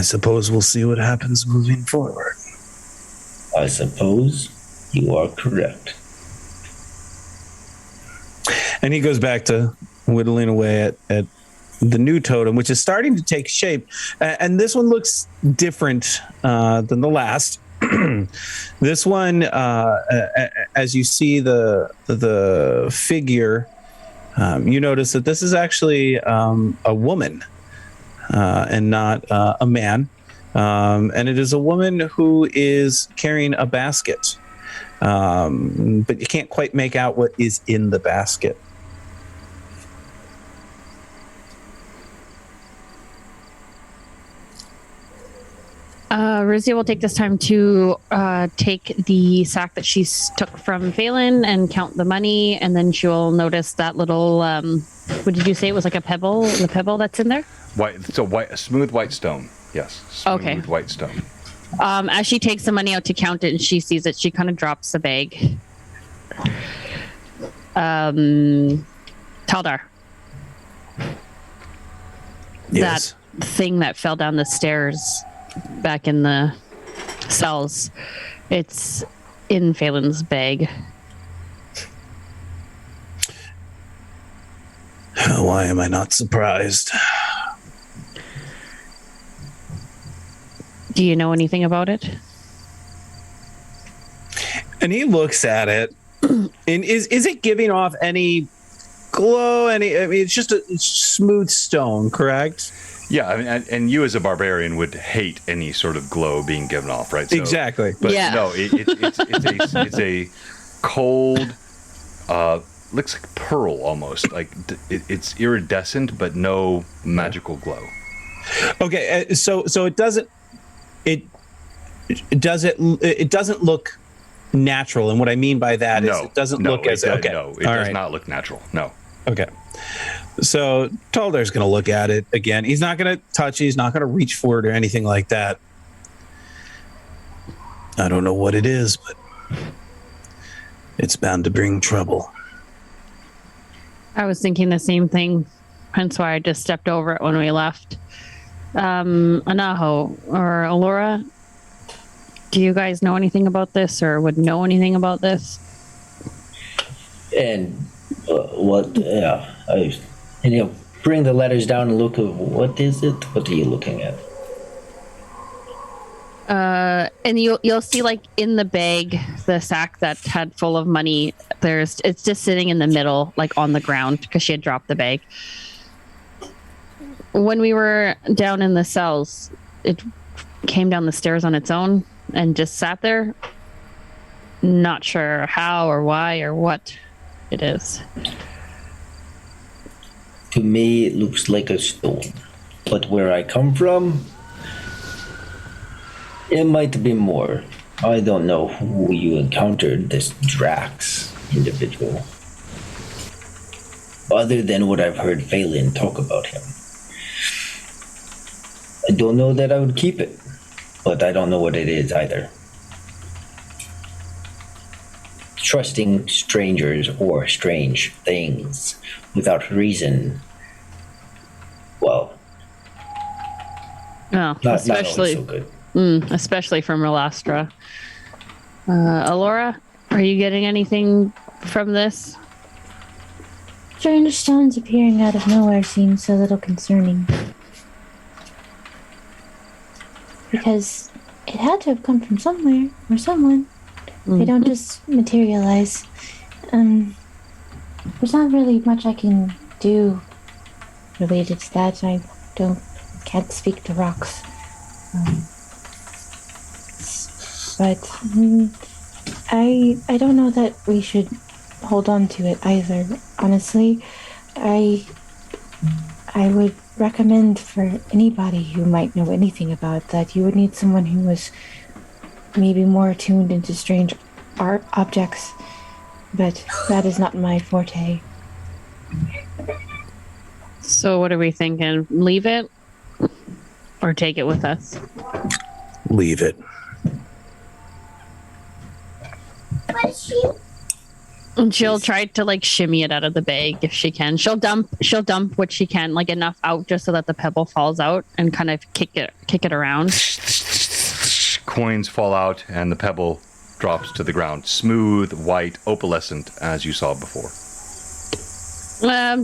suppose we'll see what happens moving forward. I suppose you are correct. And he goes back to whittling away at the new totem, which is starting to take shape. And this one looks different than the last. This one, as you see the figure, you notice that this is actually a woman and not a man. And it is a woman who is carrying a basket. But you can't quite make out what is in the basket. Rizia will take this time to take the sack that she took from Phelan and count the money, and then she will notice that little, what did you say? It was like a pebble, the pebble that's in there? A smooth white stone. Yes. Smooth white stone. As she takes the money out to count it and she sees it, she kind of drops the bag. Taldar. Yes. That thing that fell down the stairs back in the cells, it's in Phelan's bag. Why am I not surprised? Do you know anything about it? And he looks at it. And is it giving off any glow? I mean, it's just a smooth stone, correct? Yeah, I mean, and you as a barbarian would hate any sort of glow being given off, right? So, exactly. But yeah. no, it's a cold, looks like pearl almost. Like it's iridescent, but no magical glow. Okay, so it doesn't look natural, and what I mean by that is it doesn't look as okay. No, it does not look natural. No. Okay. So Taldar's going to look at it again. He's not going to touch it. He's not going to reach for it or anything like that. I don't know what it is, but it's bound to bring trouble. I was thinking the same thing, hence why I just stepped over it when we left. Anaho or Alora, do you guys know anything about this or would know anything about this? And what? Yeah, bring the letters down and look at what is it? What are you looking at? And you'll see, like, in the bag, the sack that had full of money. It's just sitting in the middle, like on the ground, because she had dropped the bag. When we were down in the cells, it came down the stairs on its own and just sat there. Not sure how or why or what it is. To me, it looks like a stone. But where I come from, it might be more. I don't know who you encountered, this Drax individual. Other than what I've heard Phelan talk about him. I don't know that I would keep it, but I don't know what it is either. Trusting strangers or strange things without reason, well, No, not always so good. Especially from Relastra. Alora, are you getting anything from this? Strange stones appearing out of nowhere seems a little concerning. Because it had to have come from somewhere or someone. They don't just materialize. There's not really much I can do related to that. I can't speak to rocks. But I don't know that we should hold on to it either. Honestly, I would recommend for anybody who might know anything about that, you would need someone who was maybe more attuned into strange art objects, but that is not my forte. So what are we thinking? Leave it or take it with us? Leave it. And she'll try to like shimmy it out of the bag if she can. She'll dump what she can, like enough out just so that the pebble falls out and kind of kick it around. Coins fall out and the pebble drops to the ground, smooth, white, opalescent as you saw before.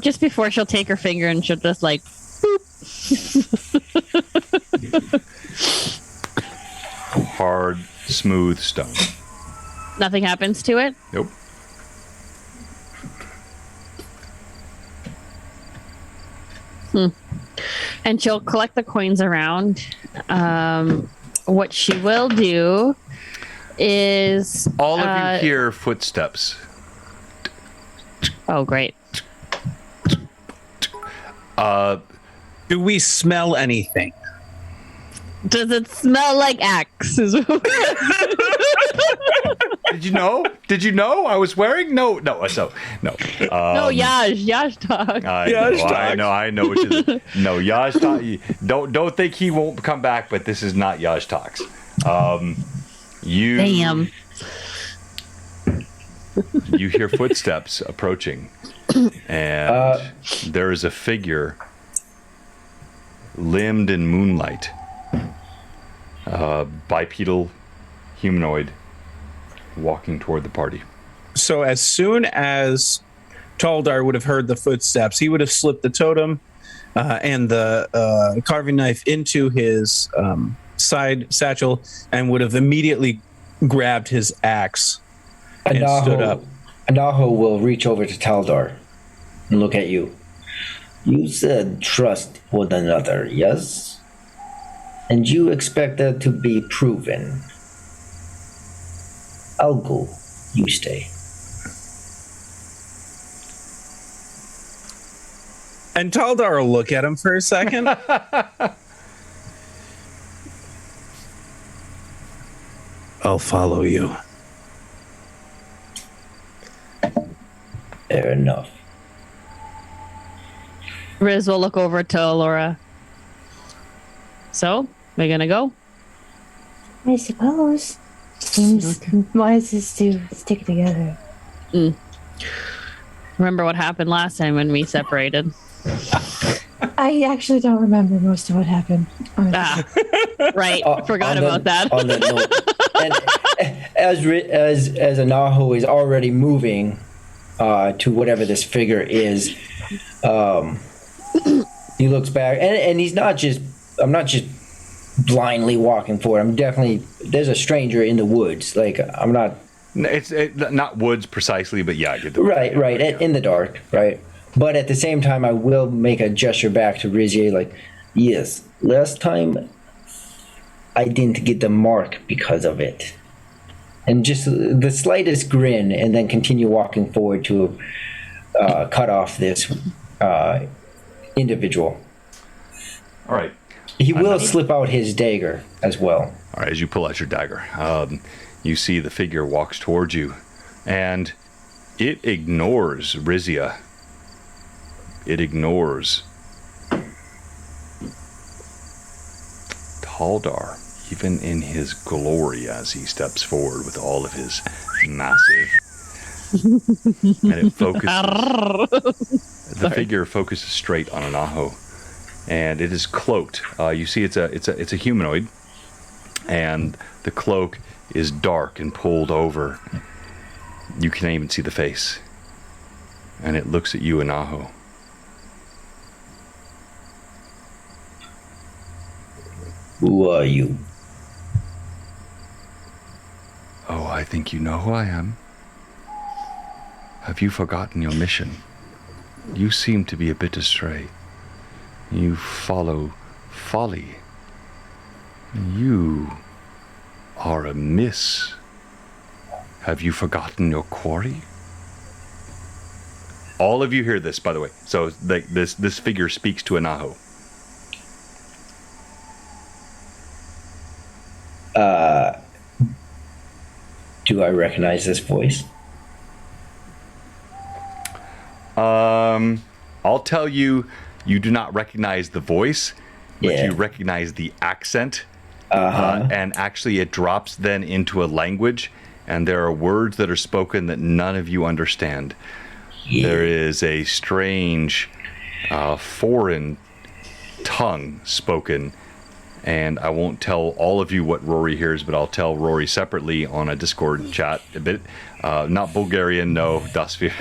Just before she'll take her finger and she'll just like boop. Hard, smooth stone. Nothing happens to it? Nope. And she'll collect the coins around. What she will do is... All of you hear footsteps. Oh, great. Do we smell anything? Does it smell like axe? Did you know? I was wearing no. No, Yash talk. I know. Which is no Yash talk. Don't think he won't come back, but this is not Yash talks. You. Damn. You hear footsteps approaching, and there is a figure, limbed in moonlight, bipedal, humanoid, walking toward the party. So as soon as Taldar would have heard the footsteps, he would have slipped the totem and the carving knife into his side satchel and would have immediately grabbed his axe and stood up. Anaho will reach over to Taldar and look at you. You said trust one another, yes? And you expect that to be proven. I'll go. You stay. And Taldar will look at him for a second. I'll follow you. Fair enough. Riz will look over to Laura. So, we're gonna go? I suppose. Seems wisest to stick together. Remember what happened last time when we separated? I actually don't remember most of what happened. Right. Forgot about that. On that note, and as Anaho is already moving to whatever this figure is, he looks back, and he's not just. I'm not just blindly walking forward. I'm definitely. There's a stranger in the woods. Like I'm not. It's not woods precisely, but yeah, I get the right, in the dark, right. But at the same time, I will make a gesture back to Rizier, like, yes, last time I didn't get the mark because of it. And just the slightest grin, and then continue walking forward to cut off this individual. All right. He will slip out his dagger as well. All right, as you pull out your dagger, you see the figure walks towards you, and it ignores Rizia. It ignores Taldar, even in his glory, as he steps forward with all of his massive. And it focuses. The figure focuses straight on Anaho, and it is cloaked. You see, it's a humanoid, and the cloak is dark and pulled over. You can't even see the face, and it looks at you, Anaho. Who are you? Oh, I think you know who I am. Have you forgotten your mission? You seem to be a bit astray. You follow folly. You are amiss. Have you forgotten your quarry? All of you hear this, by the way. So this figure speaks to Anaho. Do I recognize this voice? I'll tell you, you do not recognize the voice, but Yeah. you recognize the accent. Uh-huh. And actually it drops then into a language, and there are words that are spoken that none of you understand. There is a strange, foreign tongue spoken, and I won't tell all of you what Rory hears, but I'll tell Rory separately on a Discord chat a bit. Not Bulgarian, no, Dasvir.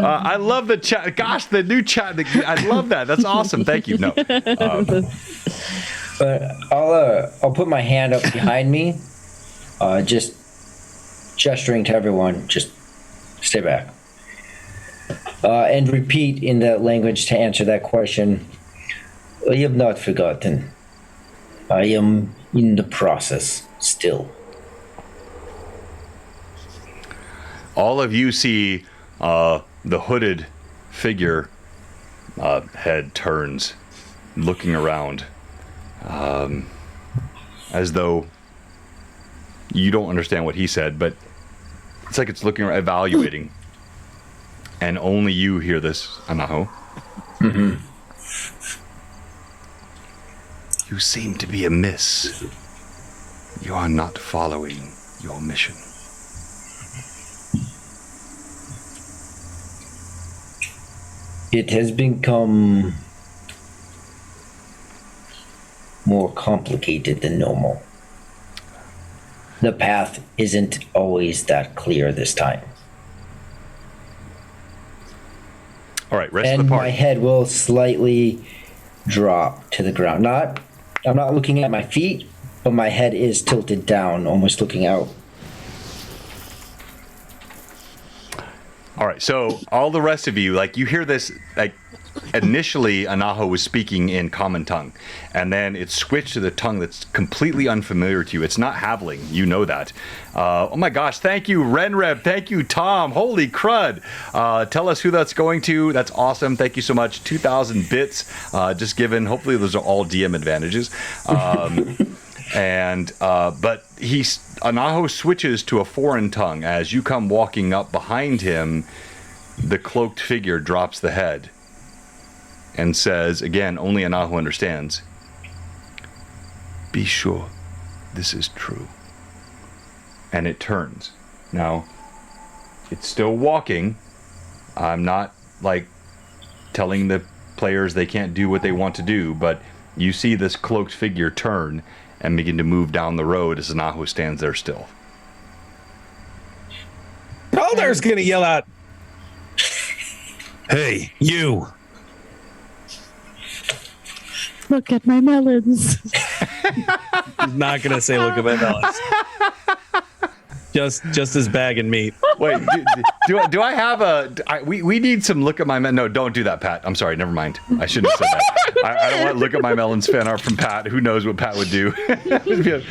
I love the chat. Gosh, the new chat. I love that. That's awesome. Thank you. No. But I'll put my hand up behind me, just gesturing to everyone, just stay back. And repeat in that language to answer that question. I have not forgotten. I am in the process still. All of you see the hooded figure head turns, looking around, as though you don't understand what he said, but it's like it's looking, evaluating. And only you hear this, Anaho. Mm-hmm. You seem to be amiss. You are not following your mission. It has become more complicated than normal. The path isn't always that clear this time. All right, rest and of the party. My head will slightly drop to the ground. I'm not looking at my feet, but my head is tilted down, almost looking out. All right, so all the rest of you, like, you hear this, like, initially Anaho was speaking in common tongue, and then it switched to the tongue that's completely unfamiliar to you. It's not Havling, you know that. Oh my gosh, thank you, Renreb, thank you, Tom, holy crud. Tell us who that's going to. That's awesome, thank you so much. 2,000 bits just given. Hopefully those are all DM advantages. But Anaho switches to a foreign tongue. As you come walking up behind him, the cloaked figure drops the head and says, again, only Anaho understands, "Be sure this is true." And it turns. Now, it's still walking. I'm not, like, telling the players they can't do what they want to do, but you see this cloaked figure turn and begin to move down the road as Anaho stands there still. Calder's gonna yell out, "Hey, you!" Look at my melons. He's not gonna say, "Look at my melons." Just his bag and meat. Wait, do I have a? We need some look at my melon. No, don't do that, Pat. I'm sorry. Never mind. I shouldn't have said that. I don't want look at my melons fan art from Pat. Who knows what Pat would do? There is.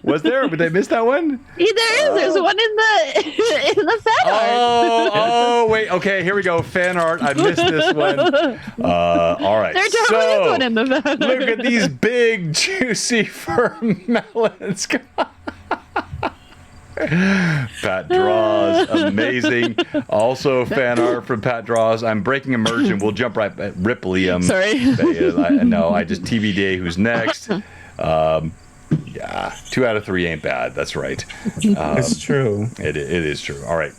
Was there? Did I miss that one? There is. There's one in the fan art. Oh, wait. Okay, here we go. Fan art. I missed this one. All right. There totally is one in the fan art. Look at these big, juicy, firm melons. Pat draws amazing. Also fan art from Pat draws. I'm breaking immersion. We'll jump right at Ripleyum. Sorry. No, I just TBD who's next. Yeah, 2 out of 3 ain't bad. That's right. It's true. It is true. All right.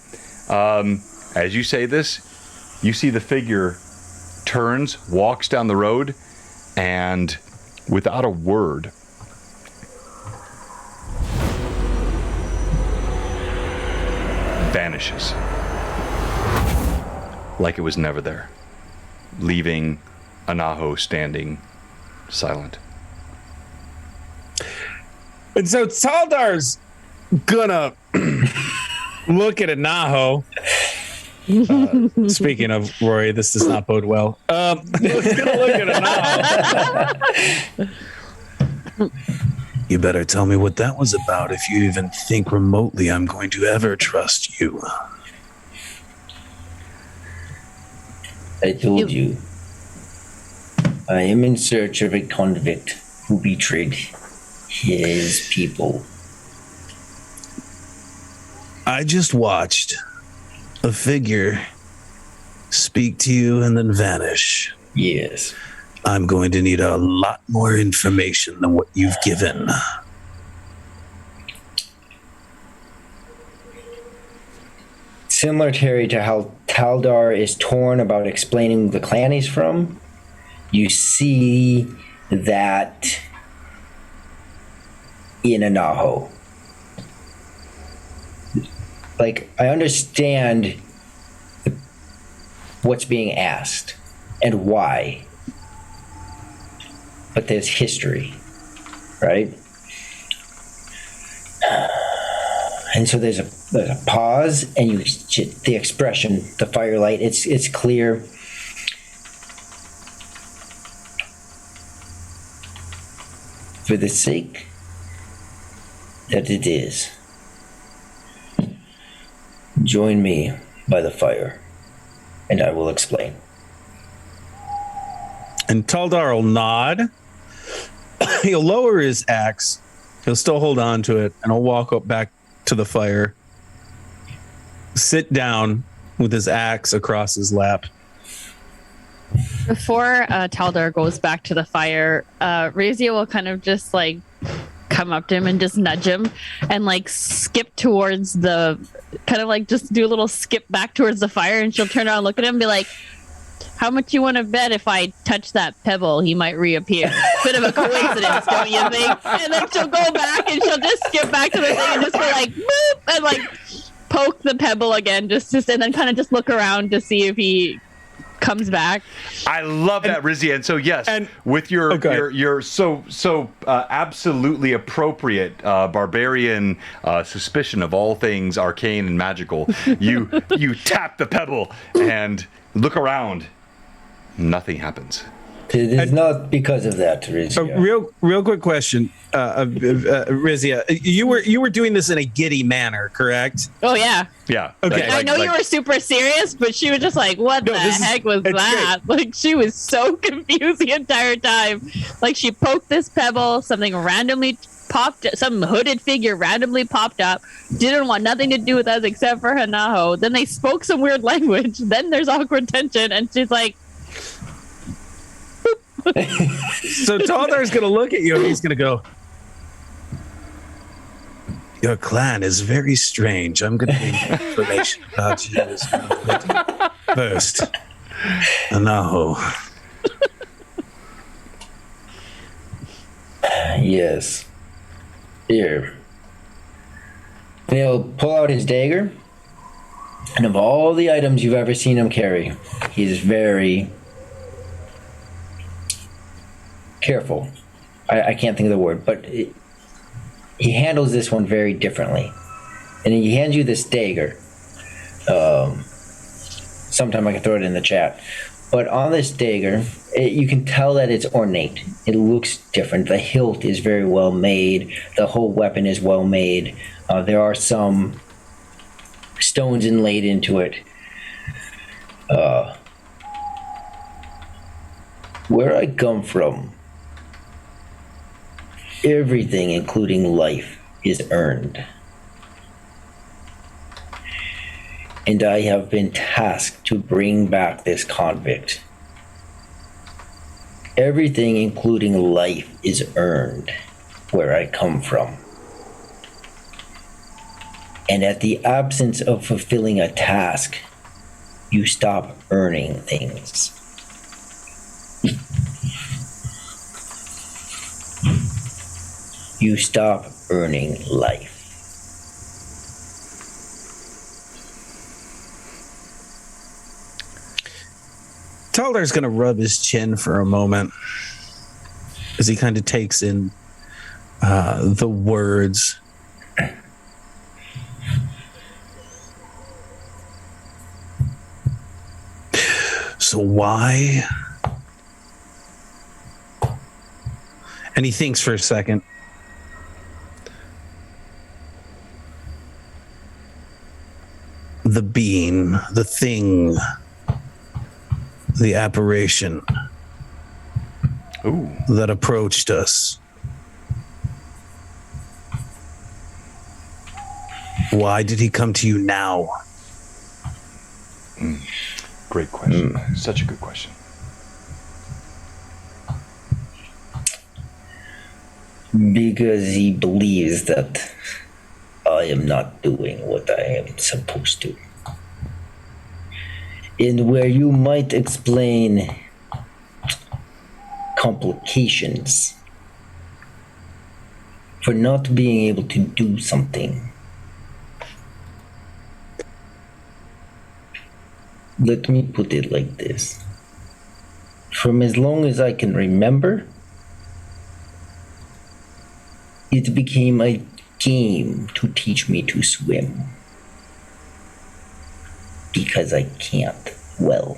As you say this, you see the figure turns, walks down the road, and without a word, vanishes like it was never there, leaving Anaho standing silent. And so Taldar's gonna look at Anaho. Speaking of Rory, this does not bode well. He's gonna look at Anaho. You better tell me what that was about if you even think remotely I'm going to ever trust you. I told you. I am in search of a convict who betrayed his people. I just watched a figure speak to you and then vanish. Yes. I'm going to need a lot more information than what you've given. similar, Terry, to how Taldar is torn about explaining the clan he's from, you see that in Anaho. Like, I understand what's being asked and why, but there's history, right? And so there's a pause, and the expression, the firelight, it's clear. For the sake that it is, join me by the fire, and I will explain. And Taldar will nod. He'll lower his axe. He'll still hold on to it, and he'll walk up back to the fire, sit down with his axe across his lap. Before Taldar goes back to the fire, Razia will kind of just like come up to him and just nudge him and like skip towards the, kind of like just do a little skip back towards the fire, and she'll turn around and look at him and be like, how much you want to bet if I touch that pebble, he might reappear? Bit of a coincidence, don't you think? And then she'll go back and she'll just skip back to the thing and just go like, boop, and like poke the pebble again, just and then kind of just look around to see if he comes back. I love that, Rizzy. And so, yes, and with your absolutely appropriate barbarian suspicion of all things arcane and magical, you tap the pebble and look around. Nothing happens. It is not because of that, Rizia. Real quick question, Rizia. You were doing this in a giddy manner, correct? Oh yeah. Yeah. Okay. I know you were super serious, but she was just like, "What the heck was that?" Great. Like she was so confused the entire time. Like she poked this pebble, something randomly popped, some hooded figure randomly popped up, didn't want nothing to do with us except for Hanaho. Then they spoke some weird language. Then there's awkward tension, and she's like. So Taldar's going to look at you and he's going to go, your clan is very strange. I'm going to need information about you first. Anaho. Yes. Here. And he'll pull out his dagger. And of all the items you've ever seen him carry, he's very careful. I can't think of the word, but he handles this one very differently. And he hands you this dagger. Sometime I can throw it in the chat. But on this dagger, you can tell that it's ornate. It looks different. The hilt is very well made. The whole weapon is well made. There are some stones inlaid into it. Where I come from, everything, including life, is earned. And I have been tasked to bring back this convict. Everything, including life, is earned where I come from. And at the absence of fulfilling a task, you stop earning things. You stop earning life. Taldar's going to rub his chin for a moment as he kind of takes in the words. So why? And he thinks for a second. The being, the thing, the apparition that approached us. Why did he come to you now? Great question. Such a good question. Because he believes that I am not doing what I am supposed to. and where you might explain complications for not being able to do something. Let me put it like this. From as long as I can remember, it became a game to teach me to swim. Because I can't well.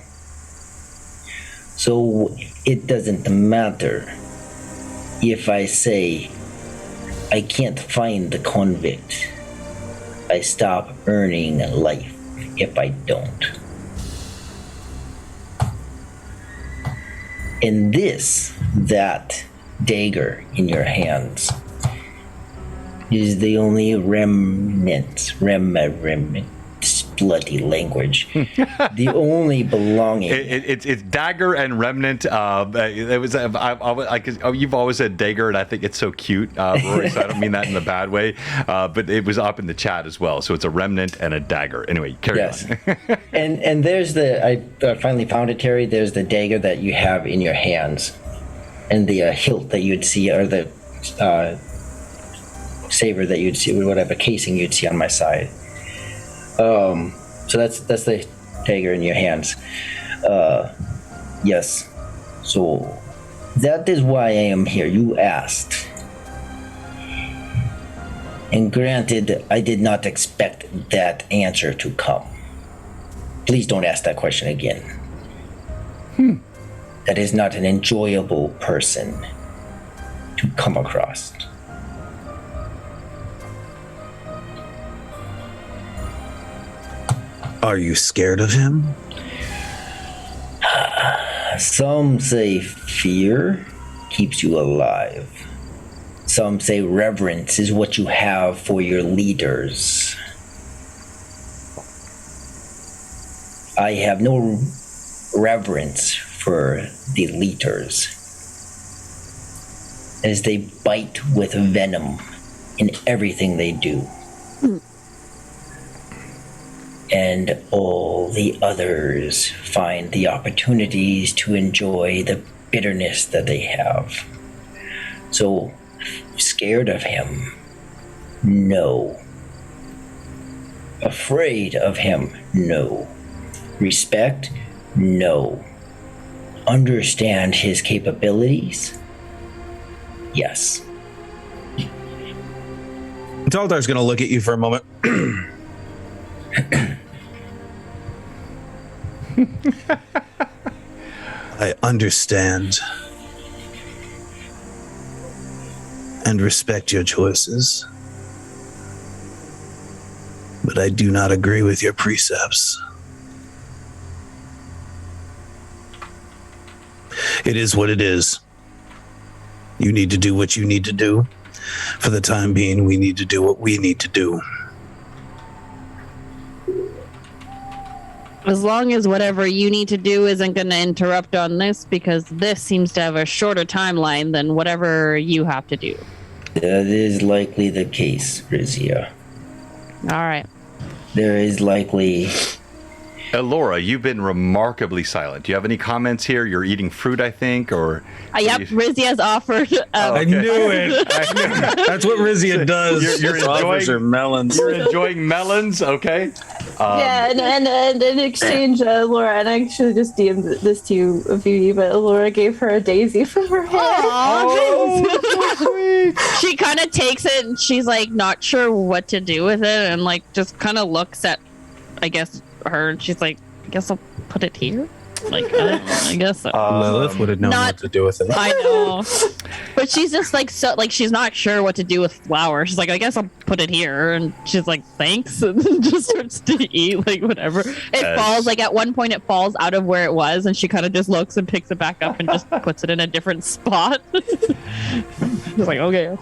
So it doesn't matter if I say I can't find the convict. I stop earning life if I don't. And that dagger in your hands is the only remnant, bloody language. The only belonging. It's dagger and remnant. It was. You've always said dagger, and I think it's so cute, Rory. So I don't mean that in the bad way. But it was up in the chat as well. So it's a remnant and a dagger. Anyway, carry on. and there's I finally found it, Terry. There's the dagger that you have in your hands, and the hilt that you'd see, or the saber that you'd see, whatever casing you'd see on my side. So that's the dagger in your hands. Yes. So that is why I am here. You asked. And granted, I did not expect that answer to come. Please don't ask that question again. That is not an enjoyable person to come across. Are you scared of him? Some say fear keeps you alive. Some say reverence is what you have for your leaders. I have no reverence for the leaders, as they bite with venom in everything they do. And all the others find the opportunities to enjoy the bitterness that they have. So, scared of him? No. Afraid of him? No. Respect? No. Understand his capabilities? Yes. Taldar's gonna look at you for a moment. I understand and respect your choices, but I do not agree with your precepts. It is what it is. You need to do what you need to do. For the time being, we need to do what we need to do. As long as whatever you need to do isn't going to interrupt on this, because this seems to have a shorter timeline than whatever you have to do. That is likely the case, Rizia. All right. There is likely... Laura, you've been remarkably silent. Do you have any comments here? You're eating fruit, I think, or... Yep, Rizia's offered... I knew it. That's what Rizia does. You're enjoying her melons. You're enjoying melons, okay? Yeah, and in exchange, Laura, and I actually just DM'd this to you, Beauty, but Laura gave her a daisy from her hair. Oh, she kind of takes it and she's like not sure what to do with it, and like just kind of looks at, I guess, her, and she's like, I guess I'll put it here. Like, I guess so. Lilith would have known what to do with it. I know, but she's just like she's not sure what to do with flowers. She's like, I guess I'll put it here, and she's like, thanks, and then just starts to eat like whatever. It falls, like at one point it falls out of where it was, and she kind of just looks and picks it back up and just puts it in a different spot. She's like, okay.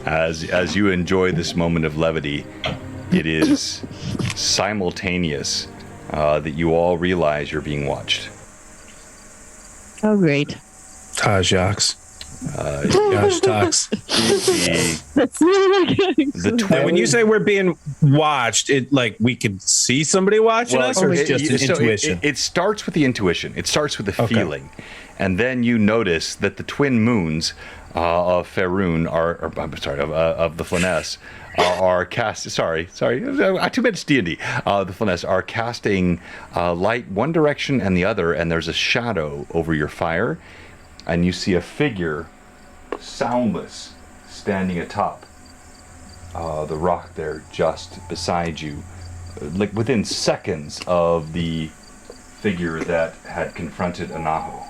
As you enjoy this moment of levity, it is simultaneous that you all realize you're being watched. Oh, great. Tajax. Gosh, talks. That's really like The twin. And when you say we're being watched, it like we could see somebody watching us, or it's just an intuition? It starts with the intuition. It starts with the feeling, and then you notice that the twin moons of Faerun of the Flyness are cast. Sorry, too much D&D. The Flyness are casting light one direction and the other, and there's a shadow over your fire, and you see a figure, soundless, standing atop the rock there, just beside you, like within seconds of the figure that had confronted Anaho.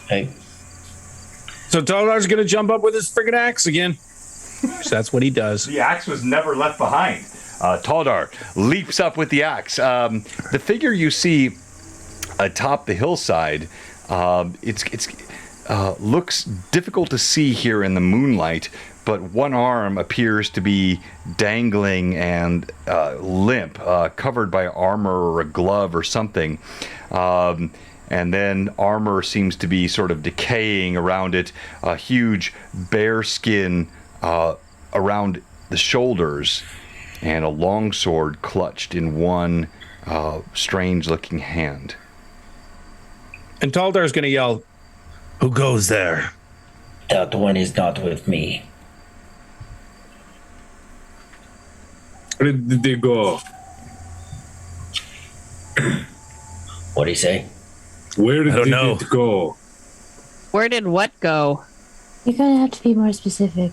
Hey. So Toldar's gonna jump up with his friggin' axe again. So that's what he does. The axe was never left behind. Taldar leaps up with the axe. The figure you see atop the hillside, it's looks difficult to see here in the moonlight, but one arm appears to be dangling and limp, covered by armor or a glove or something. And then armor seems to be sort of decaying around it, a huge bear skin around the shoulders, and a longsword clutched in one strange-looking hand. And Taldar's gonna yell, "Who goes there?" That one is not with me. Where did they go? What do you say? Where did know. it go? Where did what go? You're gonna have to be more specific.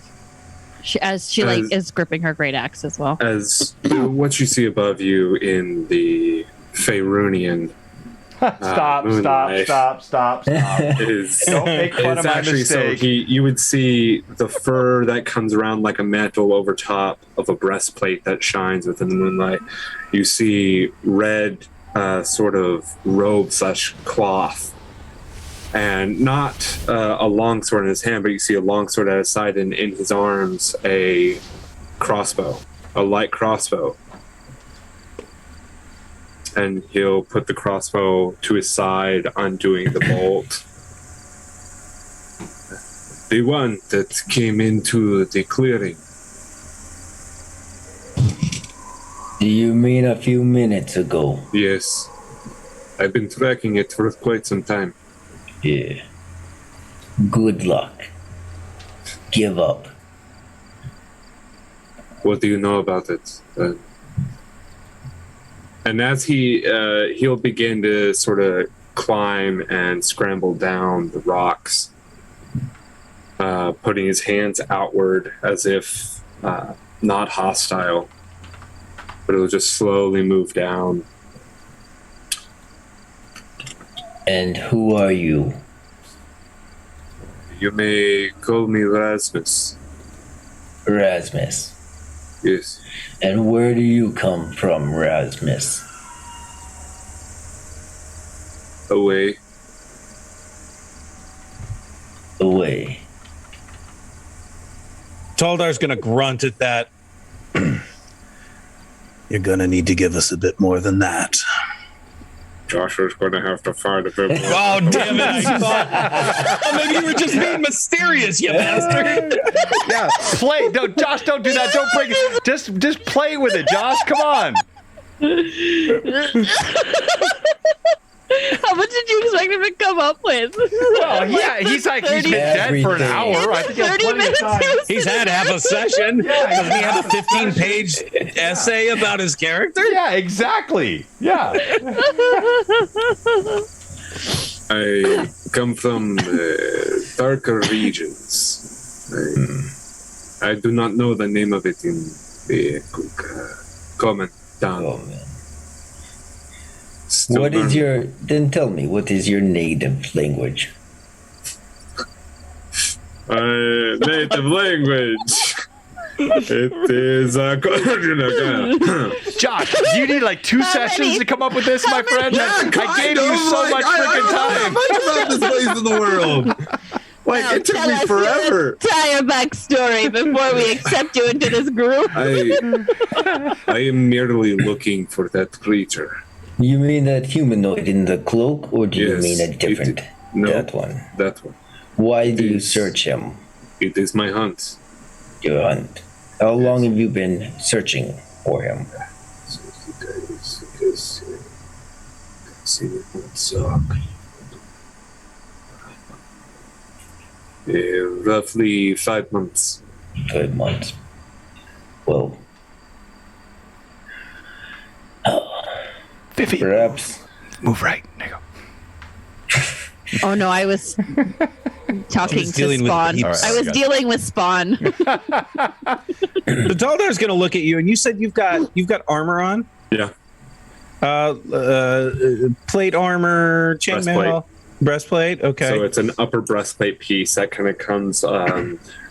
She is gripping her great axe as well. As what you see above you in the Faerunian Stop! is, Don't make fun of my actually mistake. so you would see the fur that comes around like a mantle over top of a breastplate that shines within the moonlight. You see red sort of robe / cloth, and not a longsword in his hand, but you see a longsword at his side, and in his arms a crossbow, a light crossbow. And he'll put the crossbow to his side, undoing the bolt. The one that came into the clearing. Do you mean a few minutes ago? Yes. I've been tracking it for quite some time. Yeah. Good luck. Give up. What do you know about it? And as he'll begin to sort of climb and scramble down the rocks, putting his hands outward as if not hostile, but it'll just slowly move down. And who are you? You may call me Rasmus. Rasmus. Yes. And where do you come from, Rasmus? Away. Away. Taldar's gonna grunt at that. You're gonna need to give us a bit more than that. Joshua's going to have to fight a bit more. Oh, damn it. I thought maybe you were just being mysterious, you bastard. Yeah, play. No, Josh, don't do that. Don't break it. Just play with it, Josh. Come on. How much did you expect him to come up with? Well, yeah, he's been dead for an hour. I think he had 30 plenty of minutes. time. He's had half a session. Doesn't he have a 15-page essay about his character? Yeah, exactly. Yeah. I come from darker regions. I do not know the name of it in the common tongue. Oh, man. Then tell me, what is your native language? Native language. It is Josh, do you need like 2 sessions to come up with this, my friend? I gave you so much freaking time. How much about this place in the world? Like, it took me forever. Entire backstory before we accept you into this group. I am merely looking for that creature. You mean that humanoid in the cloak, or do you Yes, mean a different? No, That one. That one. Why do you Is- search him? It is my hunt. Your hunt. How long have you been searching for him? Roughly 5 months. 5 months. Well, Vivi, perhaps. move right. There you go. Oh no, I was talking to dealing with Spawn. peeps. All right, I was I got dealing with Spawn. The Daldar's going to look at you, and you said you've got armor on. Yeah. Plate armor, chainmail, breastplate. Okay. So it's an upper breastplate piece that kind of comes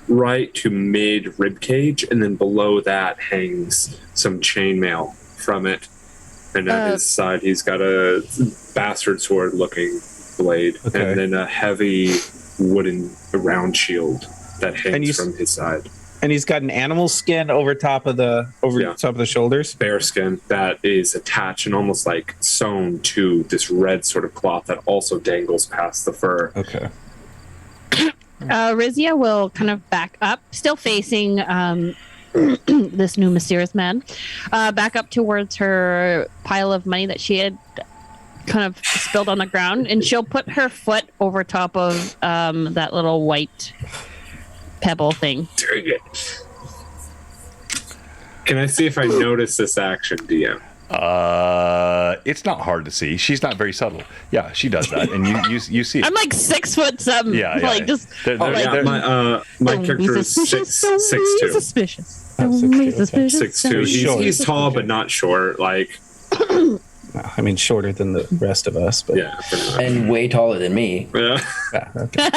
right to mid rib cage, and then below that hangs some chainmail from it. And at his side, he's got a bastard sword looking blade, Okay. and then a heavy wooden round shield that hangs from his side. And he's got an animal skin over top of the top of the shoulders. Bear skin that is attached and almost like sewn to this red sort of cloth that also dangles past the fur. Okay. Rizia will kind of back up, still facing this new mysterious man, back up towards her pile of money that she had kind of spilled on the ground, and she'll put her foot over top of that little white pebble thing. Dang it. Can I see if I notice this action, DM? It's not hard to see. She's not very subtle. Yeah, she does that, and you see it. I'm like 6 foot something. Yeah, like just They're- Oh, yeah, they're- my don't character be is suspicious, 6'2". don't be suspicious. Oh, Don't be 6'2", okay. suspicious. 6'2". He's tall but not short. Like, I mean, shorter than the rest of us, but yeah. pretty much. And way taller than me. Yeah. yeah, okay.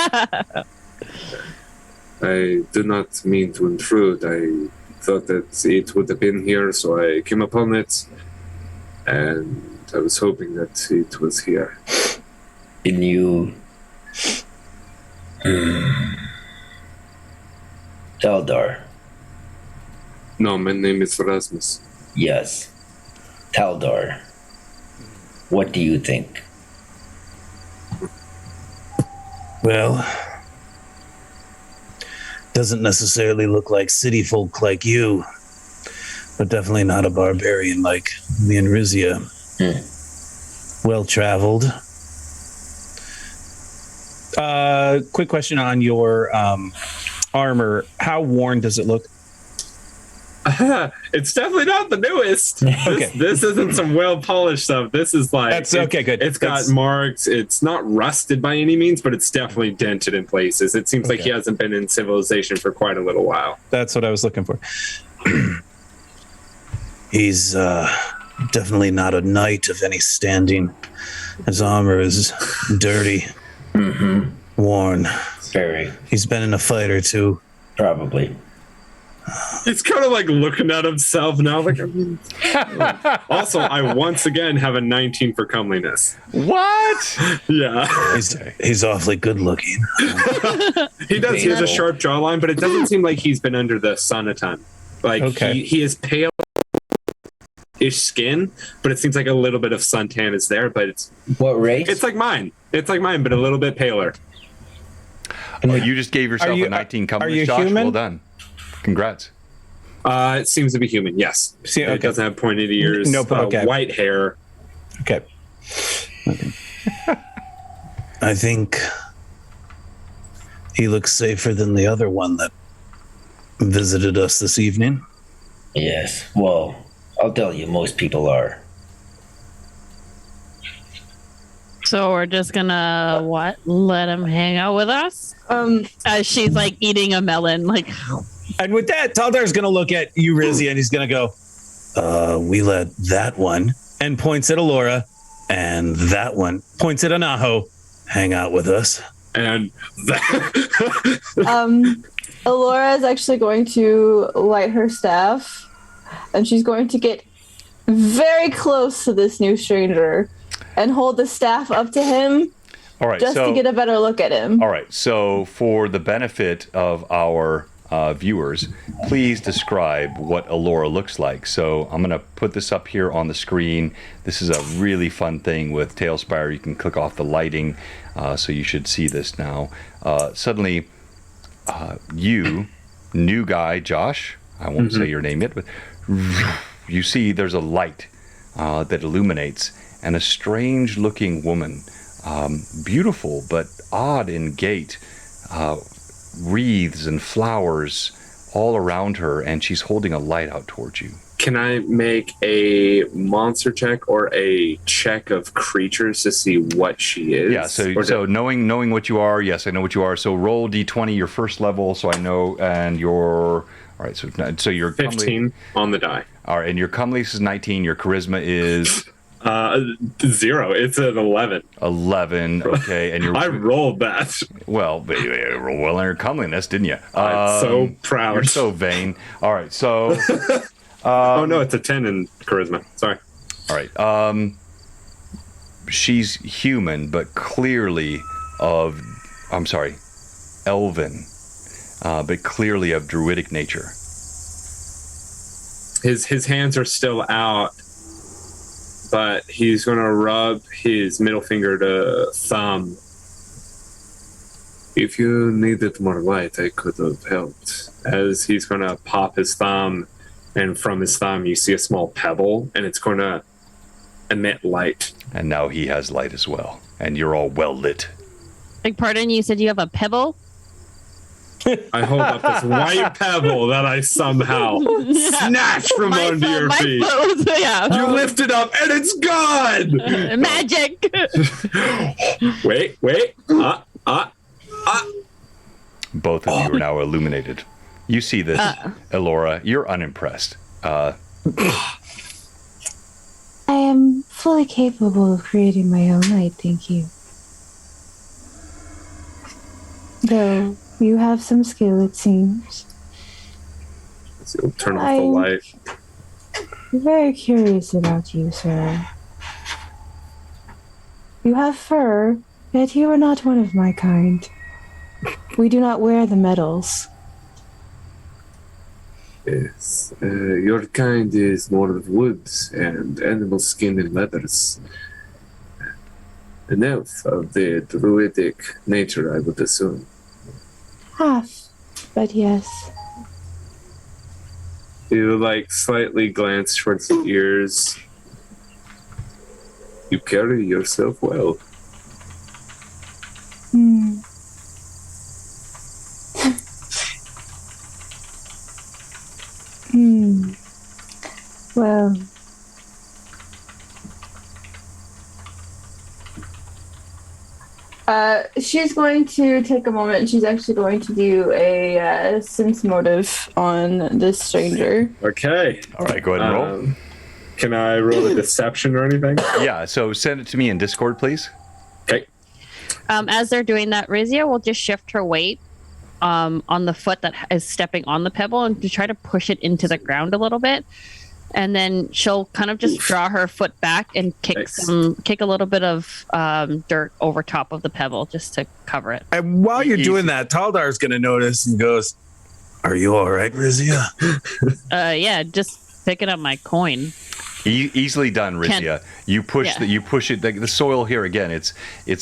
I do not mean to intrude. I thought that it would have been here, so I came upon it, and I was hoping that it was here. Can you... Taldar. No, my name is Rasmus. Yes. Taldar. What do you think? Well, doesn't necessarily look like city folk like you, but definitely not a barbarian like me and Rizia. Well traveled. Quick question on your armor. How worn does it look? It's definitely not the newest. Okay. This isn't some well polished stuff. This is like That's okay. Good. It's got marks. It's not rusted by any means, but it's definitely dented in places. It seems like he hasn't been in civilization for quite a little while. That's what I was looking for. He's definitely not a knight of any standing. His armor is dirty, worn. Very. He's been in a fight or two. Probably. He's kind of like looking at himself now. Like, I mean, also, I once again have a 19 for comeliness. What? Yeah, He's awfully good looking. he does. He has a sharp jawline, but it doesn't seem like he's been under the sun a ton. Like he is pale-ish skin, but it seems like a little bit of suntan is there. But it's What race? it's like mine. It's like mine, but a little bit paler. Oh, you just gave yourself you- a 19 are comeliness, you Josh. human? Well done. Congrats. It seems to be human. Yes. See, It okay. doesn't have pointed ears. No, okay. White hair. Okay. I think he looks safer than the other one that visited us this evening. Yes. Well, I'll tell you, most people are. So we're just gonna let him hang out with us? As she's like eating a melon, like And with that, Taldar's going to look at you, Rizzy, and he's going to go, We let that one, and points at Alora, and that one points at Anaho. hang out with us. And Alora is actually going to light her staff, and she's going to get very close to this new stranger and hold the staff up to him All right. just so, to get a better look at him. all right. So for the benefit of our viewers, please describe what Alora looks like. So I'm going to put this up here on the screen. This is a really fun thing with Tailspire. You can click off the lighting, so you should see this now. Suddenly, you, new guy, Josh, I won't say your name yet, but you see there's a light that illuminates, and a strange-looking woman, beautiful but odd in gait, wreaths and flowers all around her, and she's holding a light out towards you. Can I make a monster check or a check of creatures to see what she is? Yeah, so knowing what you are, yes, I know what you are. So roll d20, your first level, so I know, and your... All right, so your 15 on the die. All right, and your comeliness is 19. Your charisma is 0. It's an 11. 11. Okay, and your I rolled that. Well, but you rolled well on your comeliness, didn't you? I'm so proud. You're so vain. All right, so. Oh no, it's a 10 in charisma. Sorry. All right. She's human, but clearly elven. But clearly of druidic nature. His hands are still out, but he's going to rub his middle finger to thumb. If you needed more light, I could have helped. As he's going to pop his thumb, and from his thumb you see a small pebble, and it's going to emit light. And now he has light as well, and you're all well lit. Beg pardon, you said you have a pebble? I hold up this white pebble that I somehow snatched from under your feet. You lift it up and it's gone! Magic! Wait. Both of you are now illuminated. You see this, Elora. You're unimpressed. I am fully capable of creating my own light, thank you. Though you have some skill, it seems. So turn off the light. I'm very curious about you, sir. You have fur, yet you are not one of my kind. We do not wear the medals. Yes, your kind is more of woods and animal skin and leathers. An elf of the druidic nature, I would assume. Half, but yes. You slightly glance towards the ears. You carry yourself well. Well, she's going to take a moment, and she's actually going to do a sense motive on this stranger. Okay. All right, go ahead and roll. Can I roll a deception or anything? Yeah, so send it to me in Discord, please. Okay. As they're doing that, Rizia will just shift her weight on the foot that is stepping on the pebble and to try to push it into the ground a little bit. And then she'll kind of just draw her foot back and kick a little bit of dirt over top of the pebble just to cover it. And while you're doing that, Taldar's going to notice and goes, "Are you all right, Rizia?" Yeah, just picking up my coin. Easily done, Rizia. You push it. The soil here again. It's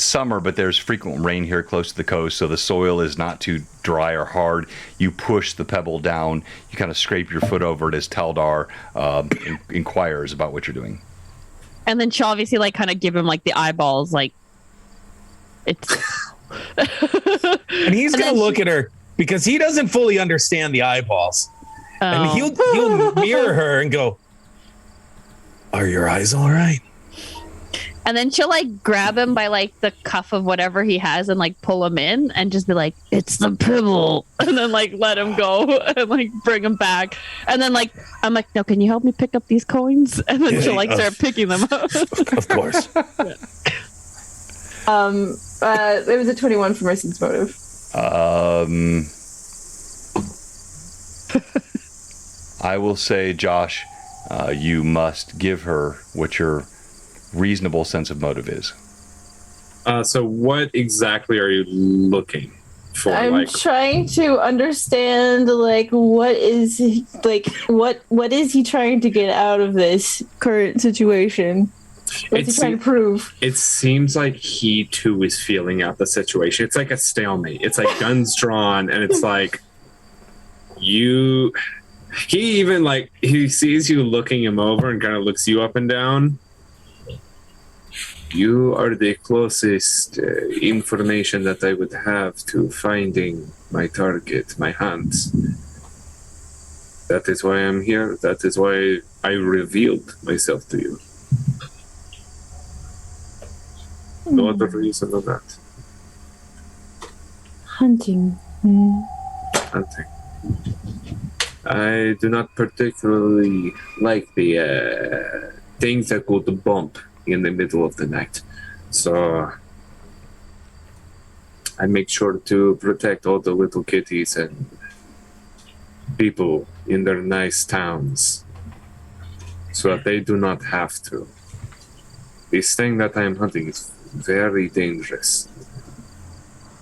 summer, but there's frequent rain here close to the coast, so the soil is not too dry or hard. You push the pebble down. You kind of scrape your foot over it as Taldar inquires about what you're doing. And then she'll obviously kind of give him the eyeballs, it's. And he's gonna look at her because he doesn't fully understand the eyeballs, and he'll mirror her and go, "Are your eyes all right?" And then she'll grab him by the cuff of whatever he has and pull him in and just be like, "It's the pebble," and then let him go and bring him back. And then I'm like, "No, can you help me pick up these coins?" And then she'll start picking them up. Of course. It was a 21 for my sense motive. I will say, Josh, you must give her what your reasonable sense of motive is. So what exactly are you looking for? I'm Like, trying to understand, like, what is he trying to get out of this current situation? What's he trying to prove? it seems like he too is feeling out the situation. It's like a stalemate. It's like guns drawn, and it's like he even like he sees you looking him over and kind of looks you up and down. You are the closest information that I would have to finding my target, my hunt. That is why I'm here. That is why I revealed myself to you. No other reason than that. Hunting. Hunting. I do not particularly like the things that go to bump in the middle of the night. So I make sure to protect all the little kitties and people in their nice towns so that they do not have to. This thing that I am hunting is very dangerous.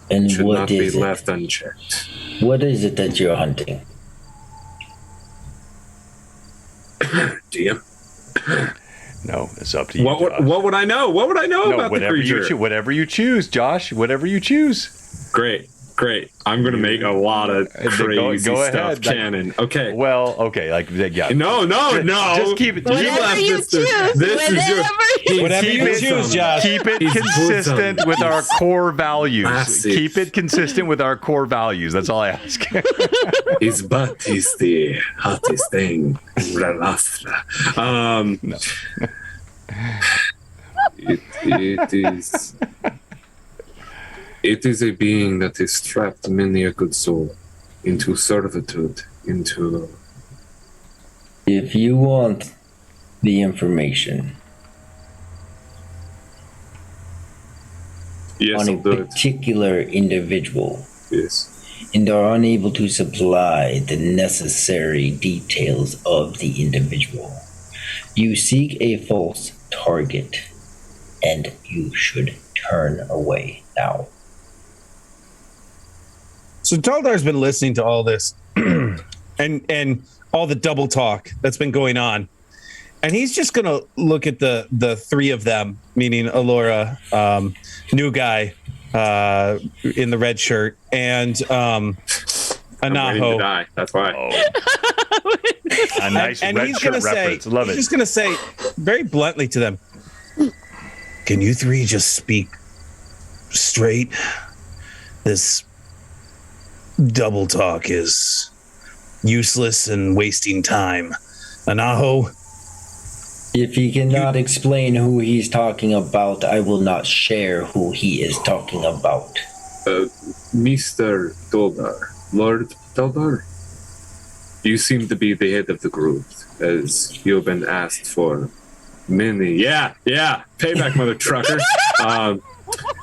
And It should what not be is it? left unchecked. What is it that you're hunting? DM. No, it's up to you. What would I know? What would I know about the creature? Whatever you choose, Josh. Whatever you choose. Great. I'm going to make a lot of crazy go stuff ahead. canon. Okay. Well, okay. Like, yeah. No. Just keep it. Whatever you choose. Whatever you choose, Josh. Keep it consistent with our core values. Massive. Keep it consistent with our core values. That's all I ask. His butt is the hottest thing in Ralastra. No. It is a being that has trapped many a good soul into servitude, into... If you want the information Yes, on a I'll do it. particular individual Yes. and are unable to supply the necessary details of the individual, you seek a false target and you should turn away now. So Taldar's been listening to all this and all the double talk that's been going on. And he's just going to look at the three of them, meaning Alora, new guy in the red shirt, and I'm waiting to Anaho. die. That's why. A nice And red he's shirt going to say, reference. Love he's it. just going to say very bluntly to them, can you three just speak straight? This double talk is useless and wasting time. Anaho, If he cannot explain who he's talking about, I will not share who he is talking about. Mr. Toldar, Lord Toldar, you seem to be the head of the group, as you've been asked for many. Yeah, payback, mother trucker.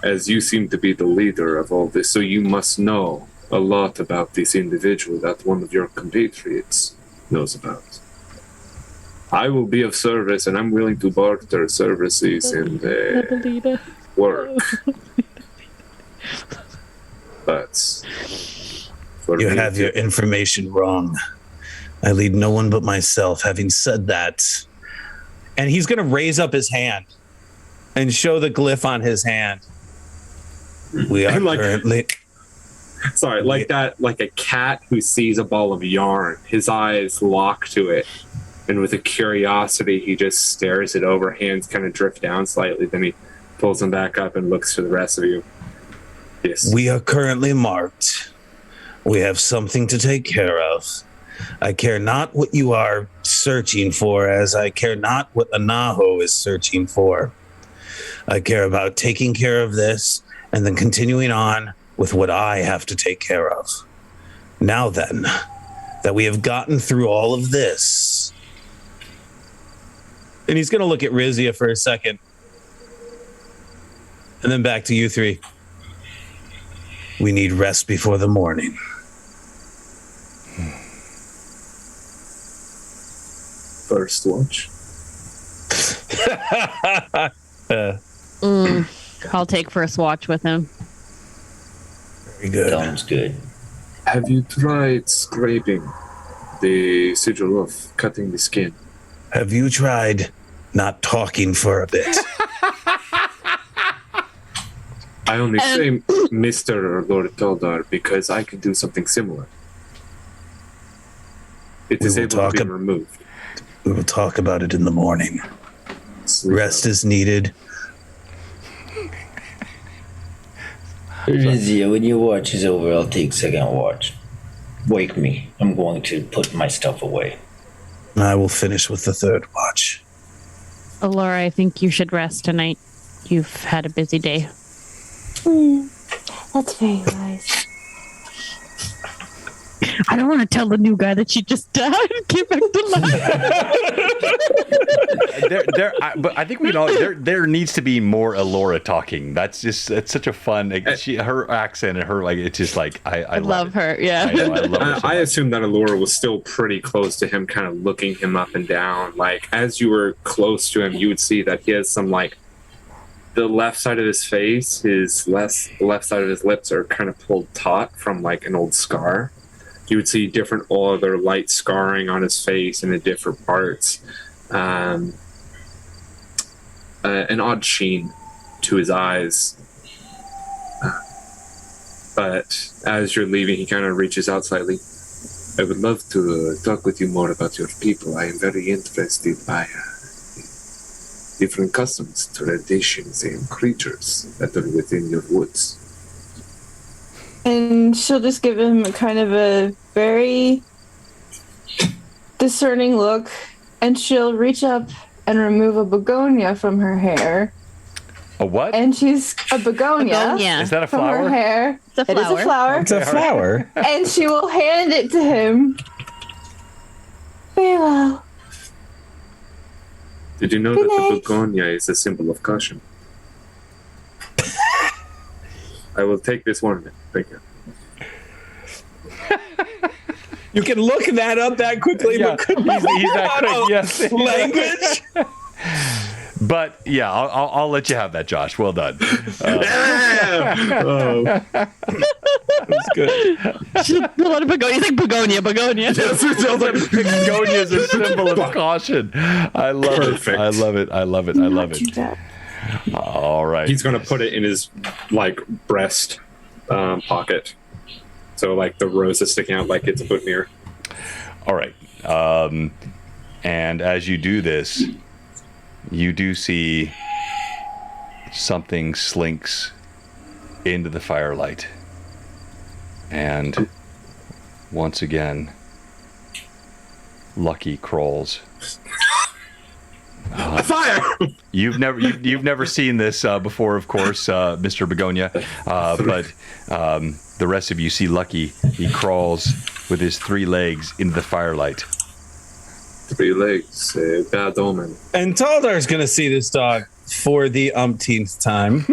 As you seem to be the leader of all this, so you must know a lot about this individual that one of your compatriots knows about. I will be of service, and I'm willing to barter services and work. But for You me have to- your information wrong. I lead no one but myself. Having said that, and he's going to raise up his hand and show the glyph on his hand. we are Like- currently. Sorry, like that, like a cat who sees a ball of yarn. His eyes lock to it, and with a curiosity, he just stares it over. Hands kind of drift down slightly. Then he pulls them back up and looks to the rest of you. Yes. We are currently marked. We have something to take care of. I care not what you are searching for, as I care not what Anaho is searching for. I care about taking care of this and then continuing on with what I have to take care of. Now then, that we have gotten through all of this. And he's going to look at Rizia for a second. And then back to you three. We need rest before the morning. First watch. I'll take first watch with him. Very good. Sounds good. Have you tried scraping the sigil off, cutting the skin? Have you tried not talking for a bit? I only say Mr. Lord Toldar because I can do something similar. It is able to be removed. We will talk about it in the morning. Rest is needed. Rizia, when your watch is over, I'll take second watch. Wake me. I'm going to put my stuff away. I will finish with the third watch. Laura, I think you should rest tonight. You've had a busy day. That's very wise. I don't want to tell the new guy that she just died and came back to life. But I think we know there needs to be more Alora talking. It's such a fun. Her accent and her it's just I love her. Yeah, I know, I love her. I assumed that Alora was still pretty close to him, kind of looking him up and down. Like as you were close to him, you would see that he has some the left side of his face, his left side of his lips are kind of pulled taut from an old scar. You would see different other light scarring on his face and in different parts. An odd sheen to his eyes. But as you're leaving, he kind of reaches out slightly. I would love to talk with you more about your people. I am very interested by different customs, traditions, and creatures that are within your woods. And she'll just give him kind of a very discerning look, and she'll reach up and remove a begonia from her hair. A what? And she's a begonia. Is that a from flower? her hair. It's a flower. It is a flower. It's a flower. And she will hand it to him. Very well. Did you know Good that the night. begonia is a symbol of caution? I will take this one. Thank you. You can look that up that quickly, Yeah, but couldn't he's that quick. Yes. language. But yeah, I'll let you have that, Josh. Well done. That's good. A lot of begonia. You think begonia. Begonia is a symbol of caution. I love it. I love it. I love it. I love it. All right. He's going to put it in his breast pocket. So the rose is sticking out like it's a boutonniere. All right. And as you do this, you do see something slinks into the firelight. And once again, Lucky crawls. Fire! You've never seen this before, of course, Mr. Begonia. But the rest of you see Lucky. He crawls with his 3 legs into the firelight. 3 legs, bad omen. And Taldar's going to see this dog for the umpteenth time.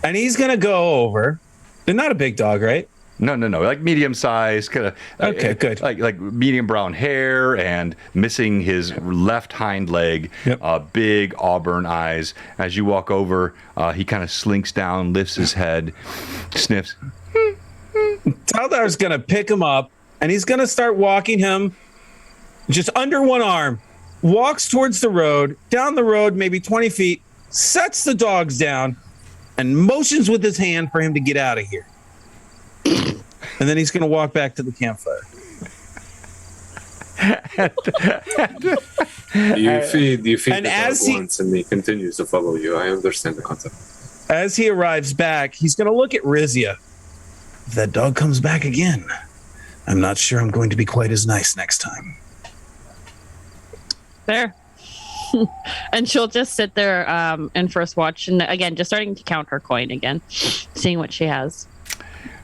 And he's going to go over. They're not a big dog, right? No, medium size, kind of. Okay, good. Like medium brown hair and missing his left hind leg. Yep. Big auburn eyes. As you walk over, he kind of slinks down, lifts his head, sniffs. Taldar's going to pick him up, and he's going to start walking him just under one arm. Walks towards the road, down the road, maybe 20 feet, sets the dogs down, and motions with his hand for him to get out of here. And then he's going to walk back to the campfire. You feed and the as dog once, and he continues to follow you. I understand the concept. As he arrives back, he's going to look at Rizia. If that dog comes back again, I'm not sure I'm going to be quite as nice next time. There. And she'll just sit there in first watch, and again, just starting to count her coin again, seeing what she has.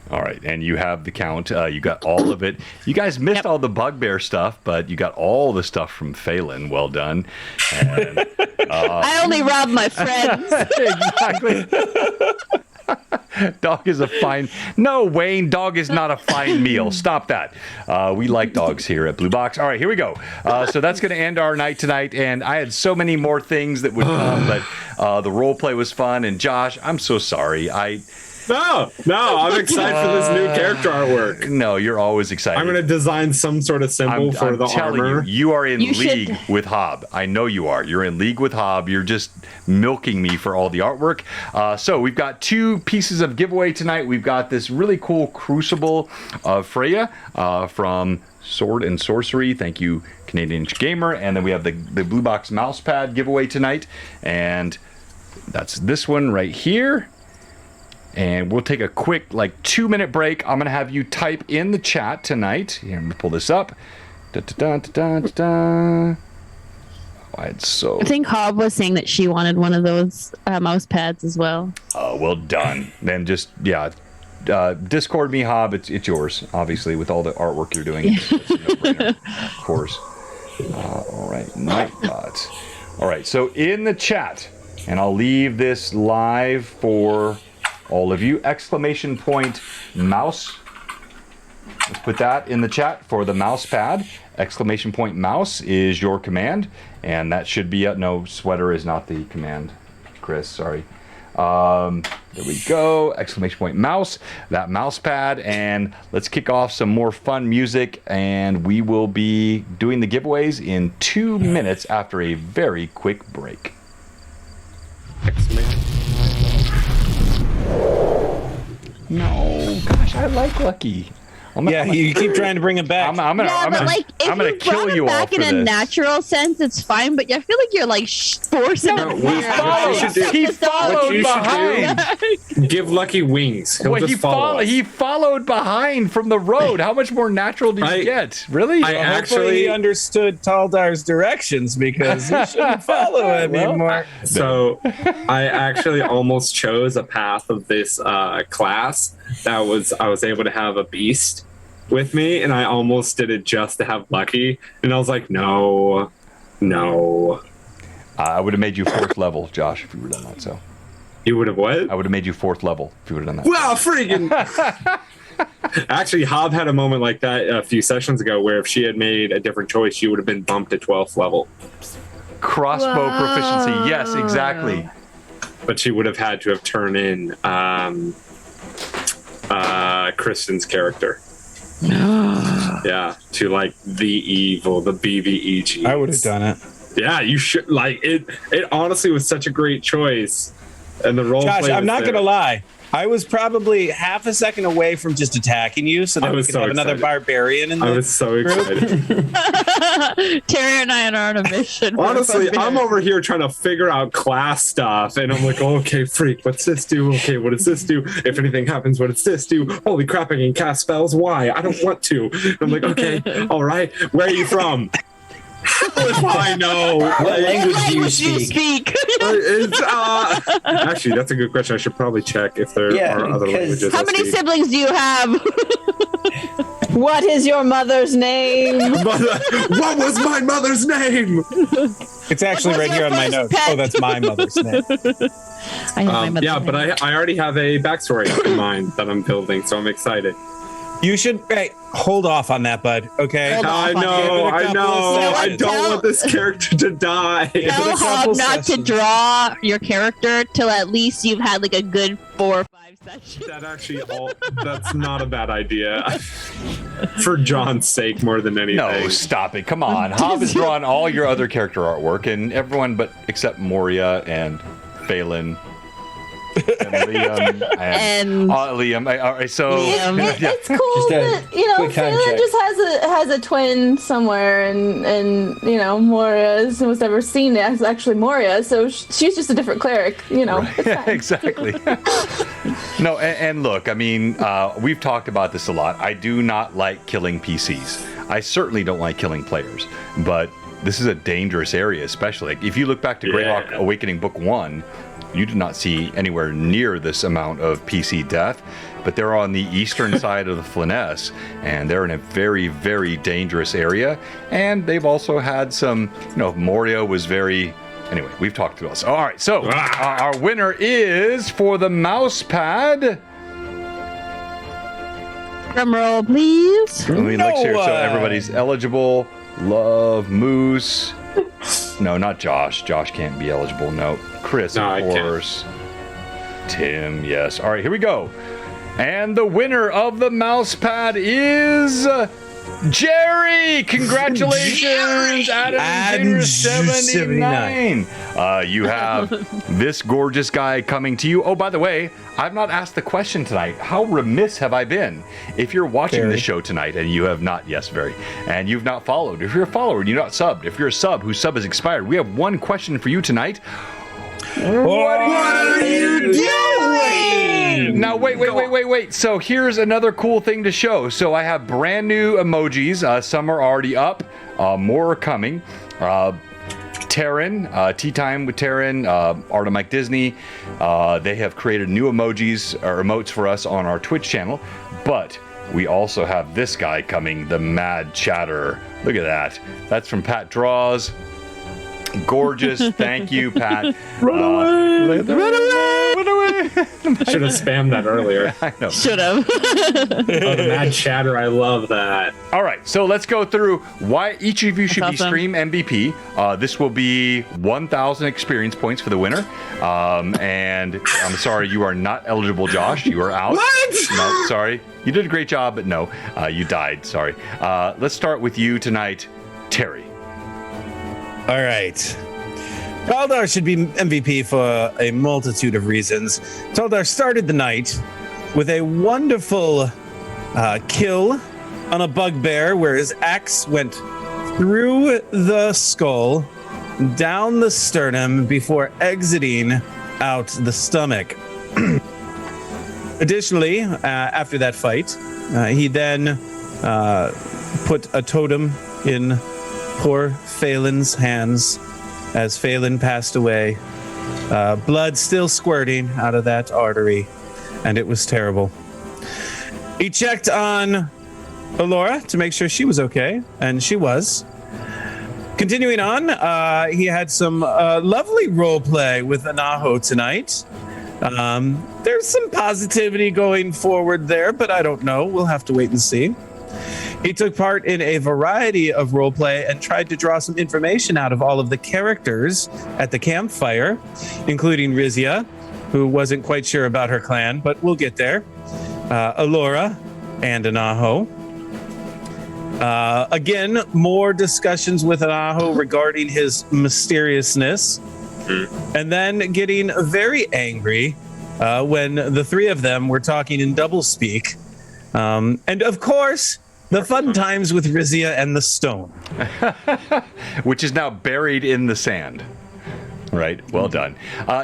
All right, and you have the count. You got all of it. You guys missed all the bugbear stuff, but you got all the stuff from Phelan. Well done. And, I only rob my friends. Exactly. Dog is a fine... No, Wayne, dog is not a fine meal. Stop that. We like dogs here at Blue Box. All right, here we go. So that's going to end our night tonight, and I had so many more things that would come, but the role play was fun, and Josh, I'm so sorry. No, I'm excited for this new character artwork. No, you're always excited. I'm going to design some sort of symbol for the armor. You are in league with Hob. I know you are. You're in league with Hob. You're just milking me for all the artwork. So we've got 2 pieces of giveaway tonight. We've got this really cool Crucible of Freya from Sword and Sorcery. Thank you, Canadian Gamer. And then we have the Blue Box mouse pad giveaway tonight. And that's this one right here. And we'll take a quick 2-minute break. I'm going to have you type in the chat tonight. Here, I'm going to pull this up. I think Hob was saying that she wanted one of those mouse pads as well. Oh, well done. Then just, Discord me, Hob. It's yours, obviously, with all the artwork you're doing. It's a no-brainer, of course. All right, Nightbot. All right, so in the chat, and I'll leave this live for all of you, !mouse. Let's put that in the chat for the mouse pad. !mouse is your command, and that should be no, sweater is not the command, Chris, sorry. There we go, !mouse, that mouse pad, and let's kick off some more fun music, and we will be doing the giveaways in 2 minutes after a very quick break. No, gosh, I like Lucky. You keep trying to bring him back. I'm gonna kill you all for in a this. natural sense, it's fine. But I feel like you're forcing him. He followed behind. Give Lucky wings. He'll just follow us. He followed behind from the road. How much more natural do you get? Really? Hopefully he understood Taldar's directions because he shouldn't follow him anymore. So I actually almost chose a path of this class that I was able to have a beast with me, and I almost did it just to have Lucky, and I was like, no. I would have made you 4th level, Josh, if you would have done that. So you would have what? I would have made you 4th level if you would have done that. Well, freaking. Actually, Hob had a moment like that a few sessions ago where if she had made a different choice, she would have been bumped to 12th level. Crossbow proficiency, yes, exactly. But she would have had to have turned in Kristen's character. Yeah, to the evil, the BVE cheese. I would have done it. Yeah, you should. It honestly was such a great choice. And the role Josh, play I'm not there. going to lie. I was probably half a second away from just attacking you so that we could have another barbarian in the I was so excited. Terry and I are on a mission. Honestly, I'm over here trying to figure out class stuff, and I'm like, okay, freak, what's this do? Okay, what does this do? If anything happens, what does this do? Holy crap, I can cast spells. Why? I don't want to. And I'm like, okay, all right. Where are you from? If I know. What language do you speak? Actually, that's a good question. I should probably check if there are other languages. How many siblings do you have? What is your mother's name? What was my mother's name? It's actually right here on my notes. Oh, that's my mother's name. But I already have a backstory in mind that I'm building, so I'm excited. You should hold off on that, bud. Okay. I know. I don't want this character to die. Tell Hob not to draw your character till at least you've had a good 4 or 5 sessions. That's not a bad idea. For John's sake, more than anything. No, stop it. Come on. Hob has drawn all your other character artwork, and everyone except Moria and Phelan. And Liam and Liam. All right, so it's cool that Phelan just has a twin somewhere, and Moria was never seen as actually Moria, so she's just a different cleric. Right. It's fine. Exactly. No, and look, I mean, we've talked about this a lot. I do not like killing PCs. I certainly don't like killing players, but this is a dangerous area, especially if you look back to Greyhawk Awakening Book 1. You did not see anywhere near this amount of PC death, but they're on the eastern side of the Flyness, and they're in a very, very dangerous area. And they've also had some, Moria was very... Anyway, we've talked through this. All right, so our winner is for the mouse pad. Drum roll, please. Let me look here so everybody's eligible. Love Moose. No, not Josh. Josh can't be eligible. No. Chris, of course. Tim, yes. All right, here we go. And the winner of the mouse pad is Jerry. Congratulations, Adam 79. You have this gorgeous guy coming to you. Oh, by the way, I've not asked the question tonight. How remiss have I been? If you're watching the show tonight and you have not, yes, very, and you've not followed, if you're a follower and you're not subbed, if you're a sub whose sub has expired, we have one question for you tonight. What are you doing? Now, wait. So here's another cool thing to show. So I have brand new emojis. Some are already up. More are coming. Taryn, Tea Time with Taryn, Art of Mike Disney. They have created new emojis or emotes for us on our Twitch channel. But we also have this guy coming, the Mad Chatterer. Look at that. That's from Pat Draws. Gorgeous. Thank you, Pat. Run away! Should have spammed that earlier. I know. Should have. Oh, the Mad Chatter. I love that. All right, so let's go through why each of you should be Stream MVP. This will be 1,000 experience points for the winner. And I'm sorry, you are not eligible, Josh. You are out. What? No, sorry. You did a great job, but no, you died. Sorry. Let's start with you tonight, Terry. All right. Taldar should be MVP for a multitude of reasons. Taldar started the night with a wonderful kill on a bugbear where his axe went through the skull, down the sternum before exiting out the stomach. Additionally, after that fight, he then put a totem in poor Phelan's hands as Phelan passed away. Blood still squirting out of that artery, and it was terrible. He checked on Alora to make sure she was okay, and she was. Continuing on, he had some lovely role play with Anaho tonight. There's some positivity going forward there, but I don't know. We'll have to wait and see. He took part in a variety of roleplay and tried to draw some information out of all of the characters at the campfire, including Rizia, who wasn't quite sure about her clan, but we'll get there. Alora and Anaho. Again, more discussions with Anaho regarding his mysteriousness. And then getting very angry when the three of them were talking in doublespeak. And of course, the fun times with Rizia and the stone. Which is now buried in the sand. Right. Well done.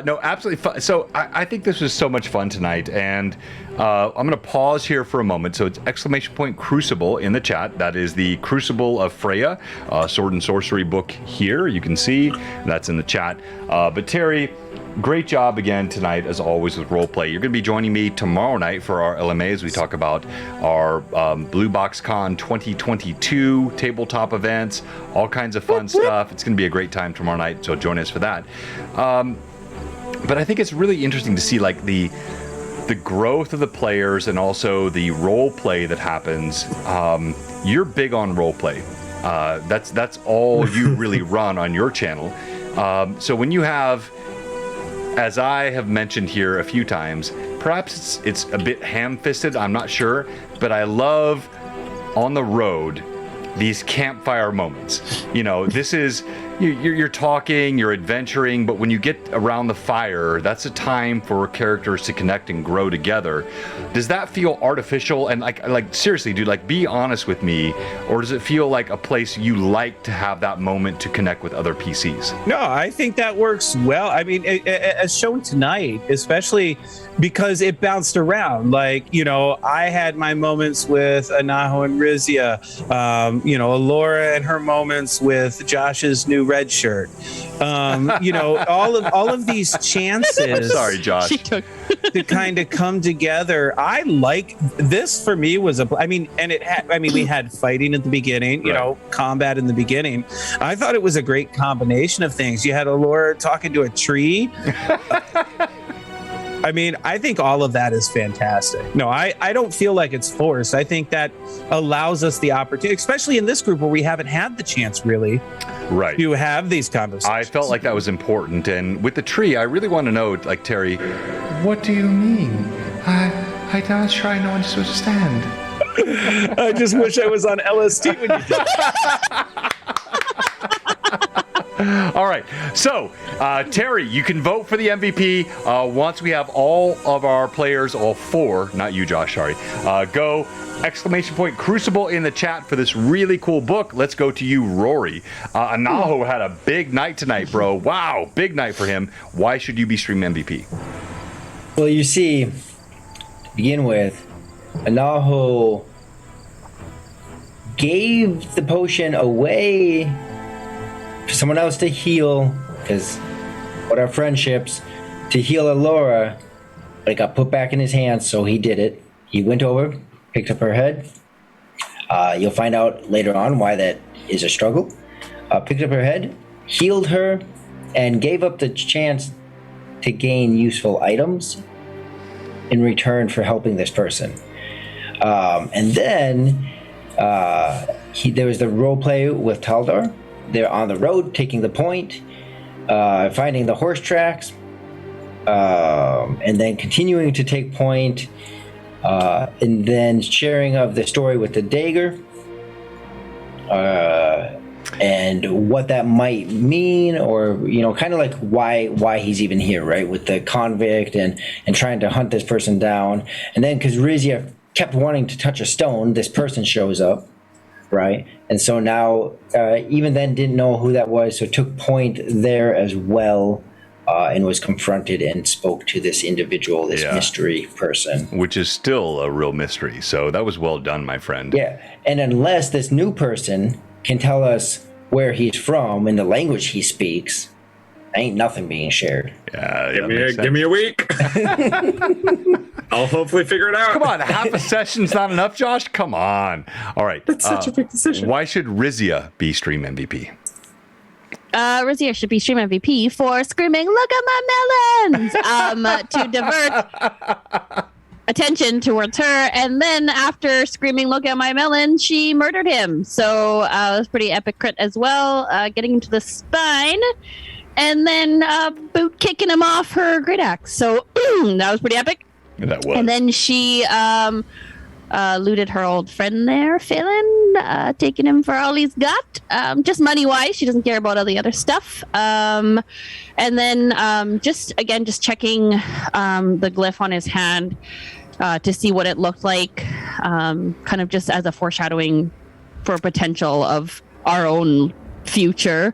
No, absolutely fun. So I think this was so much fun tonight. And I'm going to pause here for a moment. So it's ! Crucible in the chat. That is the Crucible of Freya, sword and sorcery book here. You can see that's in the chat. But Terry, great job again tonight, as always, with roleplay. You're going to be joining me tomorrow night for our LMA as we talk about our Blue Box Con 2022 tabletop events, all kinds of fun stuff. It's going to be a great time tomorrow night, so join us for that. But I think it's really interesting to see like the growth of the players and also the role play that happens. You're big on role play. That's all you really run on your channel. So when you have, as I have mentioned here a few times, perhaps it's a bit ham-fisted, I'm not sure, but I love on the road these campfire moments. You know, this is, you're talking, you're adventuring, but when you get around the fire, that's a time for characters to connect and grow together. Does that feel artificial? And like seriously, dude, like be honest with me, or does it feel like a place you like to have that moment to connect with other PCs? No, I think that works well. I mean, as shown tonight, especially because it bounced around. Like, you know, I had my moments with Anaho and Rizia, you know, Alora and her moments with Josh's new red shirt. You know, all of these chances. I'm sorry, Josh. To kind of come together. I like this. For me was we had fighting at the beginning, you know, combat in the beginning. I thought it was a great combination of things. You had Alora talking to a tree. I mean, I think all of that is fantastic. No, I don't feel like it's forced. I think that allows us the opportunity, especially in this group where we haven't had the chance really to have these conversations. I felt like that was important. And with the tree, I really want to know, like, Terry, What do you mean? I'm not sure I know what to understand. I just wish I was on LSD when you did that. All right. So, Terry, you can vote for the MVP once we have all of our players, all 4, not you, Josh, sorry, go !Crucible in the chat for this really cool book. Let's go to you, Rory. Anaho had a big night tonight, bro. Wow, big night for him. Why should you be Stream MVP? Well, you see, to begin with, Anaho gave the potion away for someone else to heal, because what are friendships, to heal Alora, but it got put back in his hands, so he did it. He went over, picked up her head. You'll find out later on why that is a struggle. Picked up her head, healed her, and gave up the chance to gain useful items in return for helping this person. And then there was the role play with Taldar. They're on the road, taking the point, finding the horse tracks, and then continuing to take point, and then sharing of the story with the dagger, and what that might mean, or kind of like why he's even here, right? With the convict and trying to hunt this person down, and then because Rizia kept wanting to touch a stone, this person shows up. Right, and so now, even then, didn't know who that was, so took point there as well, and was confronted and spoke to this individual, this mystery person, which is still a real mystery. So that was well done, my friend. Yeah, and unless this new person can tell us where he's from and the language he speaks, ain't nothing being shared. Yeah, give me a week. I'll hopefully figure it out. Come on, half a session's not enough, Josh? Come on. All right. That's such a big decision. Why should Rizia be Stream MVP? Rizia should be Stream MVP for screaming, "Look at my melons!" To divert attention towards her. And then after screaming, "Look at my melon," she murdered him. So it was pretty epic crit as well, getting him to the spine. And then boot kicking him off her great axe. So that was pretty epic. That was. And then she looted her old friend there, Phelan, taking him for all he's got. Just money-wise, she doesn't care about all the other stuff. And then just checking the glyph on his hand to see what it looked like, kind of just as a foreshadowing for potential of our own future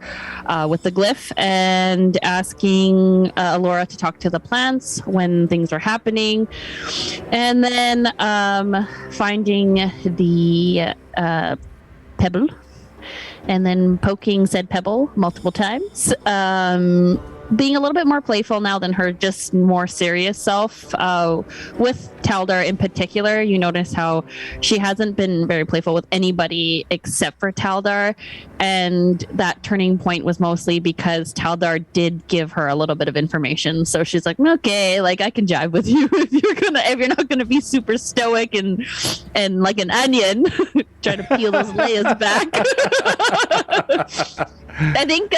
with the glyph, and asking Alora to talk to the plants when things are happening, and then finding the pebble and then poking said pebble multiple times, being a little bit more playful now than her just more serious self. With Taldar in particular, you notice how she hasn't been very playful with anybody except for Taldar, and that turning point was mostly because Taldar did give her a little bit of information. So she's like, okay, like I can jive with you if you're not gonna be super stoic and like an onion try to peel those layers back. I think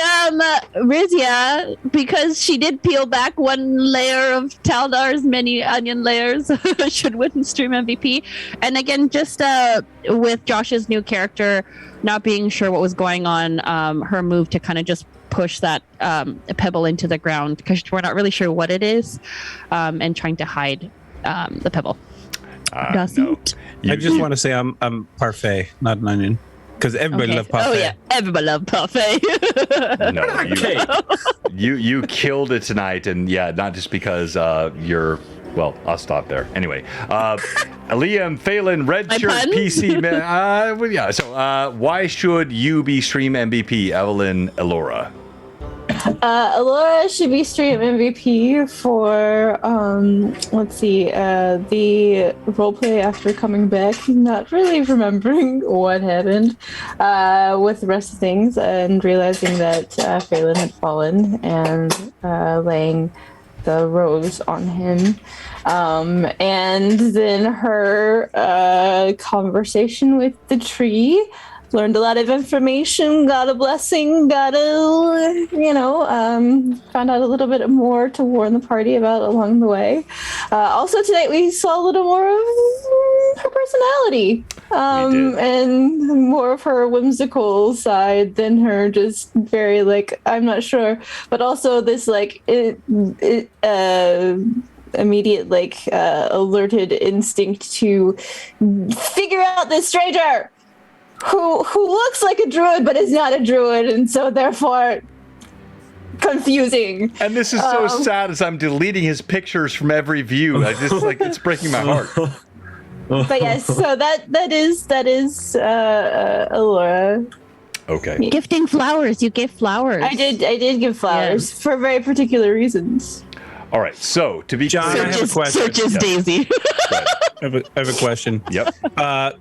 Rizia, because she did peel back one layer of Taldar's many onion layers, should win Stream MVP. And again, just with Josh's new character not being sure what was going on, her move to kind of just push that pebble into the ground because we're not really sure what it is, and trying to hide the pebble. No. I just want to say I'm parfait, not an onion. Because everybody loves parfait. Oh yeah, everybody loves parfait. No, you killed it tonight, and yeah, not just because you're. Well, I'll stop there. Anyway, Liam, Phelan, red shirt, PC man. Yeah. So, why should you be Stream MVP, Evelyn, Alora? Alora should be Stream MVP for let's see, the roleplay after coming back, not really remembering what happened with the rest of things, and realizing that Phelan had fallen and laying the rose on him, and then her conversation with the tree learned a lot of information, got a blessing, found out a little bit more to warn the party about along the way. Also tonight we saw a little more of her personality, and more of her whimsical side than her just very I'm not sure, but also this immediate alerted instinct to figure out this stranger who looks like a druid but is not a druid, and so therefore confusing. And this is so sad as I'm deleting his pictures from every view. I just it's breaking my heart. But yes, so that is Allura. Okay. Gifting flowers. You gave flowers. I did give flowers for very particular reasons. All right. So to be John, clear, I have a question. Search is Daisy. I have a question. Yep.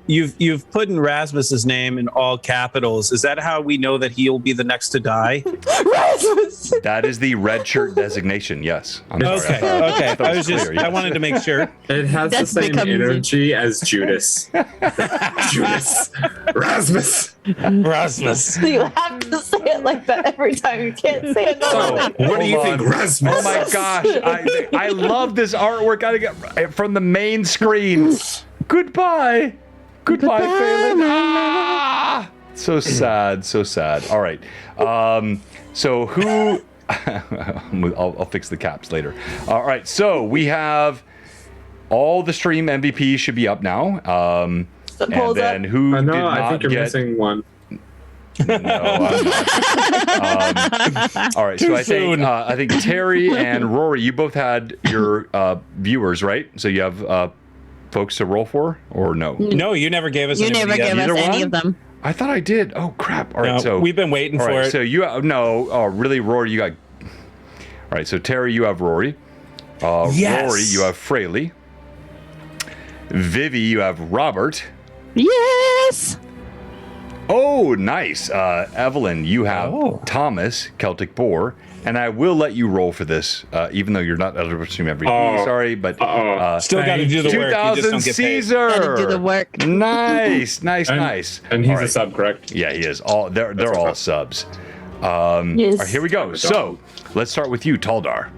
You've put in Rasmus's name in all capitals. Is that how we know that he'll be the next to die? Rasmus! That is the red shirt designation. Yes. I'm sorry. Okay. I thought I it was just. clear, I yes. wanted to make sure. It has That's the same become easy. energy as Judas. Judas. Rasmus. Rasmus. You have to say it like that every time. You can't say it. So, what do you Hold think, on. Rasmus? Oh my gosh. I love this artwork. Gotta get from the main screen. Goodbye, Phelan. Ah! So sad, so sad. All right. So who? I'll fix the caps later. All right. So we have all the stream MVPs should be up now. And polls then up. who did No, not I think you're get? missing one. No, I'm not. All right, so I think Terry and Rory, you both had your viewers, right? So you have folks to roll for, or no? No, you never gave us. You anybody never yet. gave us Either any one? of them. I thought I did. Oh crap! All right, No, so we've been waiting all for right, it. so you no, oh really, Rory, you got. All right, so Terry, you have Rory. Yes. Rory, you have Fraley. Vivi, you have Robert. Yes. Oh, nice. Evelyn, you have Oh. Thomas, Celtic Boar, and I will let you roll for this, even though you're not eligible to stream every Oh. Sorry, but Still got to do the work. You 2000 just don't get paid. Caesar. Gotta do the work. Nice, nice, nice. And he's All a right. sub, correct? Yeah, he is. They're all subs. Yes. All right, here we go. So let's start with you, Taldar.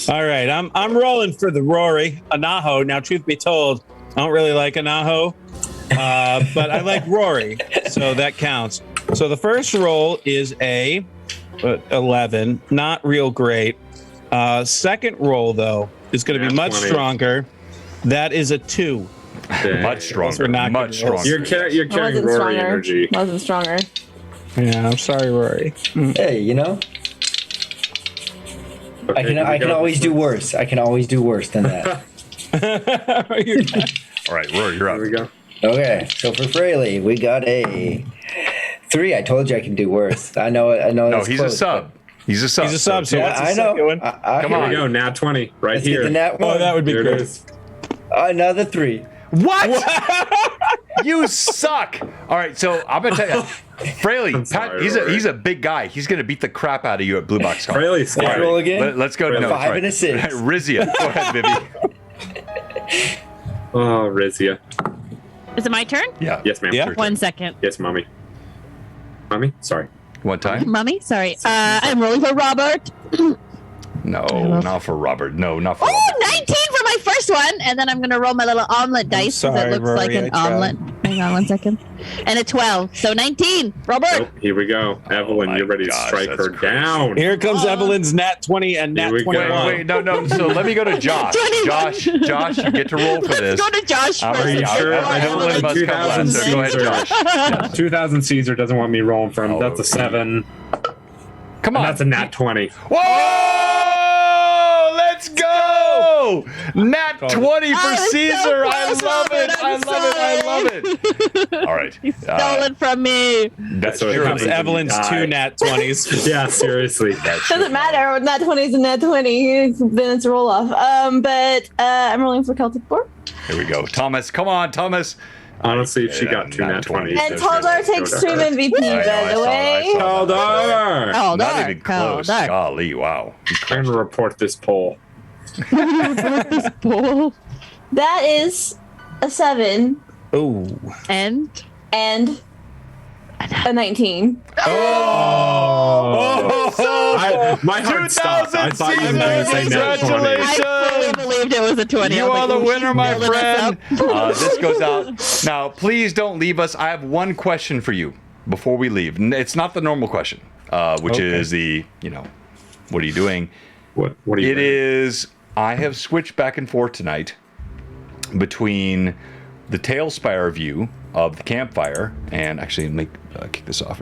All right, I'm rolling for the Rory Anaho. Now, truth be told, I don't really like Anaho, but I like Rory, so that counts. So the first roll is a 11, not real great. Second roll though is going to be Nat much 20. stronger. That is a 2. Much stronger. are not Much good rolls. stronger. You're carrying Rory energy. Wasn't stronger. Yeah, I'm sorry, Rory. Hey, I can always do worse. I can always do worse than that. All right, Rory, you're up. Here we go. Okay, so for Fraley, we got a 3. I told you I can do worse. I know. No, that's he's close, a sub. He's a sub. He's a sub, so Yeah, what's the I know. second one? Come Here on. we go. Nat 20 right Let's here. get the nat one. Oh, that would be Here it great. is. Another 3. What? You suck. All right, so I'm gonna tell you, Fraley, I'm Pat, sorry, he's Rory. Fraley Let's scary. roll again. Let's go. No, 5 and a 6. Rizia, go ahead, Vivi. Oh, Rizia. Is it my turn? Yeah. Yes, ma'am. Yeah. Your turn. 1 second. Yes, mommy. Mommy? Sorry. One time? Mummy, sorry. I'm rolling for Robert. No, not for Robert. No, not for Oh, Robert. 19 for my first one. And then I'm going to roll my little omelet dice because sorry, it looks like Rory, an I tried. omelet. Hang on 1 second. And a 12. So 19. Robert. Oh, here we go. Evelyn, my you're ready to gosh, strike that's her crazy. down. Here comes Evelyn's nat 20 and nat Here we go. 21. Wait, no. So let me go to Josh. 21. Josh, you get to roll for this. Let's go to Josh I'm first. Are you sure? I don't Evelyn like must come last, 2000 so go ahead, Caesar. Josh. Yes. 2000 Caesar doesn't want me rolling for him. Oh, That's a 7. Come And on. that's a nat 20. Whoa! Let's go! Nat 20 for I was so Caesar. I close, love it. Robert. I I'm love it. I love it. All right. You stole it from me. That's So Here true. comes happens when you Evelyn's die. 2 nat 20s. Yeah, seriously. That's true. Doesn't matter. Nat 20 is a nat 20. Then it's a roll off. But I'm rolling for Celtic Boar. Here we go. Thomas, come on, Thomas. Honestly, if she got 2 nat 20s. And Taldar takes stream MVP, by the way. Taldar! Oh, Not even close. Golly, wow. I'm going to report this poll. That is a 7 Oh. And and A 19. My heart stopped. I thought you were going to say nat 20. I fully believed it was a 20. You are the winner, my friend. This goes out. Now, please don't leave us. I have one question for you before we leave. It's not the normal question, which is the, what are you doing? What are you doing? It is, I have switched back and forth tonight between the Tailspire view of the campfire, and actually kick this off,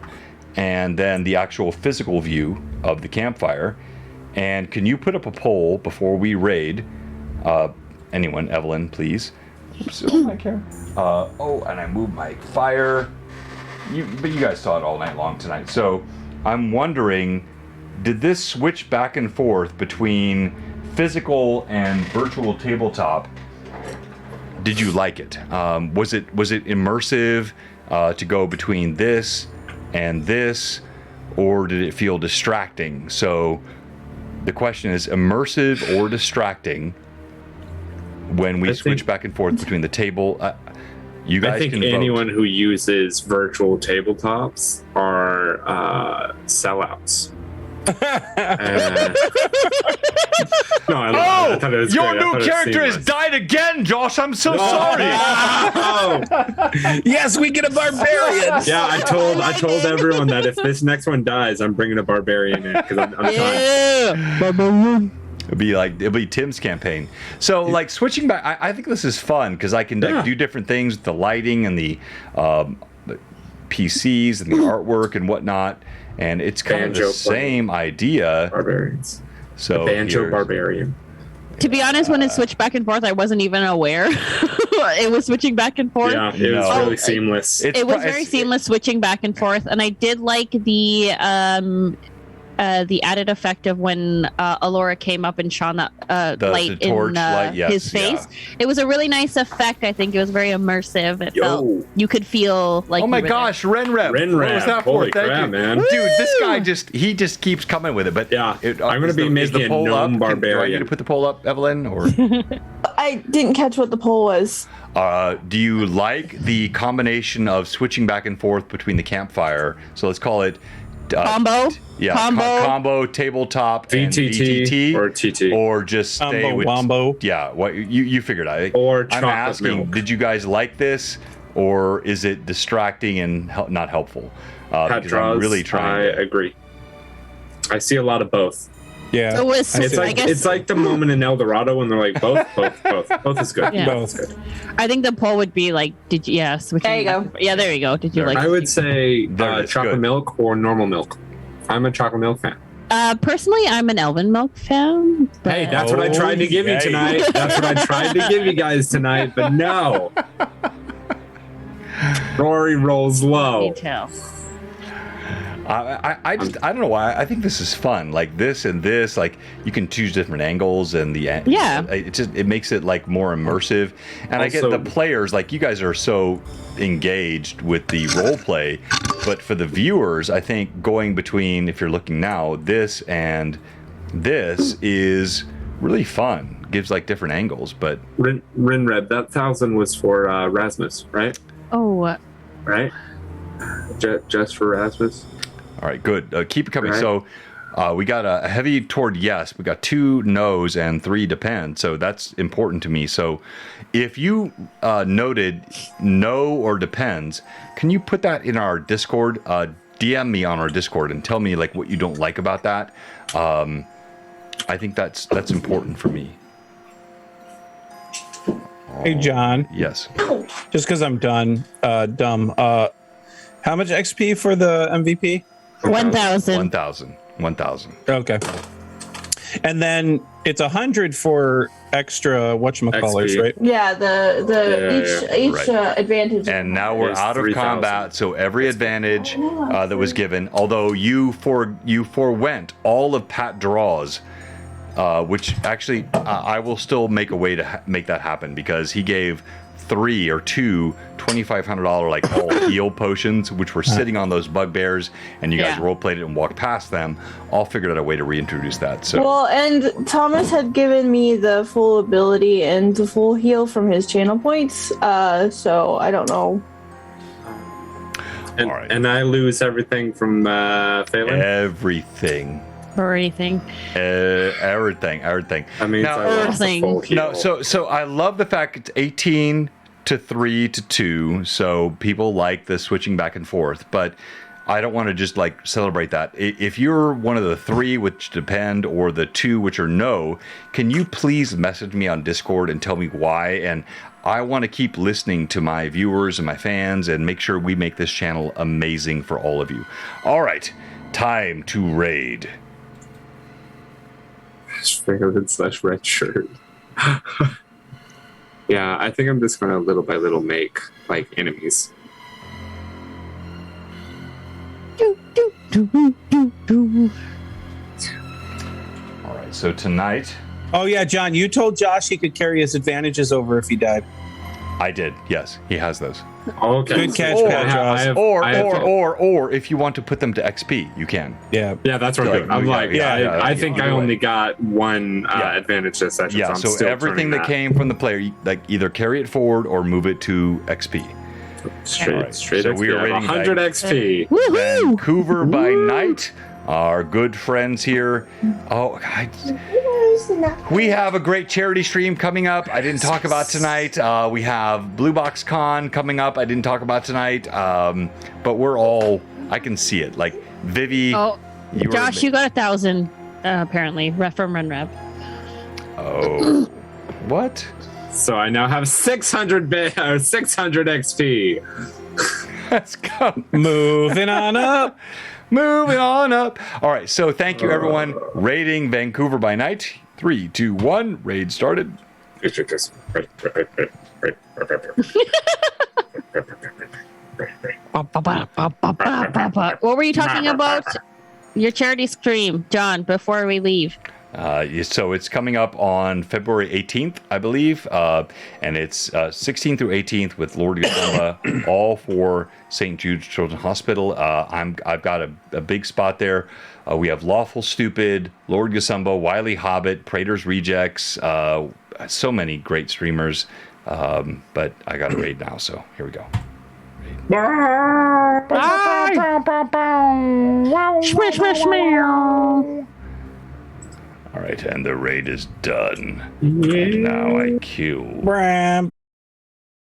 and then the actual physical view of the campfire. And can you put up a poll before we raid? Anyone, Evelyn, please. Oops, my camera. And I moved my fire. But you guys saw it all night long tonight. So I'm wondering, did this switch back and forth between physical and virtual tabletop? Did you like it? Was it immersive to go between this and this, or did it feel distracting? So the question is, immersive or distracting when we switch back and forth between the table? You guys I think can anyone vote. who uses virtual tabletops are sellouts. No, I thought it was your great. new character has died again, Josh. I'm so sorry. Yes, we get a barbarian. Yeah, I told everyone that if this next one dies, I'm bringing a barbarian in because I'm done. It'll be Tim's campaign. So switching back, I think this is fun because I can do different things with the lighting and the PCs and the artwork and whatnot. And it's kind of the same idea. Barbarians. So the banjo barbarian. To be honest, when it switched back and forth, I wasn't even aware it was switching back and forth. Yeah, it was really seamless. It was very seamless switching back and forth, and I did like the added effect of when Alora came up and shone that light in his face. Yeah. It was a really nice effect. I think it was very immersive. It felt you could feel like. Oh my gosh, Renrep! What was that for? Thank you, man. Dude, this guy just keeps coming with it. But yeah, I'm gonna be making a gnome barbarian. Do I need to put the poll up, Evelyn? Or I didn't catch what the poll was. Do you like the combination of switching back and forth between the campfire? So let's call it. Combo, combo, tabletop, VTT, and or TT, or just stay with wombo. Yeah, what you figured out. Or I'm asking, milk. did you guys like this, or is it distracting and not helpful? Because I'm really trying. I agree. I see a lot of both. Yeah, so it's like the moment in El Dorado when they're like both is good. Yeah. Both. Good. I think the poll would be like, did you? Yeah, switching. There you go. Yeah, there you go. Did you like? I would say chocolate good. milk or normal milk. I'm a chocolate milk fan. Personally, I'm an Elven Milk fan. But... Hey, that's what I tried to give you tonight. That's what I tried to give you guys tonight, but no. Rory rolls low. Detail. I don't know why. I think this is fun. Like this and this, like you can choose different angles and it makes it like more immersive. And also, I get the players, like you guys are so engaged with the role play, but for the viewers, I think going between, if you're looking now, this and this is really fun. Gives like different angles, but Rinred, that 1,000 was for Rasmus, right? Oh, right. Just for Rasmus. All right, good. Keep it coming. Right. So we got a heavy toward yes. We got 2 no's and 3 depend. So that's important to me. So if you noted no or depends, can you put that in our Discord? DM me on our Discord and tell me like what you don't like about that. I think that's important for me. Hey, John. Yes. Just because I'm dumb. How much XP for the MVP? 1,000. 1,000. Okay. And then it's 100 for extra whatchamacallers, right? Yeah, each advantage. And now we're out of 3,000. combat, so every advantage that was given, although you forewent all of Pat draws, which actually I will still make a way to make that happen because he gave 3 or 2 $2,500 like all heal potions, which were sitting on those bugbears, and you guys role played it and walked past them. All figured out a way to reintroduce that. So well, and Thomas had given me the full ability and the full heal from his channel points. So I don't know. And, All right. and I lose everything from Phelan? Everything. Or anything. Everything. That means Now, I lost a everything. full heal. No, so I love the fact it's 18 to 3 to 2, so people like the switching back and forth, but I don't want to just like celebrate that. If you're one of the 3 which depend or the 2 which are no, can you please message me on Discord and tell me why? And I want to keep listening to my viewers and my fans and make sure we make this channel amazing for all of you. All right, time to raid. Phelan/red shirt. Yeah, I think I'm just gonna little by little make like enemies. All right, so tonight Oh yeah, John, you told Josh he could carry his advantages over if he died. I did. Yes, he has those. Okay. Good catch, Or- Pat Josh. Or if you want to put them to XP, you can. Yeah. Yeah, that's what I'm doing. I'm like, I think I only got one advantage this session. Yeah, so, I'm so still everything turning that came from the player, like either carry it forward or move it to XP. straight, All right, straight so XP. we are I have rating 100 back. XP. Vancouver by night, our good friends here. Oh, we have a great charity stream coming up. I didn't talk about tonight. We have Blue Box Con coming up. I didn't talk about tonight. But we're all, I can see it. Like Vivi. Oh, Josh, you got 1,000 apparently. Ref from Run Rev. Oh, what? So I now have 600 XP. Let's go. Moving on up. Moving on up. All right, so thank you everyone. Raiding Vancouver by night. 3, 2, 1. Raid started. What were you talking about? Your charity stream, John, before we leave. So it's coming up on February 18th, I believe, and it's 16th through 18th with Lord Gasumba, all for St. Jude's Children's Hospital. I've got a big spot there. We have Lawful Stupid, Lord Gasumba, Wily Hobbit, Praetor's Rejects, so many great streamers. But I got a raid now, so here we go. Smash, smash, meow. All right, and the raid is done. And now I queue. Bram.